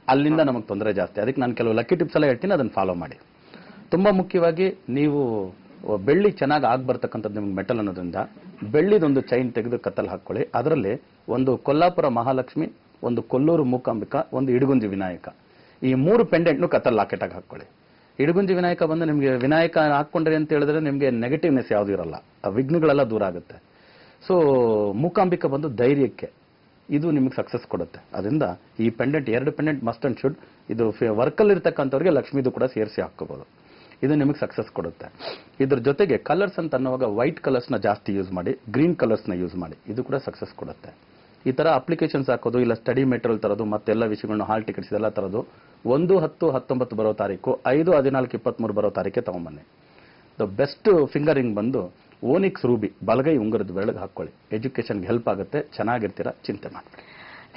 ಅಲ್ಲಿಂದ ನಮಗೆ ತೊಂದರೆ ಜಾಸ್ತಿ. ಅದಕ್ಕೆ ನಾನು ಕೆಲವು ಲಕ್ಕಿ ಟಿಪ್ಸ್ ಎಲ್ಲ ಹೇಳ್ತೀನಿ, ಅದನ್ನು ಫಾಲೋ ಮಾಡಿ. ತುಂಬಾ ಮುಖ್ಯವಾಗಿ ನೀವು ಬೆಳ್ಳಿ ಚೆನ್ನಾಗಿ ಆಗ್ಬರ್ತಕ್ಕಂಥದ್ದು ನಿಮ್ಗೆ ಮೆಟಲ್ ಅನ್ನೋದ್ರಿಂದ ಬೆಳ್ಳಿದೊಂದು ಚೈನ್ ತೆಗೆದು ಕತ್ತಲ್ಲಿ ಹಾಕೊಳ್ಳಿ. ಅದರಲ್ಲಿ ಒಂದು ಕೊಲ್ಲಾಪುರ ಮಹಾಲಕ್ಷ್ಮಿ, ಒಂದು ಕೊಲ್ಲೂರು ಮೂಕಾಂಬಿಕಾ, ಒಂದು ಇಡಗುಂಜಿ ವಿನಾಯಕ, ಈ 3 ಪೆಂಡೆಂಟ್ನು ಕತ್ತಲ್ಲಿ ಲಾಕೆಟಾಗಿ ಹಾಕೊಳ್ಳಿ. ಇಡಗುಂಜಿ ವಿನಾಯಕ ಬಂದು ನಿಮಗೆ ವಿನಾಯಕ ಹಾಕೊಂಡ್ರಿ ಅಂತ ಹೇಳಿದ್ರೆ ನಿಮಗೆ ನೆಗೆಟಿವ್ನೆಸ್ ಯಾವುದು ಇರಲ್ಲ, ವಿಘ್ನಗಳೆಲ್ಲ ದೂರ ಆಗುತ್ತೆ. ಸೊ ಮೂಕಾಂಬಿಕಾ ಬಂದು ಧೈರ್ಯಕ್ಕೆ, ಇದು ನಿಮಗೆ ಸಕ್ಸಸ್ ಕೊಡುತ್ತೆ. ಅದರಿಂದ ಈ pendant 2 pendant must and should. ಇದು ವರ್ಕಲ್ಲಿ ಇರ್ತಕ್ಕಂಥವ್ರಿಗೆ ಲಕ್ಷ್ಮಿದು ಕೂಡ ಸೇರಿಸಿ ಹಾಕೋಬಹುದು. ಇದು ನಿಮಗೆ ಸಕ್ಸಸ್ ಕೊಡುತ್ತೆ. ಇದ್ರ ಜೊತೆಗೆ ಕಲರ್ಸ್ ಅಂತ ಅನ್ನುವಾಗ ವೈಟ್ ಕಲರ್ಸ್ನ ಜಾಸ್ತಿ ಯೂಸ್ ಮಾಡಿ, ಗ್ರೀನ್ ಕಲರ್ಸ್ನ ಯೂಸ್ ಮಾಡಿ, ಇದು ಕೂಡ ಸಕ್ಸಸ್ ಕೊಡುತ್ತೆ. ಈ ತರ ಅಪ್ಲಿಕೇಶನ್ಸ್ ಹಾಕೋದು, ಇಲ್ಲ ಸ್ಟಡಿ ಮೆಟೀರಿಯಲ್ ತರೋದು, ಮತ್ತೆಲ್ಲ ವಿಷಯಗಳನ್ನ ಹಾಲ್ ಟಿಕೆಟ್ಸ್ ಇದೆಲ್ಲ ತರೋದು 1-10-19 ಬರೋ ತಾರೀಕು, 5-14-23 ಬರೋ ತಾರೀಕೆ ತಗೊಂಬನ್ನಿ. ದ ಬೆಸ್ಟ್ ಫಿಂಗರಿಂಗ್ ಬಂದು ಓನಿಕ್ಸ್ ರೂಬಿ ಬಲಗೈ ಉಂಗುರದ ಬೆಳಗ್ಗೆ ಹಾಕೊಳ್ಳಿ. ಎಜುಕೇಶನ್ಗೆ ಹೆಲ್ಪ್ ಆಗುತ್ತೆ, ಚೆನ್ನಾಗಿರ್ತೀರಾ, ಚಿಂತೆ ಮಾಡಬೇಡಿ.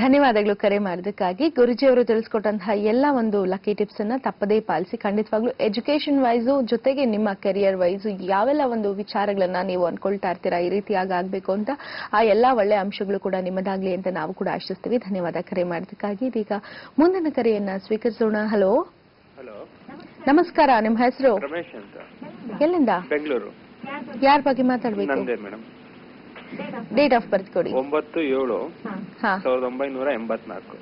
ಧನ್ಯವಾದಗಳು ಕರೆ ಮಾಡೋದಕ್ಕಾಗಿ. ಗುರುಜಿಯವರು ತಿಳಿಸ್ಕೊಟ್ಟಂತಹ ಎಲ್ಲ ಒಂದು ಲಕ್ಕಿ ಟಿಪ್ಸ್ ಅನ್ನ ತಪ್ಪದೇ ಪಾಲಿಸಿ. ಖಂಡಿತವಾಗ್ಲೂ ಎಜುಕೇಶನ್ ವೈಸು ಜೊತೆಗೆ ನಿಮ್ಮ ಕೆರಿಯರ್ ವೈಸು ಯಾವೆಲ್ಲ ಒಂದು ವಿಚಾರಗಳನ್ನ ನೀವು ಅನ್ಕೊಳ್ತಾ ಇರ್ತೀರಾ ಈ ರೀತಿಯಾಗಿ ಆಗ್ಬೇಕು ಅಂತ, ಆ ಎಲ್ಲಾ ಒಳ್ಳೆ ಅಂಶಗಳು ಕೂಡ ನಿಮ್ಮದಾಗ್ಲಿ ಅಂತ ನಾವು ಕೂಡ ಆಶಿಸ್ತೀವಿ. ಧನ್ಯವಾದ ಕರೆ ಮಾಡೋದಕ್ಕಾಗಿ. ಇದೀಗ ಮುಂದಿನ ಕರೆಯನ್ನ ಸ್ವೀಕರಿಸೋಣ. ಹಲೋ ಹಲೋ, ನಮಸ್ಕಾರ, ನಿಮ್ಮ ಹೆಸರು? ರಮೇಶ್ ಅಂತ, ಎಲ್ಲಿಂದ? ಬೆಂಗಳೂರು. ಯಾರ ಬಗ್ಗೆ ಮಾತಾಡ್ಬೇಕು? ನಂದೇ ಮೇಡಮ್. ಡೇಟ್ ಆಫ್ ಬರ್ತ್ ಕೊಡಿ. 9/7/1984.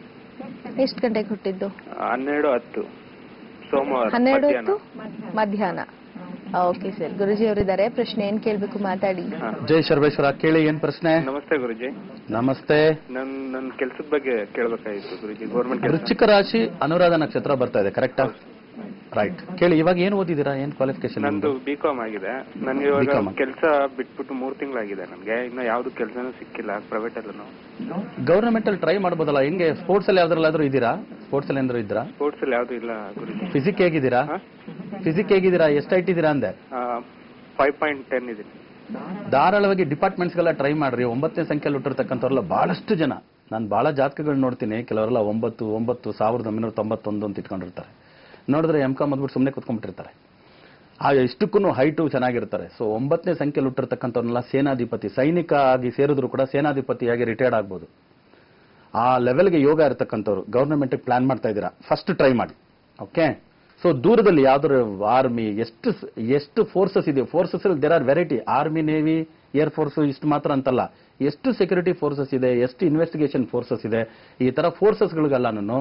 ಎಷ್ಟು ಗಂಟೆಗೆ ಹುಟ್ಟಿದ್ದು? 12:10 ಸೋಮವಾರ 12:10 ಮಧ್ಯಾಹ್ನ. ಓಕೆ ಸರ್, ಗುರುಜಿ ಅವರಿದ್ದಾರೆ, ಪ್ರಶ್ನೆ ಏನ್ ಕೇಳ್ಬೇಕು ಮಾತಾಡಿ. ಜೈ ಶರ್ವೇಶ್ವರ, ಕೇಳಿ, ಏನ್ ಪ್ರಶ್ನೆ? ನಮಸ್ತೆ ಗುರುಜಿ. ನಮಸ್ತೆ. ನನ್ನ ಕೆಲಸದ ಬಗ್ಗೆ ಕೇಳಬೇಕಾಗಿತ್ತು ಗುರುಜಿ. ಗೌರ್ಮೆಂಟ್ ವೃಶ್ಚಿಕ ರಾಶಿ, ಅನುರಾಧ ನಕ್ಷತ್ರ ಬರ್ತಾ ಇದೆ, ಕರೆಕ್ಟಾ? ರೈಟ್. ಕೇಳಿ, ಇವಾಗ ಏನು ಓದಿದ್ದೀರಾ, ಏನ್ ಕ್ವಾಲಿಫಿಕೇಶನ್? ನಂದು B.Com ಆಗಿದೆ. ನನಗೆ ಇವಾಗ B.Com. ಕೆಲಸ ಬಿಟ್ಬಿಟ್ಟು 3 ತಿಂಗಳಾಗಿದೆ. ನನಗೆ ಇನ್ನ ಯಾವ್ದು ಕೆಲಸನೂ ಸಿಕ್ಕಿಲ್ಲ ಪ್ರೈವೇಟ್ ಅಲ್ಲೂ. ಗವರ್ನಮೆಂಟ್ ಅಲ್ಲಿ ಟ್ರೈ ಮಾಡ್ಬೋದಲ್ಲ. ಹೆಂಗೆ ಸ್ಪೋರ್ಟ್ಸ್ ಅಲ್ಲಿ ಯಾವ್ದ್ರಲ್ಲಾದ್ರೂ ಇದ್ದೀರಾ? ಸ್ಪೋರ್ಟ್ಸ್ ಅಲ್ಲಿ ಏನಾದ್ರು ಇದ್ದೀರಾ? ಸ್ಪೋರ್ಟ್ಸ್ ಅಲ್ಲಿ ಯಾವ್ದು ಇಲ್ಲ ಗುರುಜಿ. ಫಿಸಿಕ್ ಹೇಗಿದ್ದೀರಾ? ಫಿಸಿಕ್ ಹೇಗಿದ್ದೀರಾ? ಎಷ್ಟು ಇಟ್ಟಿದ್ದೀರಾ ಅಂದೆ? 5.10 ಇದೆ. ಧಾರಾಳವಾಗಿ ಡಿಪಾರ್ಟ್ಮೆಂಟ್ಸ್ಗೆಲ್ಲ ಟ್ರೈ ಮಾಡ್ರಿ. 9ನೇ ಸಂಖ್ಯೆಯಲ್ಲಿ ಹುಟ್ಟಿರ್ತಕ್ಕಂಥವ್ರೆಲ್ಲ ಬಹಳಷ್ಟು ಜನ, ನಾನು ಬಹಳ ಜಾತಕಗಳು ನೋಡ್ತೀನಿ, ಕೆಲವರೆಲ್ಲ 1991 ಅಂತ ಇಟ್ಕೊಂಡಿರ್ತಾರೆ. ನೋಡಿದ್ರೆ M.Com ಓದ್ಬಿಟ್ಟು ಸುಮ್ಮನೆ ಕುತ್ಕೊಂಡ್ಬಿಟ್ಟಿರ್ತಾರೆ. ಆ ಇಷ್ಟಕ್ಕೂ ಹೈಟು ಚೆನ್ನಾಗಿರ್ತಾರೆ. ಸೊ 9ನೇ ಸಂಖ್ಯೆಯಲ್ಲಿ ಹುಟ್ಟಿರ್ತಕ್ಕಂಥವ್ರನ್ನೆಲ್ಲ ಸೇನಾಧಿಪತಿ, ಸೈನಿಕ ಆಗಿ ಸೇರಿದ್ರು ಕೂಡ ಸೇನಾಧಿಪತಿಯಾಗಿ ರಿಟೈರ್ಡ್ ಆಗ್ಬೋದು. ಆ ಲೆವೆಲ್ಗೆ ಯೋಗ ಇರತಕ್ಕಂಥವ್ರು ಗವರ್ನಮೆಂಟ್ ಪ್ಲಾನ್ ಮಾಡ್ತಾ ಇದ್ದೀರಾ, ಫಸ್ಟ್ ಟ್ರೈ ಮಾಡಿ. ಓಕೆ. ಸೊ ದೂರದಲ್ಲಿ ಯಾವ್ದಾದ್ರು ಆರ್ಮಿ, ಎಷ್ಟು ಫೋರ್ಸಸ್ ಇದೆ, forces there are variety. Army, navy, air force ಇಷ್ಟು ಮಾತ್ರ ಅಂತಲ್ಲ, ಎಷ್ಟು ಸೆಕ್ಯೂರಿಟಿ ಫೋರ್ಸಸ್ ಇದೆ, ಎಷ್ಟು ಇನ್ವೆಸ್ಟಿಗೇಷನ್ ಫೋರ್ಸಸ್ ಇದೆ. ಈ ತರ ಫೋರ್ಸಸ್ಗಳಿಗೆಲ್ಲಾನು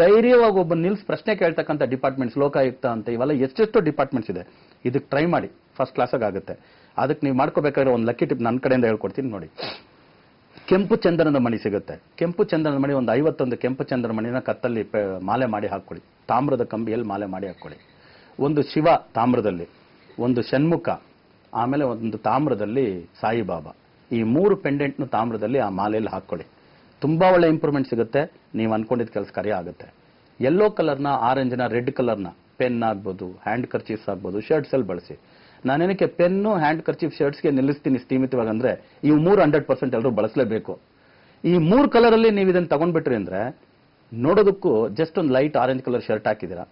ಧೈರ್ಯವಾಗಿ ಒಬ್ಬ ನಿಲ್ಸ್ ಪ್ರಶ್ನೆ ಕೇಳ್ತಕ್ಕಂಥ ಡಿಪಾರ್ಟ್ಮೆಂಟ್ಸ್, ಲೋಕಾಯುಕ್ತ ಅಂತ ಇವೆಲ್ಲ ಎಷ್ಟೆಷ್ಟು ಡಿಪಾರ್ಟ್ಮೆಂಟ್ಸ್ ಇದೆ. ಇದಕ್ಕೆ ಟ್ರೈ ಮಾಡಿ, ಫಸ್ಟ್ ಕ್ಲಾಸಾಗಿ ಆಗುತ್ತೆ. ಅದಕ್ಕೆ ನೀವು ಮಾಡ್ಕೋಬೇಕಾದ್ರೆ ಒಂದು ಲಕ್ಕಿ ಟಿಪ್ ನನ್ನ ಕಡೆಯಿಂದ ಹೇಳ್ಕೊಡ್ತೀನಿ ನೋಡಿ. ಕೆಂಪು ಚಂದನದ ಮಣಿ ಸಿಗುತ್ತೆ. ಕೆಂಪು ಚಂದನದ ಮಣಿ ಒಂದು 51 ಕೆಂಪು ಚಂದನದ ಮಣಿನ ಕತ್ತಲ್ಲಿ ಮಾಲೆ ಮಾಡಿ ಹಾಕೊಳ್ಳಿ. ತಾಮ್ರದ ಕಂಬಿಯಲ್ಲಿ ಮಾಲೆ ಮಾಡಿ ಹಾಕೊಳ್ಳಿ. ಒಂದು ಶಿವ ತಾಮ್ರದಲ್ಲಿ, ಒಂದು ಷಣ್ಮುಖ, ಆಮೇಲೆ ಒಂದು ತಾಮ್ರದಲ್ಲಿ ಸಾಯಿಬಾಬಾ. ಈ 3 ಪೆಂಡೆಂಟ್ನು ತಾಮ್ರದಲ್ಲಿ ಆ ಮಾಲೆಯಲ್ಲಿ ಹಾಕೊಳ್ಳಿ. ತುಂಬಾ ಒಳ್ಳೆ ಇಂಪ್ರೂವ್ಮೆಂಟ್ ಸಿಗುತ್ತೆ. ನೀವು ಅನ್ಕೊಂಡಿದ್ದ ಕೆಲಸ ಕಾರ್ಯ ಆಗುತ್ತೆ. ಯೆಲ್ಲೋ ಕಲರ್ನ, ಆರೆಂಜ್ನ, ರೆಡ್ ಕಲರ್ನ ಪೆನ್ ಆಗ್ಬೋದು, ಹ್ಯಾಂಡ್ ಕರ್ಚೀಫ್ಸ್ ಆಗ್ಬೋದು, ಶರ್ಟ್ಸ್ ಅಲ್ಲಿ ಬಳಸಿ. ನಾನೇನಕ್ಕೆ ಪೆನ್ನು, ಹ್ಯಾಂಡ್ ಕರ್ಚೀಫ್, ಶರ್ಟ್ಸ್ಗೆ ನಿಲ್ಲಿಸ್ತೀನಿ ಸ್ಥೀಮಿತವಾಗಿ ಅಂದ್ರೆ ಇವು 100% ಎಲ್ಲರೂ ಬಳಸಲೇಬೇಕು. ಈ 3 ಕಲರಲ್ಲಿ ನೀವು ಇದನ್ನು ತಗೊಂಡ್ಬಿಟ್ರಿ ಅಂದ್ರೆ ನೋಡೋದಕ್ಕೂ ಜಸ್ಟ್ ಒಂದು ಲೈಟ್ ಆರೆಂಜ್ ಕಲರ್ ಶರ್ಟ್ ಹಾಕಿದ್ದೀರಾ,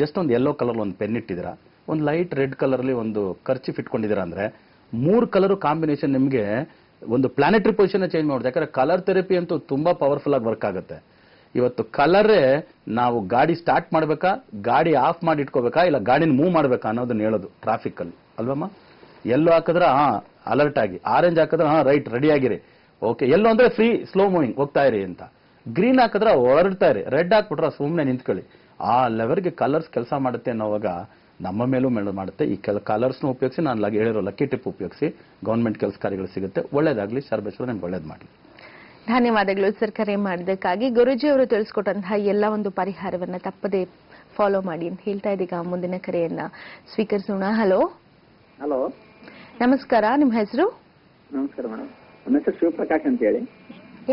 ಜಸ್ಟ್ ಒಂದು ಯೆಲ್ಲೋ ಕಲರ್ ಒಂದು ಪೆನ್ ಇಟ್ಟಿದ್ದೀರಾ, ಒಂದು ಲೈಟ್ ರೆಡ್ ಕಲರ್ಲಿ ಒಂದು ಕರ್ಚೀಫ್ ಇಟ್ಕೊಂಡಿದ್ದೀರಾ ಅಂದ್ರೆ 3 ಕಲರ್ ಕಾಂಬಿನೇಷನ್ ನಿಮಗೆ ಒಂದು ಪ್ಲಾನೆಟರಿ ಪೊಸಿಷನ್ ಚೇಂಜ್ ಮಾಡುತ್ತೆ. ಯಾಕಂದ್ರೆ ಕಲರ್ ಥೆರಪಿ ಅಂತೂ ತುಂಬಾ ಪವರ್ಫುಲ್ ಆಗಿ ವರ್ಕ್ ಆಗುತ್ತೆ. ಇವತ್ತು ಕಲರೇ ನಾವು ಗಾಡಿ ಸ್ಟಾರ್ಟ್ ಮಾಡ್ಬೇಕಾ, ಗಾಡಿ ಆಫ್ ಮಾಡಿ ಇಟ್ಕೋಬೇಕಾ, ಇಲ್ಲ ಗಾಡಿನ ಮೂವ್ ಮಾಡ್ಬೇಕಾ ಅನ್ನೋದನ್ನ ಹೇಳೋದು ಟ್ರಾಫಿಕ್ ಅಲ್ಲಿ ಅಲ್ವಮ್ಮ. ಎಲ್ಲೋ ಹಾಕಿದ್ರೆ ಅಲರ್ಟ್ ಆಗಿ, ಆರೆಂಜ್ ಹಾಕಿದ್ರೆ ರೈಟ್ ರೆಡಿ ಆಗಿರಿ, ಓಕೆ. ಎಲ್ಲೋ ಅಂದ್ರೆ ಫ್ರೀ ಸ್ಲೋ ಮೂವಿಂಗ್ ಹೋಗ್ತಾ ಇರಿ ಅಂತ, ಗ್ರೀನ್ ಹಾಕಿದ್ರೆ ಹೊರಡ್ತಾ ಇರಿ, ರೆಡ್ ಹಾಕ್ಬಿಟ್ರೆ ಸುಮ್ಮನೆ ನಿಂತ್ಕೊಳ್ಳಿ. ಆ ಲೆವೆಲ್ಗೆ ಕಲರ್ಸ್ ಕೆಲಸ ಮಾಡುತ್ತೆ ಅನ್ನೋವಾಗ ನಮ್ಮ ಮೇಲೂ ಮಾಡುತ್ತೆ. ಈ ಕಲರ್ಸ್ನ ಉಪಯೋಗಿಸಿ ನಾನು ಹೇಳಿರೋ ಲಕ್ಕಿ ಟಿಪ್ ಉಪಯೋಗಿಸಿ ಗವರ್ಮೆಂಟ್ ಕೆಲಸ ಕಾರ್ಯಗಳು ಸಿಗುತ್ತೆ. ಒಳ್ಳೇದಾಗ್ಲಿ. ಸರ್ವೇಶ್ವರ ನಿಮ್ಗೆ ಒಳ್ಳೇದು ಮಾಡಲಿ. ಧನ್ಯವಾದಗಳು ಸರ್ ಕರೆ ಮಾಡೋದಕ್ಕಾಗಿ. ಗುರುಜಿ ಅವರು ತಿಳಿಸ್ಕೊಟ್ಟಂತಹ ಎಲ್ಲ ಒಂದು ಪರಿಹಾರವನ್ನ ತಪ್ಪದೆ ಫಾಲೋ ಮಾಡಿ ಅಂತ ಹೇಳ್ತಾ ಇದೀಗ ಮುಂದಿನ ಕರೆಯನ್ನ ಸ್ವೀಕರಿಸೋಣ. ಹಲೋ. ಹಲೋ, ನಮಸ್ಕಾರ, ನಿಮ್ಮ ಹೆಸರು? ನಮಸ್ಕಾರ ಮೇಡಮ್, ನನ್ನ ಹೆಸರು ಶಿವಪ್ರಕಾಶ್ ಅಂತ ಹೇಳಿ.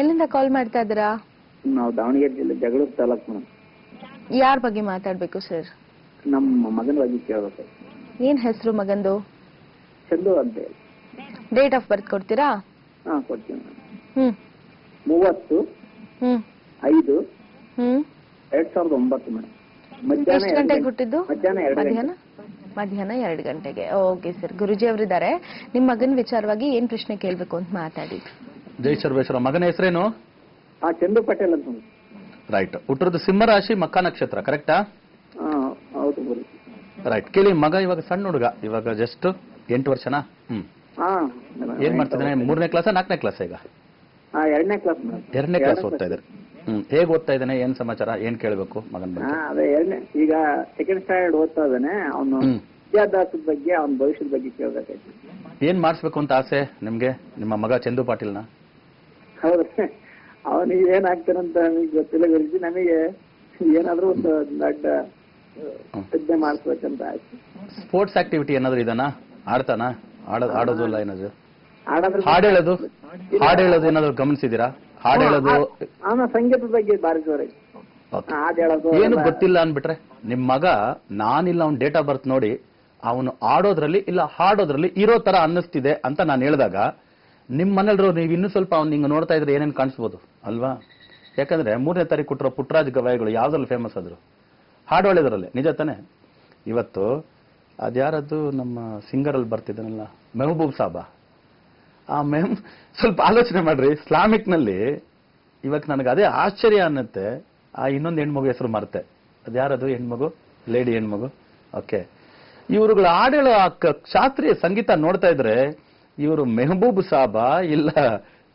ಎಲ್ಲಿಂದ ಕಾಲ್ ಮಾಡ್ತಾ ಇದ್ದೀರಾ? ನಾವು ದಾವಣಗೆರೆ ಜಿಲ್ಲೆ ಜಗಳೂರು ತಾಲೂಕು ಮೇಡಮ್. ಯಾರ ಬಗ್ಗೆ ಮಾತಾಡ್ಬೇಕು ಸರ್? ನಮ್ಮ ಮಗನ ಬಗ್ಗೆ ಕೇಳಬೇಕು. ಏನ್ ಹೆಸರು ಮಗಂದು? ಚಂದು ಅಂತ ಹೇಳಿ. ಡೇಟ್ ಆಫ್ ಬರ್ತ್ ಕೊಡ್ತೀರಾ? ಹಾ, ಕೊಡ್ತೀನಿ ಮೇಡಮ್. 30/5/2009 ಮೇಡಮ್. ಎಷ್ಟು ಗಂಟೆಗೆ ಹುಟ್ಟಿದ್ದು? ಮಧ್ಯಾಹ್ನ 2 ಗಂಟೆಗೆ. ಓಕೆ ಸರ್, ಗುರುಜಿ ಅವರಿದ್ದಾರೆ. ನಿಮ್ ಮಗನ ವಿಚಾರವಾಗಿ ಏನ್ ಪ್ರಶ್ನೆ ಕೇಳ್ಬೇಕು ಅಂತ ಮಾತಾಡಿ. ಜೈ ಸರ್ವೇಶ್ವರ. ಮಗನ ಹೆಸರೇನು? ಚಂದು ಪಟೇಲ್ ಅಂತ. ರೈಟ್. ಹುಟ್ಟಿರೋದು ಸಿಂಹ ರಾಶಿ, ಮಕ್ಕ ನಕ್ಷತ್ರ, ಕರೆಕ್ಟಾ? ಹೌದು ಗುರು. ರೈಟ್. ಕೇಳಿ, ಮಗ ಇವಾಗ ಸಣ್ಣ ಹುಡುಗ, ಇವಾಗ ಜಸ್ಟ್ 8 ವರ್ಷನಾ? ಏನ್ ಮಾಡ್ತಿದ್ದಾನೆ? 3ನೇ ಕ್ಲಾಸ್ 4ನೇ ಕ್ಲಾಸ್? ಈಗ 2ನೇ ಕ್ಲಾಸ್. 2ನೇ ಕ್ಲಾಸ್ ಓದ್ತಾ ಇದ್ದಾರೆ. ಹೇಗ್ ಓದ್ತಾ ಇದ್ದಾನೆ? ಏನ್ ಸಮಾಚಾರ? ಏನ್ ಕೇಳಬೇಕು ಮಗನ ಬಗ್ಗೆ? ಅದೇ ಈಗ ಸೆಕೆಂಡ್ ಸ್ಟ್ಯಾಂಡರ್ಡ್ ಓದ್ತಾ ಇದ್ದಾನೆ. ಅವನು ವಿದ್ಯಾಭ್ಯಾಸದ ಬಗ್ಗೆ, ಅವನ ಭವಿಷ್ಯದ ಬಗ್ಗೆ ಕೇಳ್ಬೇಕಾಯ್ತು. ಏನ್ ಮಾಡಿಸ್ಬೇಕು ಅಂತ ಆಸೆ ನಿಮ್ಗೆ ನಿಮ್ಮ ಮಗ ಚಂದು ಪಾಟೀಲ್ನ? ಹೌದ್ರಿ, ಅವನಿಗೆ ಏನಾಗ್ತಾರಂತ ನಮಗೆ ಗೊತ್ತಿಲ್ಲ ಗುರುಜಿ. ನಮಗೆ ಏನಾದ್ರೂ ಒಂದು ದೊಡ್ಡ ವಿದ್ಯೆ ಮಾಡಿಸ್ಬೇಕಂತ ಆಯ್ತು. ಸ್ಪೋರ್ಟ್ಸ್ ಆಕ್ಟಿವಿಟಿ ಏನಾದ್ರು ಇದನ್ನ ಆಡ್ತಾನ? ಆಡೋದು ಇಲ್ಲ ಏನಾದ್ರು? ಹಾಡು ಹೇಳೋದು ಏನಾದ್ರು ಗಮನಿಸಿದೀರಾ? ಹಾಡು ಹೇಳೋದು, ಸಂಗೀತದ ಬಗ್ಗೆ ಬಾರಿ ಜೋರಾಗಿ ಹಾಡು ಹೇಳೋದು ಏನು ಗೊತ್ತಿಲ್ಲ ಅನ್ಬಿಟ್ರೆ ನಿಮ್ ಮಗ, ನಾನಿಲ್ಲ ಅವ್ನ ಡೇಟ್ ಆಫ್ ಬರ್ತ್ ನೋಡಿ ಅವನು ಆಡೋದ್ರಲ್ಲಿ ಇಲ್ಲ ಹಾಡೋದ್ರಲ್ಲಿ ಇರೋ ತರ ಅನ್ನಿಸ್ತಿದೆ ಅಂತ ನಾನು ಹೇಳಿದಾಗ ನಿಮ್ ಮನೆಯಲ್ರು ನೀವು ಇನ್ನೂ ಸ್ವಲ್ಪ ಅವ್ನು ಹಿಂಗ ನೋಡ್ತಾ ಇದ್ರೆ ಏನೇನು ಕಾಣಿಸ್ಬೋದು ಅಲ್ವಾ? ಯಾಕಂದ್ರೆ 3ನೇ ತಾರೀಕು ಕೊಟ್ಟಿರೋ ಪುಟ್ಟರಾಜ್ ಗವಾಯಿಗಳು ಯಾವ್ದ್ರಲ್ಲಿ ಫೇಮಸ್ ಆದ್ರು? ಹಾಡು ಹೇಳೋದ್ರಲ್ಲೇ. ನಿಜ ತಾನೆ? ಇವತ್ತು ಅದ್ಯಾರದ್ದು ನಮ್ಮ ಸಿಂಗರ್ ಅಲ್ಲಿ ಬರ್ತಿದ್ದಾನಲ್ಲ, ಮೆಹಬೂಬ್ ಸಾಬಾ. ಆ ಸ್ವಲ್ಪ ಆಲೋಚನೆ ಮಾಡ್ರಿ. ಇಸ್ಲಾಮಿಕ್ ನಲ್ಲಿ ಇವಾಗ ನನಗೆ ಅದೇ ಆಶ್ಚರ್ಯ ಅನ್ನತ್ತೆ. ಆ ಇನ್ನೊಂದು ಹೆಣ್ಮಗು ಹೆಸರು ಮರ್ತೆ, ಅದ್ಯಾರದು ಹೆಣ್ಮಗು? ಲೇಡಿ ಹೆಣ್ಮಗು. ಓಕೆ, ಇವ್ರುಗಳು ಹಾಡೇಳೋ ಶಾಸ್ತ್ರೀಯ ಸಂಗೀತ ನೋಡ್ತಾ ಇದ್ರೆ ಇವರು ಮೆಹಬೂಬ್ ಸಾಬಾ ಇಲ್ಲ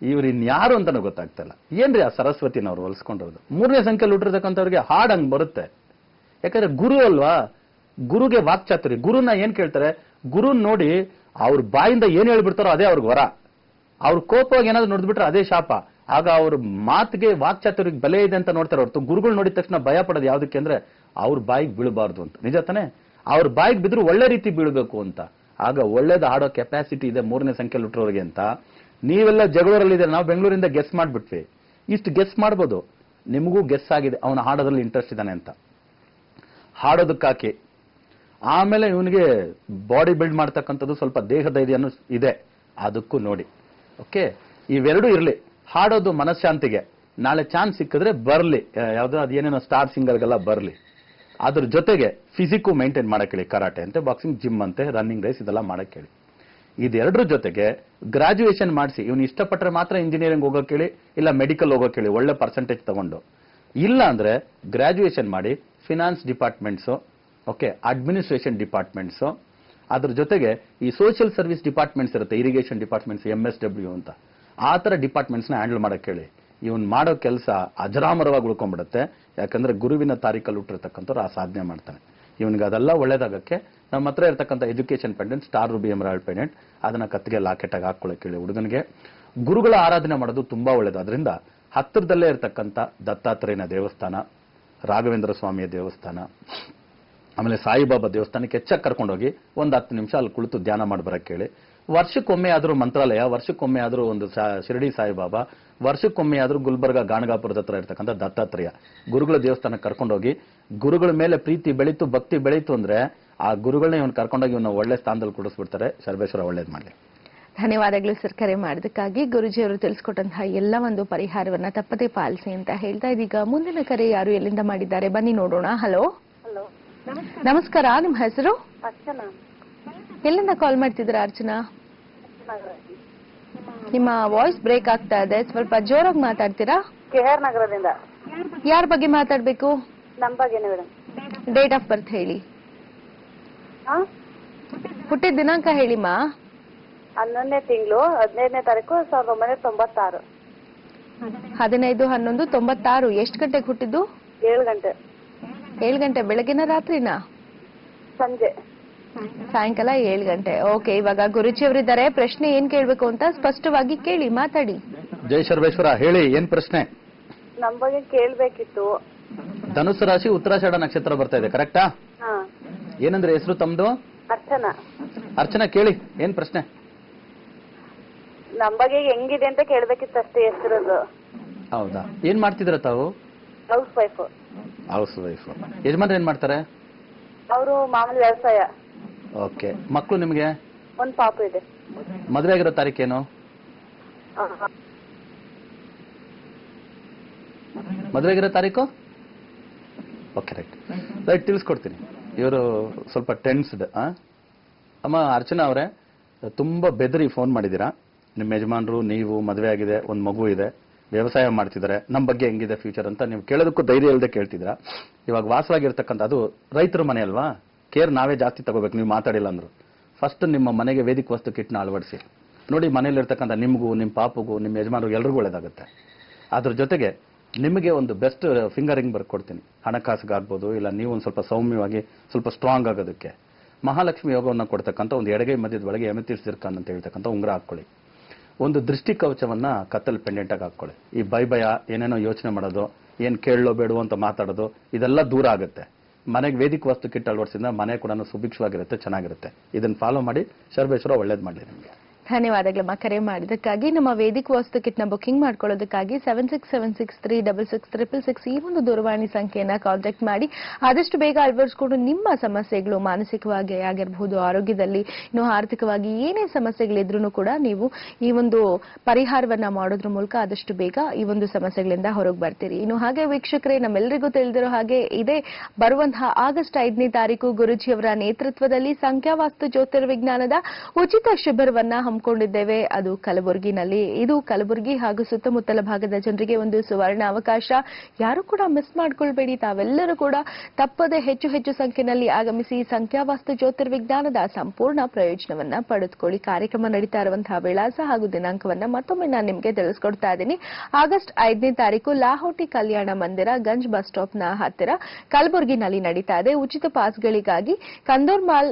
ಇವ್ರು ಇನ್ಯಾರು ಅಂತಾನು ಗೊತ್ತಾಗ್ತಾ ಇಲ್ಲ. ಏನ್ರಿ ಆ ಸರಸ್ವತಿನವ್ರು ಹೊಲಿಸ್ಕೊಂಡಿರೋದು? 3ನೇ ಸಂಖ್ಯೆಯಲ್ಲಿ ಹುಟ್ಟಿರ್ತಕ್ಕಂಥವ್ರಿಗೆ ಹಾಡ್ ಹಂಗ್ ಬರುತ್ತೆ. ಯಾಕಂದ್ರೆ ಗುರು ಅಲ್ವಾ, ಗುರುಗೆ ವಾಕ್ಚಾತುರ್ಯ. ಗುರುನ ಏನ್ ಕೇಳ್ತಾರೆ? ಗುರುನ್ ನೋಡಿ ಅವ್ರ ಬಾಯಿಂದ ಏನ್ ಹೇಳ್ಬಿಡ್ತಾರೋ ಅದೇ ಅವ್ರಿಗೆ ವರ. ಅವ್ರ ಕೋಪವಾಗಿ ಏನಾದ್ರು ನೋಡ್ಬಿಟ್ರೆ ಅದೇ ಶಾಪ. ಆಗ ಅವ್ರ ಮಾತಿಗೆ ವಾಕ್ಚಾತುರ್ಯಕ್ಕೆ ಬೆಲೆ ಇದೆ ಅಂತ ನೋಡ್ತಾರೆ ಹೊರತು ಗುರುಗಳು ನೋಡಿದ ತಕ್ಷಣ ಭಯ ಪಡೋದು ಯಾವ್ದಕ್ಕೆ ಅಂದ್ರೆ ಅವ್ರ ಬಾಯಿಗೆ ಬೀಳಬಾರ್ದು ಅಂತ. ನಿಜ ತಾನೆ? ಅವ್ರ ಬಾಯಿಗೆ ಬಿದ್ರು ಒಳ್ಳೆ ರೀತಿ ಬೀಳಬೇಕು ಅಂತ. ಆಗ ಒಳ್ಳೇದು ಆಡೋ ಕೆಪಾಸಿಟಿ ಇದೆ 3ನೇ ಸಂಖ್ಯೆಯಲ್ಲಿ ಹುಟ್ಟೋರಿಗೆ ಅಂತ. ನೀವೆಲ್ಲ ಜಗಳೂರಲ್ಲಿದ್ದೀರ, ನಾವು ಬೆಂಗಳೂರಿಂದ ಗೆಸ್ ಮಾಡ್ಬಿಟ್ವಿ. ಇಷ್ಟು ಗೆಸ್ ಮಾಡ್ಬೋದು, ನಿಮಗೂ ಗೆಸ್ ಆಗಿದೆ ಅವನ ಹಾಡೋದ್ರಲ್ಲಿ ಇಂಟ್ರೆಸ್ಟ್ ಇದ್ದಾನೆ ಅಂತ. ಹಾಡೋದಕ್ಕಾಕಿ ಆಮೇಲೆ ಇವನಿಗೆ ಬಾಡಿ ಬಿಲ್ಡ್ ಮಾಡ್ತಕ್ಕಂಥದ್ದು ಸ್ವಲ್ಪ ದೇಹ ಧೈರ್ಯನೂ ಇದೆ, ಅದಕ್ಕೂ ನೋಡಿ. ಓಕೆ, ಇವೆರಡೂ ಇರಲಿ. ಹಾಡೋದು ಮನಃಶಾಂತಿಗೆ, ನಾಳೆ ಚಾನ್ಸ್ ಸಿಕ್ಕಿದ್ರೆ ಬರ್ಲಿ, ಯಾವ್ದೋ ಅದೇನೇನೋ ಸ್ಟಾರ್ ಸಿಂಗರ್ಗೆಲ್ಲ ಬರ್ಲಿ. ಅದ್ರ ಜೊತೆಗೆ ಫಿಸಿಕ್ಕು ಮೇಂಟೈನ್ ಮಾಡಕ್ ಹೇಳಿ. ಕರಾಟೆ ಅಂತೆ, ಬಾಕ್ಸಿಂಗ್, ಜಿಮ್ ಅಂತೆ, ರನ್ನಿಂಗ್ ರೇಸ್ ಇದೆಲ್ಲ ಮಾಡಕ್ ಹೇಳಿ. ಇದೆರಡರ ಜೊತೆಗೆ ಗ್ರಾಜುಯೇಷನ್ ಮಾಡಿಸಿ. ಇವನು ಇಷ್ಟಪಟ್ಟರೆ ಮಾತ್ರ ಇಂಜಿನಿಯರಿಂಗ್ ಹೋಗೋಕೆ ಹೇಳಿ, ಇಲ್ಲ ಮೆಡಿಕಲ್ ಹೋಗೋಕೆ ಹೇಳಿ, ಒಳ್ಳೆ ಪರ್ಸೆಂಟೇಜ್ ತಗೊಂಡು. ಇಲ್ಲ ಅಂದ್ರೆ ಗ್ರಾಜುಯೇಷನ್ ಮಾಡಿ finance departments, okay, administration departments, ಅದ್ರ ಜೊತೆಗೆ ಈ ಸೋಷಿಯಲ್ ಸರ್ವಿಸ್ ಡಿಪಾರ್ಟ್ಮೆಂಟ್ಸ್ ಇರುತ್ತೆ, ಇರಿಗೇಷನ್ ಡಿಪಾರ್ಟ್ಮೆಂಟ್ಸ್, MSW ಅಂತ, ಆ ತರ ಡಿಪಾರ್ಟ್ಮೆಂಟ್ಸ್ನ ಹ್ಯಾಂಡಲ್ ಮಾಡಕ್ ಹೇಳಿ. ಇವನ್ ಮಾಡೋ ಕೆಲಸ ಅಜರಾಮರವಾಗಿ ಉಳ್ಕೊಂಡ್ಬಿಡುತ್ತೆ. ಯಾಕಂದ್ರೆ ಗುರುವಿನ ತಾರೀಕಲ್ಲಿ ಹುಟ್ಟಿರ್ತಕ್ಕಂಥವ್ರು ಆ ಸಾಧನೆ ಮಾಡ್ತಾನೆ. ಇವನಿಗೆ ಅದೆಲ್ಲ ಒಳ್ಳೇದಾಗಕ್ಕೆ ನಮ್ಮ ಹತ್ರ ಇರ್ತಕ್ಕಂಥ education pendant, star Ruby emerald pendant, ಅದನ್ನ ಕತ್ತಿಗೆ ಲಾಕೆಟ್ ಆಗಿ ಹಾಕೊಳ್ಳಕ್ಕೆ ಹೇಳಿ. ಹುಡುಗನಿಗೆ ಗುರುಗಳ ಆರಾಧನೆ ಮಾಡೋದು ತುಂಬಾ ಒಳ್ಳೇದು. ಅದರಿಂದ ಹತ್ತಿರದಲ್ಲೇ ಇರತಕ್ಕಂಥ ದತ್ತಾತ್ರೇಯನ ದೇವಸ್ಥಾನ, ರಾಘವೇಂದ್ರ ಸ್ವಾಮಿಯ ದೇವಸ್ಥಾನ, ಆಮೇಲೆ ಸಾಯಿಬಾಬಾ ದೇವಸ್ಥಾನಕ್ಕೆ ಹೆಚ್ಚಾಗಿ ಕರ್ಕೊಂಡೋಗಿ ಒಂದು 10 ನಿಮಿಷ ಅಲ್ಲಿ ಕುಳಿತು ಧ್ಯಾನ ಮಾಡಿ ಬರಕ್ಕೆ ಹೇಳಿ. ವರ್ಷಕ್ಕೊಮ್ಮೆ ಆದ್ರೂ ಮಂತ್ರಾಲಯ, ವರ್ಷಕ್ಕೊಮ್ಮೆ ಆದ್ರೂ ಒಂದು ಶಿರಡಿ ಸಾಯಿಬಾಬಾ, ವರ್ಷಕ್ಕೊಮ್ಮೆ ಆದ್ರೂ ಗುಲ್ಬರ್ಗ ಗಾಣಗಾಪುರದ ಹತ್ರ ಇರ್ತಕ್ಕಂಥ ದತ್ತಾತ್ರೇಯ ಗುರುಗಳ ದೇವಸ್ಥಾನಕ್ಕೆ ಕರ್ಕೊಂಡೋಗಿ, ಗುರುಗಳ ಮೇಲೆ ಪ್ರೀತಿ ಬೆಳೀತು, ಭಕ್ತಿ ಬೆಳೀತು ಅಂದ್ರೆ ಆ ಗುರುಗಳನ್ನ ಇವನು ಕರ್ಕೊಂಡೋಗಿ ಇವನ್ನ ಒಳ್ಳೆ ಸ್ಥಾನದಲ್ಲಿ ಕೂಡಿಸ್ಬಿಡ್ತಾರೆ. ಸರ್ವೇಶ್ವರ ಒಳ್ಳೇದ್ ಮಾಡಲಿ. ಧನ್ಯವಾದಗಳು ಸರ್ ಕರೆ ಮಾಡೋದಕ್ಕಾಗಿ. ಗುರುಜಿಯವರು ತಿಳಿಸ್ಕೊಟ್ಟಂತಹ ಎಲ್ಲ ಒಂದು ಪರಿಹಾರವನ್ನ ತಪ್ಪದೇ ಪಾಲಿಸಿ ಅಂತ ಹೇಳ್ತಾ ಇದೀಗ ಮುಂದಿನ ಕರೆ ಯಾರು ಎಲ್ಲಿಂದ ಮಾಡಿದ್ದಾರೆ ಬನ್ನಿ ನೋಡೋಣ. ಹಲೋ, ನಮಸ್ಕಾರ, ನಿಮ್ಮ ಹೆಸರು? ಅರ್ಚನಾ. ಎಲ್ಲಿಂದ ಕಾಲ್ ಮಾಡ್ತಿದ್ದೀರಾ ಅರ್ಚನಾ? ನಿಮ್ಮ ವಾಯ್ಸ್ ಬ್ರೇಕ್ ಆಗ್ತಾ ಇದೆ, ಸ್ವಲ್ಪ ಜೋರಾಗಿ ಮಾತಾಡ್ತೀರಾ? KR ನಗರದಿಂದ. ಯಾರ ಬಗ್ಗೆ ಮಾತಾಡ್ಬೇಕು? ನಮ್ಮ ಬಗ್ಗೆನೇ ಮೇಡಮ್. ಡೇಟ್ ಆಫ್ ಬರ್ತ್ ಹೇಳಿ. ಹುಟ್ಟಿದ ದಿನಾಂಕ ಹೇಳಿಮ್ಮ. 11ನೇ ತಿಂಗಳು 15ನೇ ತಾರೀಕು 1996. 15/11/96. ಎಷ್ಟು ಗಂಟೆಗೆ ಹುಟ್ಟಿದ್ದು? 7 ಗಂಟೆ. 7 ಗಂಟೆ ಬೆಳಗಿನ ರಾತ್ರಿನಾ? ಸಂಜೆ. ಸಾಯಂಕಾಲ 7 ಗಂಟೆ. ಓಕೆ, ಇವಾಗ ಗುರುಜಿ ಅವರಿದ್ದಾರೆ. ಪ್ರಶ್ನೆ ಏನ್ ಕೇಳ್ಬೇಕು ಅಂತ ಸ್ಪಷ್ಟವಾಗಿ ಕೇಳಿ, ಮಾತಾಡಿ. ಜೈ ಸರ್ವೇಶ್ವರ, ಹೇಳಿ, ಏನ್ ಪ್ರಶ್ನೆ? ನಮ್ಮ ಬಗ್ಗೆ ಕೇಳ್ಬೇಕಿತ್ತು. ಧನುಸು ರಾಶಿ, ಉತ್ತರಾಷಾಢ ನಕ್ಷತ್ರ ಬರ್ತಾ ಇದೆ, ಕರೆಕ್ಟಾ? ಹಾ. ಏನಂದ್ರೆ ಹೆಸರು ತಮ್ದು? ಅರ್ಚನಾ. ಅರ್ಚನಾ, ಕೇಳಿ, ಏನ್ ಪ್ರಶ್ನೆ? ನಮ್ಮ ಬಗ್ಗೆ ಹೆಂಗಿದೆ ಅಂತ ಕೇಳ್ಬೇಕಿತ್ತು ಅಷ್ಟೇ, ಹೆಸರದು. ಹೌದಾ, ಏನ್ ಮಾಡ್ತಿದ್ರ ತಾವು? House wife. House wife. ಯಜಮಾನ್ರು ಏನ್ ಮಾಡ್ತಾರೆ? ಅವರು ಮಾಮೂಲಿ ವ್ಯವಸಾಯ. ಓಕೆ, ಮಕ್ಕಳು ನಿಮ್ಗೆ? ಒಂದು ಪಾಪು ಇದೆ. ಮದುವೆ ಆಗಿರೋ ತಾರೀಕೇನು? ಮದುವೆ ಆಗಿರೋ ತಾರೀಕು? ಓಕೆ, ರೈಟ್ ರೈಟ್, ತಿಳಿಸ್ಕೊಡ್ತೀನಿ. ಇವರು ಸ್ವಲ್ಪ ಟೆನ್ಸ್ಡ್. ಅಮ್ಮ ಅರ್ಚನಾ ಅವರೇ, ತುಂಬಾ ಬೆದರಿ ಫೋನ್ ಮಾಡಿದ್ದೀರಾ. ನಿಮ್ಮ ಯಜಮಾನ್ರು, ನೀವು, ಮದುವೆ ಆಗಿದೆ, ಒಂದು ಮಗು ಇದೆ, ವ್ಯವಸಾಯ ಮಾಡ್ತಿದ್ದಾರೆ, ನಮ್ಮ ಬಗ್ಗೆ ಹೆಂಗಿದೆ ಫ್ಯೂಚರ್ ಅಂತ ನೀವು ಕೇಳೋದಕ್ಕೂ ಧೈರ್ಯ ಇಲ್ಲದೆ ಕೇಳ್ತಿದ್ದೀರಾ. ಇವಾಗ ವಾಸವಾಗಿರ್ತಕ್ಕಂಥ ಅದು ರೈತರ ಮನೆ ಅಲ್ವಾ, ಕೇರ್ ನಾವೇ ಜಾಸ್ತಿ ತಗೋಬೇಕು. ನೀವು ಮಾತಾಡಿಲ್ಲ ಅಂದ್ರು ಫಸ್ಟ್ ನಿಮ್ಮ ಮನೆಗೆ ವೇದಿಕ ವಸ್ತು ಕಿಟ್ನ ಅಳವಡಿಸಿ ನೋಡಿ. ಮನೇಲಿರ್ತಕ್ಕಂಥ ನಿಮಗೂ, ನಿಮ್ಮ ಪಾಪಗೂ, ನಿಮ್ಮ ಯಜಮಾನ್ರಿಗೂ ಎಲ್ರಿಗೂ ಒಳ್ಳೇದಾಗುತ್ತೆ. ಅದ್ರ ಜೊತೆಗೆ ನಿಮಗೆ ಒಂದು ಬೆಸ್ಟ್ ಫಿಂಗರಿಂಗ್ ಬರ್ಕೊಡ್ತೀನಿ. ಹಣಕಾಸಿಗಾಗ್ಬೋದು, ಇಲ್ಲ ನೀವು ಒಂದು ಸ್ವಲ್ಪ ಸೌಮ್ಯವಾಗಿ ಸ್ವಲ್ಪ ಸ್ಟ್ರಾಂಗ್ ಆಗೋದಕ್ಕೆ ಮಹಾಲಕ್ಷ್ಮಿ ಯೋಗವನ್ನು ಕೊಡ್ತಕ್ಕಂಥ ಒಂದು ಎಡಗೈ ಮಧ್ಯದ ಒಳಗೆ ಎಮೆಥಿಸ್ಟ್ ಜಿರ್ಕಾನ್ ಅಂತ ಹೇಳ್ತಕ್ಕಂಥ ಉಂಗುರ ಹಾಕೊಳ್ಳಿ. ಒಂದು ದೃಷ್ಟಿ ಕವಚವನ್ನ ಕತ್ತಲ್ ಪೆಂಡೆಂಟ್ ಆಗಿ ಹಾಕೊಳ್ಳಿ. ಈ ಭಯ ಏನೇನೋ ಯೋಚನೆ ಮಾಡೋದು, ಏನ್ ಕೇಳಲೋ ಬೇಡವೋ ಅಂತ ಮಾತಾಡೋದು, ಇದೆಲ್ಲ ದೂರ ಆಗುತ್ತೆ. ಮನೆಗೆ ವೇದಿಕ ವಸ್ತು ಕಿಟ್ ಅಳವಡಿಸಿದ್ರೆ ಮನೆ ಕೂಡ ಸುಭಿಕ್ಷವಾಗಿರುತ್ತೆ, ಚೆನ್ನಾಗಿರುತ್ತೆ. ಇದನ್ನ ಫಾಲೋ ಮಾಡಿ. ಸರ್ವೇಶ್ವರ ಒಳ್ಳೇದು ಮಾಡಲಿ ನಿಮಗೆ. ಧನ್ಯವಾದಗಳಮ್ಮ ಕರೆ ಮಾಡಿದ್ದಕ್ಕಾಗಿ. ನಮ್ಮ ವೇದಿಕ ವಸ್ತು ಕಿಟ್ನ ಬುಕಿಂಗ್ ಮಾಡ್ಕೊಳ್ಳೋದಕ್ಕಾಗಿ 7676366666 ಈ ಒಂದು ದೂರವಾಣಿ ಸಂಖ್ಯೆಯನ್ನ ಕಾಂಟ್ಯಾಕ್ಟ್ ಮಾಡಿ ಆದಷ್ಟು ಬೇಗ ಅಳವಡಿಸಿಕೊಂಡು ನಿಮ್ಮ ಸಮಸ್ಯೆಗಳು ಮಾನಸಿಕವಾಗಿ ಆಗಿರಬಹುದು, ಆರೋಗ್ಯದಲ್ಲಿ, ಇನ್ನು ಆರ್ಥಿಕವಾಗಿ ಏನೇ ಸಮಸ್ಯೆಗಳಿದ್ರೂ ಕೂಡ ನೀವು ಈ ಒಂದು ಪರಿಹಾರವನ್ನ ಮಾಡೋದ್ರ ಮೂಲಕ ಆದಷ್ಟು ಬೇಗ ಈ ಒಂದು ಸಮಸ್ಯೆಗಳಿಂದ ಹೊರಗೆ ಬರ್ತೀರಿ. ಇನ್ನು ಹಾಗೆ ವೀಕ್ಷಕರೇ, ನಮ್ಮೆಲ್ಲರಿಗೂ ತಿಳಿದಿರೋ ಹಾಗೆ ಇದೇ ಬರುವಂತಹ ಆಗಸ್ಟ್ 5ನೇ ತಾರೀಕು ಗುರುಜಿಯವರ ನೇತೃತ್ವದಲ್ಲಿ ಸಂಖ್ಯಾವಾಸ್ತು ಜ್ಯೋತಿರ್ವಿಜ್ಞಾನದ ಉಚಿತ ಶಿಬಿರವನ್ನ ಹಮ್ಮಿಕೊಂಡಿದ್ದೇವೆ. ಅದು ಕಲಬುರಗಿನಲ್ಲಿ. ಇದು ಕಲಬುರಗಿ ಹಾಗೂ ಸುತ್ತಮುತ್ತಲ ಭಾಗದ ಜನರಿಗೆ ಒಂದು ಸುವರ್ಣ ಅವಕಾಶ. ಯಾರು ಕೂಡ ಮಿಸ್ ಮಾಡ್ಕೊಳ್ಬೇಡಿ. ತಾವೆಲ್ಲರೂ ಕೂಡ ತಪ್ಪದೆ ಹೆಚ್ಚು ಹೆಚ್ಚು ಸಂಖ್ಯೆಯಲ್ಲಿ ಆಗಮಿಸಿ ಸಂಖ್ಯಾವಾಸ್ತು ಜ್ಯೋತಿರ್ವಿಜ್ಞಾನದ ಸಂಪೂರ್ಣ ಪ್ರಯೋಜನವನ್ನ ಪಡೆದುಕೊಳ್ಳಿ. ಕಾರ್ಯಕ್ರಮ ನಡೀತಾ ಇರುವಂತಹ ವಿಳಾಸ ಹಾಗೂ ದಿನಾಂಕವನ್ನ ಮತ್ತೊಮ್ಮೆ ನಾನು ನಿಮಗೆ ತಿಳಿಸ್ಕೊಡ್ತಾ ಇದ್ದೀನಿ. ಆಗಸ್ಟ್ 5ನೇ ತಾರೀಕು ಲಾಹೋಟಿ ಕಲ್ಯಾಣ ಮಂದಿರ, ಗಂಜ್ ಬಸ್ ಸ್ಟಾಪ್ ನ ಹತ್ತಿರ ಕಲಬುರಗಿನಲ್ಲಿ ನಡೀತಾ ಇದೆ. ಉಚಿತ ಪಾಸ್ಗಳಿಗಾಗಿ ಕಂದೋರ್ ಮಾಲ್,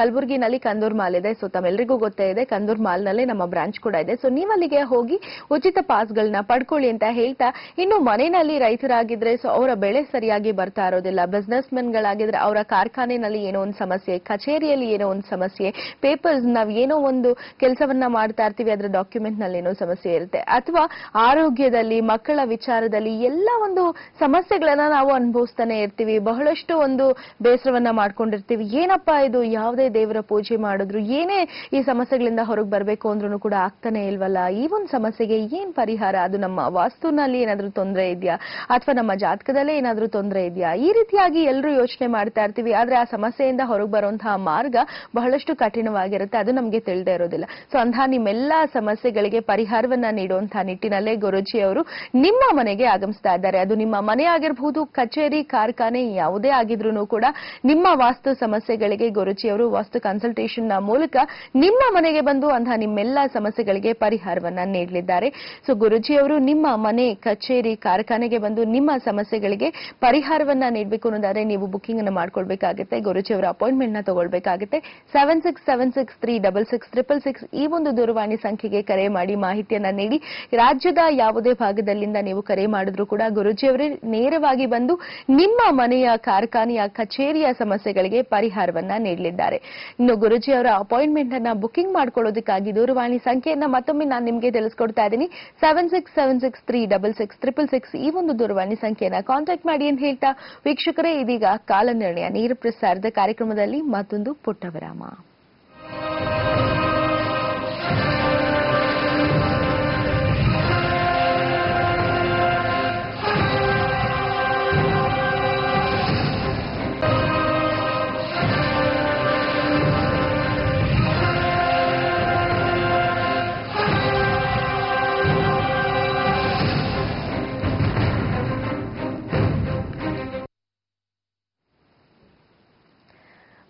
ಕಲಬುರಗಿನಲ್ಲಿ ಕಂದೋರ್ ಮಾಲ್ ಇದೆ. ಸೊ ತಮ್ಮೆಲ್ಲರಿಗೂ ಗೊತ್ತೇ ಇದೆ. ಚಂದೂರ್ ಮಾಲ್ ನಲ್ಲೇ ನಮ್ಮ ಬ್ರಾಂಚ್ ಕೂಡ ಇದೆ. ಸೊ ನೀವು ಅಲ್ಲಿಗೆ ಹೋಗಿ ಉಚಿತ ಪಾಸ್ಗಳನ್ನ ಪಡ್ಕೊಳ್ಳಿ ಅಂತ ಹೇಳ್ತಾ, ಇನ್ನು ಮನೆಯಲ್ಲಿ ರೈತರಾಗಿದ್ರೆ ಸೊ ಅವರ ಬೆಳೆ ಸರಿಯಾಗಿ ಬರ್ತಾ ಇರೋದಿಲ್ಲ, ಬಿಸ್ನೆಸ್ ಮೆನ್ಗಳಾಗಿದ್ರೆ ಅವರ ಕಾರ್ಖಾನೆಯಲ್ಲಿ ಏನೋ ಒಂದು ಸಮಸ್ಯೆ, ಕಚೇರಿಯಲ್ಲಿ ಏನೋ ಒಂದು ಸಮಸ್ಯೆ, ಪೇಪರ್ಸ್ ನಾವ್ ಏನೋ ಒಂದು ಕೆಲಸವನ್ನ ಮಾಡ್ತಾ ಇರ್ತೀವಿ ಅದರ ಡಾಕ್ಯುಮೆಂಟ್ ನಲ್ಲಿ ಏನೋ ಸಮಸ್ಯೆ ಇರುತ್ತೆ, ಅಥವಾ ಆರೋಗ್ಯದಲ್ಲಿ, ಮಕ್ಕಳ ವಿಚಾರದಲ್ಲಿ ಎಲ್ಲ ಒಂದು ಸಮಸ್ಯೆಗಳನ್ನ ನಾವು ಅನುಭವಿಸ್ತಾನೆ ಇರ್ತೀವಿ. ಬಹಳಷ್ಟು ಒಂದು ಬೇಸರವನ್ನ ಮಾಡ್ಕೊಂಡಿರ್ತೀವಿ. ಏನಪ್ಪಾ ಇದು, ಯಾವುದೇ ದೇವರ ಪೂಜೆ ಮಾಡಿದ್ರು, ಏನೇ ಈ ಸಮಸ್ಯೆಗಳಿಂದ ಹೊರಗೆ ಬರಬೇಕು ಅಂದ್ರೂ ಕೂಡ ಆಗ್ತಾನೆ ಇಲ್ವಲ್ಲ, ಈ ಒಂದು ಸಮಸ್ಯೆಗೆ ಏನ್ ಪರಿಹಾರ? ಅದು ನಮ್ಮ ವಾಸ್ತುನಲ್ಲಿ ಏನಾದ್ರೂ ತೊಂದರೆ ಇದೆಯಾ, ಅಥವಾ ನಮ್ಮ ಜಾತಕದಲ್ಲೇ ಏನಾದ್ರೂ ತೊಂದರೆ ಇದೆಯಾ? ಈ ರೀತಿಯಾಗಿ ಎಲ್ಲರೂ ಯೋಚನೆ ಮಾಡ್ತಾ ಇರ್ತೀವಿ. ಆದ್ರೆ ಆ ಸಮಸ್ಯೆಯಿಂದ ಹೊರಗೆ ಬರುವಂತಹ ಮಾರ್ಗ ಬಹಳಷ್ಟು ಕಠಿಣವಾಗಿರುತ್ತೆ, ಅದು ನಮಗೆ ತಿಳಿದೇ ಇರೋದಿಲ್ಲ. ಸೊ ಅಂತಹ ನಿಮ್ಮೆಲ್ಲಾ ಸಮಸ್ಯೆಗಳಿಗೆ ಪರಿಹಾರವನ್ನ ನೀಡುವಂತಹ ನಿಟ್ಟಿನಲ್ಲೇ ಗುರೂಜಿ ಅವರು ನಿಮ್ಮ ಮನೆಗೆ ಆಗಮಿಸ್ತಾ ಇದ್ದಾರೆ. ಅದು ನಿಮ್ಮ ಮನೆ ಆಗಿರಬಹುದು, ಕಚೇರಿ, ಕಾರ್ಖಾನೆ ಯಾವುದೇ ಆಗಿದ್ರೂ ಕೂಡ ನಿಮ್ಮ ವಾಸ್ತು ಸಮಸ್ಯೆಗಳಿಗೆ ಗುರೂಜಿ ಅವರು ವಾಸ್ತು ಕನ್ಸಲ್ಟೇಷನ್ ನ ಮೂಲಕ ನಿಮ್ಮ ಮನೆಗೆ ಬಂದು ಅಂತಹ ನಿಮ್ಮೆಲ್ಲಾ ಸಮಸ್ಯೆಗಳಿಗೆ ಪರಿಹಾರವನ್ನ ನೀಡಲಿದ್ದಾರೆ. ಸೊ ಗುರೂಜಿ ಅವರು ನಿಮ್ಮ ಮನೆ, ಕಚೇರಿ, ಕಾರ್ಖಾನೆಗೆ ಬಂದು ನಿಮ್ಮ ಸಮಸ್ಯೆಗಳಿಗೆ ಪರಿಹಾರವನ್ನ ನೀಡಬೇಕು ಅನ್ನೋದಾದ್ರೆ ನೀವು ಬುಕಿಂಗ್ ಅನ್ನು ಮಾಡ್ಕೊಳ್ಬೇಕಾಗುತ್ತೆ. ಗುರೂಜಿ ಅವರ ಅಪಾಯಿಂಟ್ಮೆಂಟ್ ನ ತಗೊಳ್ಬೇಕಾಗುತ್ತೆ. 7676366666 ಈ ಒಂದು ದೂರವಾಣಿ ಸಂಖ್ಯೆಗೆ ಕರೆ ಮಾಡಿ ಮಾಹಿತಿಯನ್ನ ನೀಡಿ. ರಾಜ್ಯದ ಯಾವುದೇ ಭಾಗದಲ್ಲಿಂದ ನೀವು ಕರೆ ಮಾಡಿದ್ರು ಕೂಡ ಗುರೂಜಿ ಅವರೇ ನೇರವಾಗಿ ಬಂದು ನಿಮ್ಮ ಮನೆಯ, ಕಾರ್ಖಾನೆಯ, ಕಚೇರಿಯ ಸಮಸ್ಯೆಗಳಿಗೆ ಪರಿಹಾರವನ್ನ ನೀಡಲಿದ್ದಾರೆ. ಇನ್ನು ಗುರೂಜಿ ಅವರ ಅಪಾಯಿಂಟ್ಮೆಂಟ್ ಅನ್ನ ಬುಕಿಂಗ್ ಮಾಡ್ಕೊಳ್ಳೋದಕ್ಕಾಗಿ ದೂರವಾಣಿ ಸಂಖ್ಯೆಯನ್ನ ಮತ್ತೊಮ್ಮೆ ನಾನು ನಿಮಗೆ ತಿಳಿಸ್ಕೊಡ್ತಾ ಇದ್ದೀನಿ. 7676366666 ಈ ಒಂದು ದೂರವಾಣಿ ಸಂಖ್ಯೆಯನ್ನ ಕಾಂಟ್ಯಾಕ್ಟ್ ಮಾಡಿ ಅಂತ ಹೇಳ್ತಾ, ವೀಕ್ಷಕರೇ ಇದೀಗ ಕಾಲ ನಿರ್ಣಯ ನೇರ ಪ್ರಸಾರದ ಕಾರ್ಯಕ್ರಮದಲ್ಲಿ ಮತ್ತೊಂದು ಪುಟ್ಟ ವಿರಾಮ.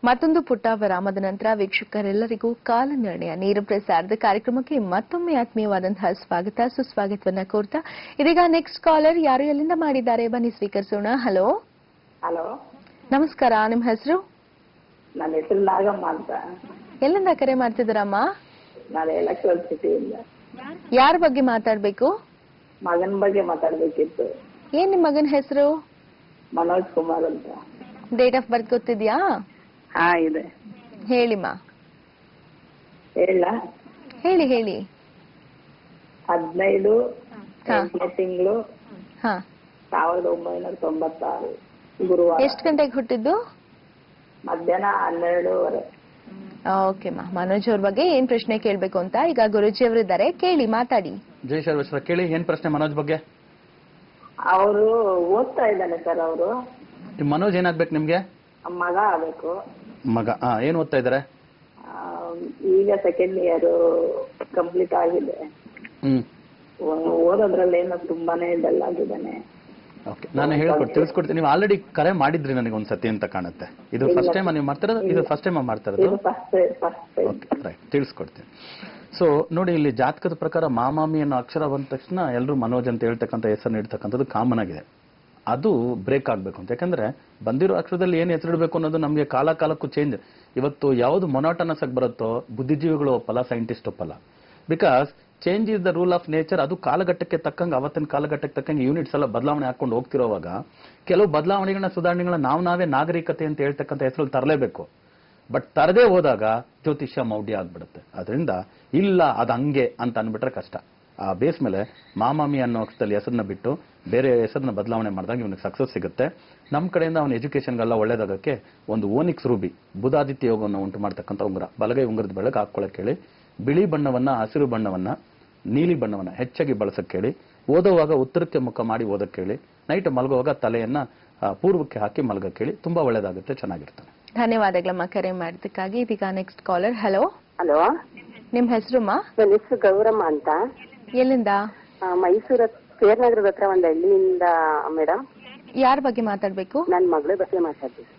ಮತ್ತೊಂದು ಪುಟ್ಟ ವಿರಾಮದ ನಂತರ ವೀಕ್ಷಕರೆಲ್ಲರಿಗೂ ಕಾಲ ನಿರ್ಣಯ ನೇರ ಪ್ರಸಾರದ ಕಾರ್ಯಕ್ರಮಕ್ಕೆ ಮತ್ತೊಮ್ಮೆ ಆತ್ಮೀಯವಾದಂತಹ ಸ್ವಾಗತ, ಸುಸ್ವಾಗತವನ್ನ ಕೋರ್ತಾ ಇದೀಗ ನೆಕ್ಸ್ಟ್ ಕಾಲರ್ ಯಾರು ಎಲ್ಲಿಂದ ಮಾಡಿದ್ದಾರೆ ಬನ್ನಿ ಸ್ವೀಕರಿಸೋಣ. ಹಲೋ ಹಲೋ, ನಮಸ್ಕಾರ, ನಿಮ್ಮ ಹೆಸರು? ನನ್ನ ಹೆಸರು ನಾಗಮ್ಮ ಅಂತ. ಎಲ್ಲಿಂದ ಕರೆ ಮಾಡ್ತಿದ್ದೀರಮ್ಮ? ನಾನು ಎಲೆಕ್ಟ್ರಲ್ ಸಿಟಿಯಿಂದ. ಯಾರ ಬಗ್ಗೆ ಮಾತಾಡ್ಬೇಕು? ಮಗನ ಬಗ್ಗೆ ಮಾತಾಡ್ಬೇಕಿತ್ತು. ಏನ್ ನಿಮ್ ಮಗನ ಹೆಸರು? ಮನೋಜ್ ಕುಮಾರ್ ಅಂತ. ಡೇಟ್ ಆಫ್ ಬರ್ತ್ ಗೊತ್ತಿದ್ಯಾ? ಹಾ ಇದೆ. ಹೇಳಿಮ್ಮ. ಹೇಳ ಹೇಳಿ ಹೇಳಿ. 15 ತಿಂಗಳು ಹಾ 1996 ಗುರುವಾರ. ಎಷ್ಟು ಗಂಟೆಗೆ ಹುಟ್ಟಿದ್ದು? ಮಧ್ಯಾಹ್ನ 12:30. ಓಕೆಮ್ಮ. ಮನೋಜ್ ಅವ್ರ ಬಗ್ಗೆ ಏನ್ ಪ್ರಶ್ನೆ ಕೇಳ್ಬೇಕು ಅಂತ ಈಗ ಗುರೂಜಿ ಅವರು ಇದ್ದಾರೆ, ಕೇಳಿ, ಮಾತಾಡಿ. ಜೈ ಸರ್ವೇಶ್ವರ, ಕೇಳಿ ಏನ್ ಪ್ರಶ್ನೆ ಮನೋಜ್ ಬಗ್ಗೆ? ಅವರು ಓದ್ತಾ ಇದ್ದಾನೆ ಸರ್. ಅವರು ಮನೋಜ್ ಏನಾಗ್ಬೇಕು ನಿಮ್ಗೆ? ಮಗ ಆಗ್ಬೇಕು. ಮಗ ಏನ್ ಓದ್ತಾ ಇದಾರೆ? ಈಗ ಸೆಕೆಂಡ್ ಇಯರ್ ಕಂಪ್ಲೀಟ್ ಆಗಿದೆ. ಓದೋದ್ರಲ್ಲಿ ಏನೋ ತುಂಬಾನೇ ಡಲ್ ಆಗಿದ್ದಾನೆ. ಓಕೆ, ನಾನು ತಿಳಿಸ್ಕೊಡ್ತೀನಿ. ನೀವು ಆಲ್ರೆಡಿ ಕರೆ ಮಾಡಿದ್ರಿ ನನಗೆ ಒಂದ್ಸತಿ ಅಂತ ಕಾಣುತ್ತೆ. ಇದು ಫಸ್ಟ್ ಟೈಮ್ ನೀವು ಮಾಡ್ತಿರೋದು? ಇದು ಫಸ್ಟ್ ಟೈಮ್ ಮಾಡ್ತಾ ಇರೋದು? ಓಕೆ, ರೈಟ್, ತಿಳಿಸ್ಕೊಡ್ತೀನಿ. ಸೊ ನೋಡಿ, ಇಲ್ಲಿ ಜಾತಕದ ಪ್ರಕಾರ ಮಾಮಾಮಿ ಅನ್ನೋ ಅಕ್ಷರ ಬಂದ ತಕ್ಷಣ ಎಲ್ಲರೂ ಮನೋಜ್ ಅಂತ ಹೇಳ್ತಕ್ಕಂಥ ಹೆಸರು ನೀಡ್ತಕ್ಕಂಥದ್ದು ಕಾಮನ್ ಆಗಿದೆ. ಅದು ಬ್ರೇಕ್ ಆಗ್ಬೇಕು ಅಂತ. ಯಾಕಂದ್ರೆ ಬಂದಿರೋ ಅಕ್ಷರದಲ್ಲಿ ಏನ್ ಹೆಸರಿಡಬೇಕು ಅನ್ನೋದು ನಮಗೆ ಕಾಲಕ್ಕೂ ಚೇಂಜ್. ಇವತ್ತು ಯಾವ್ದು ಮೊನಾಟನಸ್ ಆಗಿ ಬರುತ್ತೋ ಬುದ್ಧಿಜೀವಿಗಳು ಒಪ್ಪಲ್ಲ, ಸೈಂಟಿಸ್ಟ್ ಒಪ್ಪಲ್ಲ. Because change is the rule of nature. ಅದು ಕಾಲಘಟ್ಟಕ್ಕೆ ತಕ್ಕಂಗೆ, ಅವತ್ತಿನ ಕಾಲಘಟ್ಟಕ್ಕೆ ತಕ್ಕಂಗೆ ಯೂನಿಟ್ಸ್ ಎಲ್ಲ ಬದಲಾವಣೆ ಹಾಕೊಂಡು ಹೋಗ್ತಿರೋವಾಗ ಕೆಲವು ಬದಲಾವಣೆಗಳನ್ನ, ಸುಧಾರಣೆಗಳನ್ನ ನಾವೇ ನಾಗರಿಕತೆ ಅಂತ ಹೇಳ್ತಕ್ಕಂಥ ಹೆಸರಲ್ಲಿ ತರಲೇಬೇಕು. ಬಟ್ ತರದೇ ಹೋದಾಗ ಜ್ಯೋತಿಷ್ಯ ಮೌಢ್ಯ ಆಗ್ಬಿಡುತ್ತೆ. ಅದರಿಂದ ಇಲ್ಲ ಅದು ಹಂಗೆ ಅಂತ ಅನ್ಬಿಟ್ರೆ ಕಷ್ಟ. ಆ ಬೇಸ್ ಮೇಲೆ ಮಾಮಾಮಿ ಅನ್ನೋ ಅಕ್ಷರದಲ್ಲಿ ಹೆಸರನ್ನ ಬಿಟ್ಟು ಬೇರೆ ಹೆಸರನ್ನ ಬದಲಾವಣೆ ಮಾಡಿದಾಗ ಇವನಿಗೆ ಸಕ್ಸಸ್ ಸಿಗುತ್ತೆ. ನಮ್ಮ ಕಡೆಯಿಂದ ಅವನ ಎಜುಕೇಶನ್ಗೆಲ್ಲ ಒಳ್ಳೇದಾಗಕ್ಕೆ ಒಂದು ಓನಿಕ್ಸ್ ರೂಬಿ ಬುಧಾದಿತ್ಯ ಯೋಗವನ್ನು ಉಂಟು ಮಾಡ್ತಕ್ಕಂಥ ಉಂಗುರ, ಬಲಗೈ ಉಂಗುರದ ಬೆಳಗ್ಗೆ ಹಾಕೊಳ್ಳಕ್ಕೆ ಹೇಳಿ. ಬಿಳಿ ಬಣ್ಣವನ್ನ, ಹಸಿರು ಬಣ್ಣವನ್ನ, ನೀಲಿ ಬಣ್ಣವನ್ನ ಹೆಚ್ಚಾಗಿ ಬಳಸಕ್ಕೆ ಹೇಳಿ. ಓದುವಾಗ ಉತ್ತರಕ್ಕೆ ಮುಖ ಮಾಡಿ ಓದಕ್ಕೆ ಹೇಳಿ. ನೈಟ್ ಮಲಗುವಾಗ ತಲೆಯನ್ನ ಪೂರ್ವಕ್ಕೆ ಹಾಕಿ ಮಲಗಕ್ಕೆ ಹೇಳಿ. ತುಂಬಾ ಒಳ್ಳೇದಾಗುತ್ತೆ, ಚೆನ್ನಾಗಿರ್ತಾನೆ. ಧನ್ಯವಾದಗಳಮ್ಮ ಕರೆ ಮಾಡಿದ್ದಕ್ಕಾಗಿ. ಇದೀಗ ನೆಕ್ಸ್ಟ್ ಕಾಲರ್. ಹಲೋ. ಹಲೋ, ನಿಮ್ ಹೆಸರುಮ್ಮ? ನನ್ನ ಹೆಸರು ಗೌರಮ್ಮ ಅಂತ. ಎಲ್ಲಿಂದ? ಮೈಸೂರ ಕೇರ್ನಗರದ ಹತ್ರ ಒಂದು ಹಳ್ಳಿಯಿಂದ ಮೇಡಮ್. ಯಾರ ಬಗ್ಗೆ ಮಾತಾಡ್ಬೇಕು? ನನ್ನ ಮಗಳ ಬಗ್ಗೆ ಮಾತಾಡ್ಬೇಕು.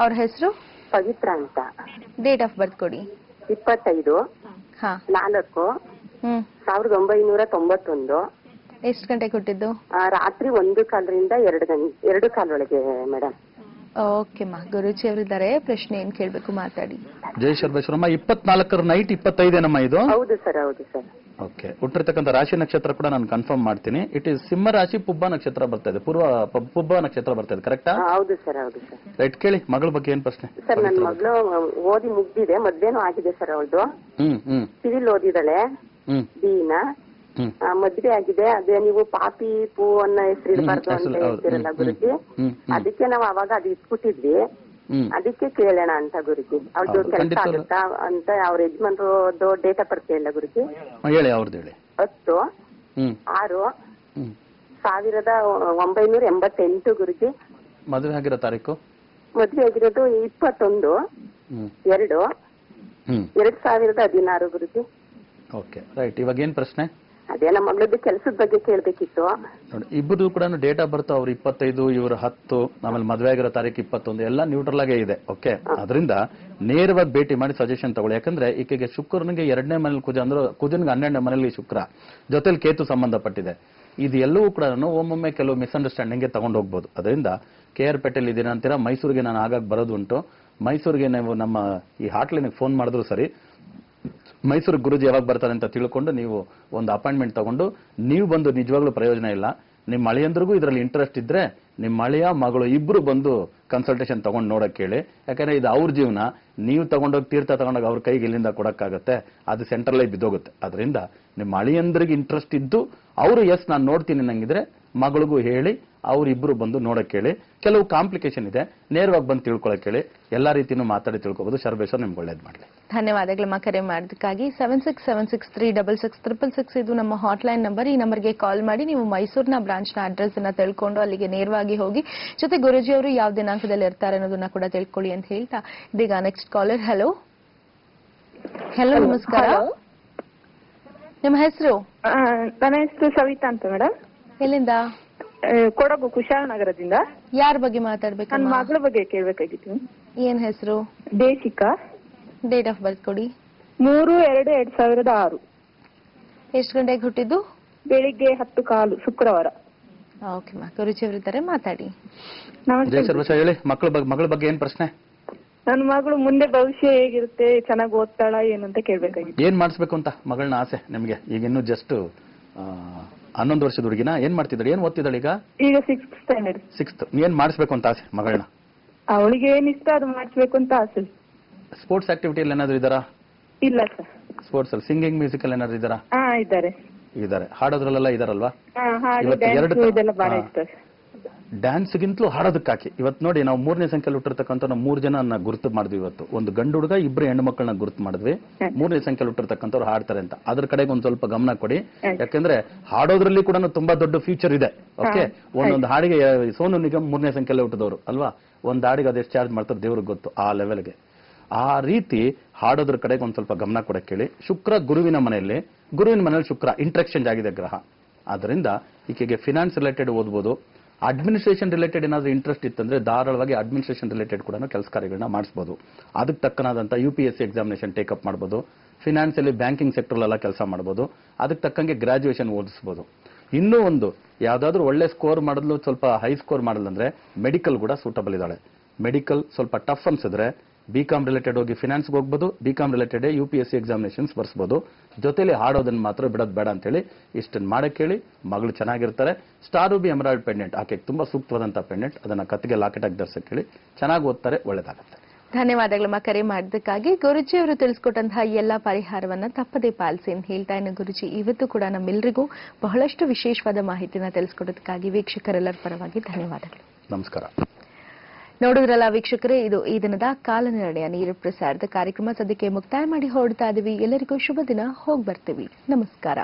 ಅವ್ರ ಹೆಸರು? ಪವಿತ್ರ ಅಂತ. ಡೇಟ್ ಆಫ್ ಬರ್ತ್ ಕೊಡಿ. 25/4/1991. ಎಷ್ಟು ಗಂಟೆಗೆ ಹುಟ್ಟಿದ್ದು? ರಾತ್ರಿ 1 ಕಾಲರಿಂದ 2 ಕಾಲೊಳಗೆ ಮೇಡಮ್. ಓಕೆ ಮಾ, ಗುರುಜಿ ಅವರಿದ್ದಾರೆ, ಪ್ರಶ್ನೆ ಏನ್ ಕೇಳ್ಬೇಕು ಮಾತಾಡಿ. ಜೈ ಸರ್ವೇಶ್ವರಮ್ಮ, 24 ನೈಟ್ 25 ಇದು. ಹೌದು ಸರ್, ಹೌದು ಸರ್. ಓಕೆ, ಹುಟ್ಟಿರ್ತಕ್ಕಂಥ ರಾಶಿ ನಕ್ಷತ್ರ ಕೂಡ ನಾನು ಕನ್ಫರ್ಮ್ ಮಾಡ್ತೀನಿ. ಇಟ್ ಇಸ್ ಸಿಂಹ ರಾಶಿ, ಪುಬ್ಬ ನಕ್ಷತ್ರ ಬರ್ತಾ ಇದೆ, ಪುಬ್ಬ ನಕ್ಷತ್ರ ಬರ್ತಾ ಇದೆ, ಕರೆಕ್ಟಾ? ಹೌದು ಸರ್, ಹೌದು ಸರ್. ರೈಟ್, ಕೇಳಿ ಮಗಳ ಬಗ್ಗೆ ಏನ್ ಪ್ರಶ್ನೆ? ಸರ್, ನನ್ನ ಮಗಳು ಓದಿ ಮುಗ್ದಿದೆ, ಮದ್ವೆನೂ ಆಗಿದೆ ಸರ್. ಅವಳದು ಸಿವಿಲ್ ಓದಿದಾಳೆ, ಬಿನ ಮದ್ವೆ ಆಗಿದೆ. ಅದೇ ನೀವು ಪಾಪಿ ಪೂ ಅನ್ನೋ ಹೆಸರು ಇರಬಾರ್ದು ಅಂತ ಹೇಳ್ತಿರಲ್ಲ ಗುರುಜಿ, ಅದಕ್ಕೆ ನಾವು ಅವಾಗ ಅದು ಇಟ್ಬಿಟ್ಟಿದ್ವಿ. ಅದಕ್ಕೆ ಕೇಳೋಣ ಅಂತ ಗುರುಜಿ. ಅವ್ರದ್ದು ಕೆಲಸ ಆಗುತ್ತಾ ಅಂತ. ಅವ್ರ ಯಜಮಾನ್ರದ್ದು ಡೇಟ್ ಆಫ್ ಬರ್ತ್ ಇಲ್ಲ ಗುರುಜಿ. ಹೇಳಿ, ಅವ್ರದ್ದು ಹೇಳಿ. 10/6/1988 ಗುರುಜಿ. ಮದುವೆ ಆಗಿರೋ ತಾರೀಕು? ಮದ್ವೆ ಆಗಿರೋದು 21/2/2016 ಗುರುಜಿ. Okay, right. ಇವಾಗ ಏನ್ ಪ್ರಶ್ನೆ? ಅದೇ ನಮ್ಮ ಮಗಳದ್ದು ಕೆಲಸದ ಬಗ್ಗೆ ಕೇಳ್ಬೇಕಿತ್ತು. ನೋಡಿ, ಇಬ್ಬರು ಕೂಡ ಡೇಟ್ ಆಫ್ ಬರ್ತ್ ಅವ್ರು 25, ಇವರು 10, ಆಮೇಲೆ ಮದುವೆ ಆಗಿರೋ ತಾರೀಕು 21, ಎಲ್ಲ ನ್ಯೂಟ್ರಲ್ ಆಗೇ ಇದೆ. ಓಕೆ, ಅದರಿಂದ ನೇರವಾಗಿ ಭೇಟಿ ಮಾಡಿ ಸಜೆಷನ್ ತಗೊಳ್ಳಿ. ಯಾಕಂದ್ರೆ ಈಕೆಗೆ ಶುಕ್ರನಿಗೆ 2ನೇ ಮನೇಲಿ ಕುಜ ಅಂದ್ರೆ ಕುಜನ್ಗೆ 12ನೇ ಮನೇಲಿ ಶುಕ್ರ, ಜೊತೆಲಿ ಕೇತು ಸಂಬಂಧಪಟ್ಟಿದೆ. ಇದು ಎಲ್ಲವೂ ಕೂಡ ಒಮ್ಮೊಮ್ಮೆ ಕೆಲವು ಮಿಸ್ಅಂಡರ್ಸ್ಟ್ಯಾಂಡಿಂಗ್ಗೆ ತಗೊಂಡು ಹೋಗ್ಬೋದು. ಅದರಿಂದ KR ಪೇಟೆಲ್ ಇದೀನ ಅಂತೀರಾ, ಮೈಸೂರಿಗೆ ನಾನು ಆಗಾಗ ಬರೋದು ಉಂಟು. ಮೈಸೂರಿಗೆ ನೀವು ನಮ್ಮ ಈ ಹಾಟ್ಲೈನ್ಗೆ ಫೋನ್ ಮಾಡಿದ್ರು ಸರಿ, ಮೈಸೂರು ಗುರುಜಿ ಯಾವಾಗ ಬರ್ತಾರೆ ಅಂತ ತಿಳ್ಕೊಂಡು ನೀವು ಒಂದು ಅಪಾಯಿಂಟ್ಮೆಂಟ್ ತಗೊಂಡು ನೀವು ಬಂದು ನಿಜವಾಗ್ಲೂ ಪ್ರಯೋಜನ ಇಲ್ಲ. ನಿಮ್ಮ ಅಳಿಯಂದ್ರಿಗೂ ಇದರಲ್ಲಿ ಇಂಟ್ರೆಸ್ಟ್ ಇದ್ರೆ ನಿಮ್ಮ ಅಳಿಯ ಮಗಳು ಇಬ್ರು ಬಂದು ಕನ್ಸಲ್ಟೇಷನ್ ತಗೊಂಡು ನೋಡಕ್ ಹೇಳಿ. ಯಾಕಂದ್ರೆ ಇದು ಅವ್ರ ಜೀವನ, ನೀವು ತಗೊಂಡೋಗಿ ತೀರ್ಥ ತಗೊಂಡೋಗಿ ಅವ್ರ ಕೈಗೆ ಇಲ್ಲಿಂದ ಕೊಡಕ್ಕಾಗತ್ತೆ? ಅದು ಸೆಂಟ್ರಲೈಸ್ ಬಿದ್ದೋಗುತ್ತೆ. ಅದರಿಂದ ನಿಮ್ಮ ಅಳಿಯಂದ್ರಿಗೆ ಇಂಟ್ರೆಸ್ಟ್ ಇದ್ದು ಅವರು ಎಸ್ ನಾನು ನೋಡ್ತೀನಿ ನಂಗಿದ್ರೆ ಮಗಳಿಗೂ ಹೇಳಿ ಅವರಿಬ್ರು ಬಂದು ನೋಡಕ್ ಹೇಳಿ. ಕೆಲವು ಕಾಂಪ್ಲಿಕೇಶನ್ ಇದೆ, ನೇರವಾಗಿ ಬಂದು ತಿಳ್ಕೊಳಕ್ ಹೇಳಿ. ಎಲ್ಲಾ ರೀತಿನೂ ಮಾತಾಡಿ ತಿಳ್ಕೊಬಹುದು. ಶರ್ಬೇಶ್ವರ್ ನಿಮ್ಗೆ ಒಳ್ಳೇದು ಮಾಡಲಿ. ಧನ್ಯವಾದಗಳಮ್ಮ ಕರೆ ಮಾಡೋದಕ್ಕಾಗಿ. 7676366666 ಇದು ನಮ್ಮ ಹಾಟ್ಲೈನ್ ನಂಬರ್. ಈ ನಂಬರ್ಗೆ ಕಾಲ್ ಮಾಡಿ ನೀವು ಮೈಸೂರಿನ ಬ್ರಾಂಚ್ ನ ಅಡ್ರೆಸ್ ಅನ್ನ ತಿಳ್ಕೊಂಡು ಅಲ್ಲಿಗೆ ನೇರವಾಗಿ ಹೋಗಿ, ಜೊತೆ ಗುರುಜಿ ಅವರು ಯಾವ ದಿನಾಂಕದಲ್ಲಿ ಇರ್ತಾರೆ ಅನ್ನೋದನ್ನ ಕೂಡ ತಿಳ್ಕೊಳ್ಳಿ ಅಂತ ಹೇಳ್ತಾ, ಇದೀಗ ನೆಕ್ಸ್ಟ್ ಕಾಲರ್. ಹಲೋ ಹಲೋ, ನಮಸ್ಕಾರ. ನಿಮ್ಮ ಹೆಸರು? ನನ್ನ ಹೆಸರು ಸವಿತಾ ಅಂತ ಮೇಡಮ್. ಎಲ್ಲಿಂದ? ಕೊಡಗು ಕುಶಾಲನಗರದಿಂದ. ಯಾರ ಬಗ್ಗೆ ಮಾತಾಡ್ಬೇಕು? ನನ್ನ ಮಗಳ ಬಗ್ಗೆ ಕೇಳ್ಬೇಕಾಗಿತ್ತು. ಏನ್ ಹೆಸರು? ದೇಶಿಕಾ. ಡೇಟ್ ಆಫ್ ಬರ್ತ್ ಕೊಡಿ. 3/2/2006. ಎಷ್ಟು ಗಂಟೆಗೆ ಹುಟ್ಟಿದ್ದು? ಬೆಳಿಗ್ಗೆ 10:15 ಶುಕ್ರವಾರ. ಓಕೆ ಮಾ, ಗುರುಜಿ ಅವರಿದ್ದಾರೆ, ಮಾತಾಡಿ. ಹೇಳಿ, ಮಗಳ ಬಗ್ಗೆ ಏನ್ ಪ್ರಶ್ನೆ? ನನ್ನ ಮಗಳು ಮುಂದೆ ಭವಿಷ್ಯ ಹೇಗಿರುತ್ತೆ, ಚೆನ್ನಾಗಿ ಓದ್ತಾಳ ಏನು ಅಂತ ಕೇಳ್ಬೇಕಾಗಿತ್ತು. ಏನ್ ಮಾಡಿಸ್ಬೇಕು ಅಂತ ಮಗಳನ್ನ ಆಸೆ ನಿಮ್ಗೆ? ಈಗ ಇನ್ನು ಜಸ್ಟ್ 11 ವರ್ಷದ ಹುಡುಗಿನ. ಏನ್ ಮಾಡ್ತಿದ್ದಾಳೆ, ಏನ್ ಓದ್ತಿದ್ದಾಳೆ ಈಗ? ಈಗ 6th ಸ್ಟ್ಯಾಂಡರ್ಡ್. 6th. ಏನ್ ಮಾಡಿಸ್ಬೇಕು ಅಂತ ಆಸೆ ಮಗಳನ್ನ? ಅವಳಿಗೆ ಏನ್ ಇಷ್ಟ ಅದು ಮಾಡಿಸ್ಬೇಕು ಅಂತ ಆಸೆ. ಸ್ಪೋರ್ಟ್ಸ್ ಆಕ್ಟಿವಿಟಿ ಅಲ್ಲಿ ಏನಾದ್ರು ಇದಾರಾ? ಇಲ್ಲ ಸರ್. ಸ್ಪೋರ್ಟ್ಸ್ ಅಲ್ಲಿ ಸಿಂಗಿಂಗ್, ಮ್ಯೂಸಿಕ್ ಅಲ್ಲಿ ಏನಾದ್ರು ಇದಾರಾ? ಇದ್ದಾರೆ. ಹಾಡೋದ್ರಲ್ಲೆಲ್ಲ ಇದಾರಲ್ವಾ? ಡ್ಯಾನ್ಸ್ಗಿಂತಲೂ ಹಾಡೋದಕ್ಕಾಕಿ ಇವತ್ತು ನೋಡಿ, ನಾವು 3ನೇ ಸಂಖ್ಯೆಯಲ್ಲಿ ಹುಟ್ಟಿರ್ತಕ್ಕಂಥ ನಾವು 3 ಜನ ಗುರುತು ಮಾಡಿದ್ವಿ. ಇವತ್ತು ಒಂದು ಗಂಡು ಹುಡುಗ, 2 ಹೆಣ್ಣು ಮಕ್ಕಳನ್ನ ಗುರುತು ಮಾಡಿದ್ವಿ. 3ನೇ ಸಂಖ್ಯೆಯಲ್ಲಿ ಹುಟ್ಟಿರ್ತಕ್ಕಂಥವ್ರು ಹಾಡ್ತಾರೆ ಅಂತ. ಅದ್ರ ಕಡೆಗೆ ಒಂದ್ ಸ್ವಲ್ಪ ಗಮನ ಕೊಡಿ. ಯಾಕಂದ್ರೆ ಹಾಡೋದ್ರಲ್ಲಿ ಕೂಡ ತುಂಬಾ ದೊಡ್ಡ ಫ್ಯೂಚರ್ ಇದೆ. ಓಕೆ, ಒಂದೊಂದು ಹಾಡಿಗೆ ಸೋನು ನಿಗಮ್ 3ನೇ ಸಂಖ್ಯೆಯಲ್ಲಿ ಹುಟ್ಟಿದವರು ಅಲ್ವಾ? ಒಂದ್ ಹಾಡಿಗೆ ಅದೆಷ್ಟು ಚಾರ್ಜ್ ಮಾಡ್ತಾರೆ ದೇವ್ರಿಗೆ ಗೊತ್ತು. ಆ ಲೆವೆಲ್ಗೆ ಆ ರೀತಿ ಹಾಡೋದ್ರ ಕಡೆಗೆ ಒಂದ್ ಸ್ವಲ್ಪ ಗಮನ ಕೊಡಕ್ಕೆ ಹೇಳಿ. ಶುಕ್ರ ಗುರುವಿನ ಮನೆಯಲ್ಲಿ ಶುಕ್ರ ಇಂಟ್ರೆಕ್ಸ್ಚೇಂಜ್ ಆಗಿದೆ ಗ್ರಹ. ಆದ್ರಿಂದ ಈಕೆಗೆ ಫಿನಾನ್ಸ್ ರಿಲೇಟೆಡ್ ಓದ್ಬೋದು. ಅಡ್ಮಿನಿಸ್ಟ್ರೇಷನ್ ರಿಲೇಟೆಡ್ ಏನಾದ್ರು ಇಂಟ್ರೆಸ್ಟ್ ಇತ್ತಂದ್ರೆ ಧಾರಾಳವಾಗಿ ಅಡ್ಮಿನಿಸ್ಟ್ರೇಷನ್ ರಿಲೇಟೆಡ್ ಕೂಡ ಕೆಲಸ ಕಾರ್ಯಗಳನ್ನ ಮಾಡಿಸಬಹುದು. ಅದಕ್ಕೆ ತಕ್ಕನಾದಂತ UPSC ಎಕ್ಸಾಮಿನೇಷನ್ ಟೇಕಪ್ ಮಾಡಬಹುದು. ಫಿನಾನ್ಸಿಯಲಿ ಬ್ಯಾಂಕಿಂಗ್ ಸೆಕ್ಟರ್ ಎಲ್ಲ ಕೆಲಸ ಮಾಡಬಹುದು. ಅದಕ್ಕೆ ತಕ್ಕಂಗೆ ಗ್ರಾಜುಯೇಷನ್ ಓದಿಸಬಹುದು. ಇನ್ನೂ ಒಂದು ಯಾವ್ದಾದ್ರು ಒಳ್ಳೆ ಸ್ಕೋರ್ ಮಾಡಿದ್ಲು, ಸ್ವಲ್ಪ ಹೈ ಸ್ಕೋರ್ ಮಾಡಿದ್ರೆ ಮೆಡಿಕಲ್ ಕೂಡ ಸೂಟಬಲ್ ಇದ್ದಾಳೆ. ಮೆಡಿಕಲ್ ಸ್ವಲ್ಪ ಟಫ್ ಅನ್ಸಿದ್ರೆ BCom ರಿಲೇಟೆಡ್ ಹೋಗಿ ಫಿನಾನ್ಸ್ಗೆ ಹೋಗ್ಬೋದು. BCom ರಿಲೇಟೆಡ್ UPSC ಎಕ್ಸಾಮಿನೇಷನ್ಸ್ ಬರ್ಸ್ಬೋದು. ಜೊತೆಲಿ ಹಾಡೋದನ್ನ ಮಾತ್ರ ಬಿಡೋದು ಬೇಡ ಅಂತೇಳಿ ಇಷ್ಟನ್ನು ಮಾಡಕ್ಕೆ ಹೇಳಿ. ಮಗಳು ಚೆನ್ನಾಗಿರ್ತಾರೆ. ಸ್ಟಾರ್ ರೂಬಿ ಎಮರಾಲ್ಡ್ ಪೆಂಡೆಂಟ್ ಆಕೆಗೆ ತುಂಬಾ ಸೂಕ್ತವಾದಂತ ಪೆಂಡೆಂಟ್, ಅದನ್ನ ಕತ್ತಿಗೆ ಲಾಕೆಟ್ ಆಗಿ ಧರಿಸಕ್ಕೆ ಹೇಳಿ. ಚೆನ್ನಾಗಿ ಓದ್ತಾರೆ, ಒಳ್ಳೇದಾಗುತ್ತೆ. ಧನ್ಯವಾದಗಳಮ್ಮ ಕರೆ ಮಾಡೋದಕ್ಕಾಗಿ. ಗುರುಜಿ ಅವರು ತಿಳಿಸ್ಕೊಟ್ಟಂತಹ ಎಲ್ಲಾ ಪರಿಹಾರವನ್ನ ತಪ್ಪದೇ ಪಾಲಿಸಿ ಅಂತ ಹೇಳ್ತಾ ಇನ್ನು ಗುರುಜಿ ಇವತ್ತು ಕೂಡ ನಮ್ಮೆಲ್ಲರಿಗೂ ಬಹಳಷ್ಟು ವಿಶೇಷವಾದ ಮಾಹಿತಿನ ತಿಳಿಸ್ಕೊಡೋದಕ್ಕಾಗಿ ವೀಕ್ಷಕರೆಲ್ಲರ ಪರವಾಗಿ ಧನ್ಯವಾದಗಳು. ನಮಸ್ಕಾರ. ನೋಡಿದ್ರಲ್ಲ ವೀಕ್ಷಕರೇ, ಇದು ಈ ದಿನದ ಕಾಲನಿರ್ಣಯ ನೇರ ಪ್ರಸಾರದ ಕಾರ್ಯಕ್ರಮ ಸದ್ಯಕ್ಕೆ ಮುಕ್ತಾಯ ಮಾಡಿ ಹೊರಡ್ತಾ ಇದೀವಿ. ಎಲ್ಲರಿಗೂ ಶುಭ ದಿನ. ಹೋಗಿ ಬರ್ತೀವಿ. ನಮಸ್ಕಾರ.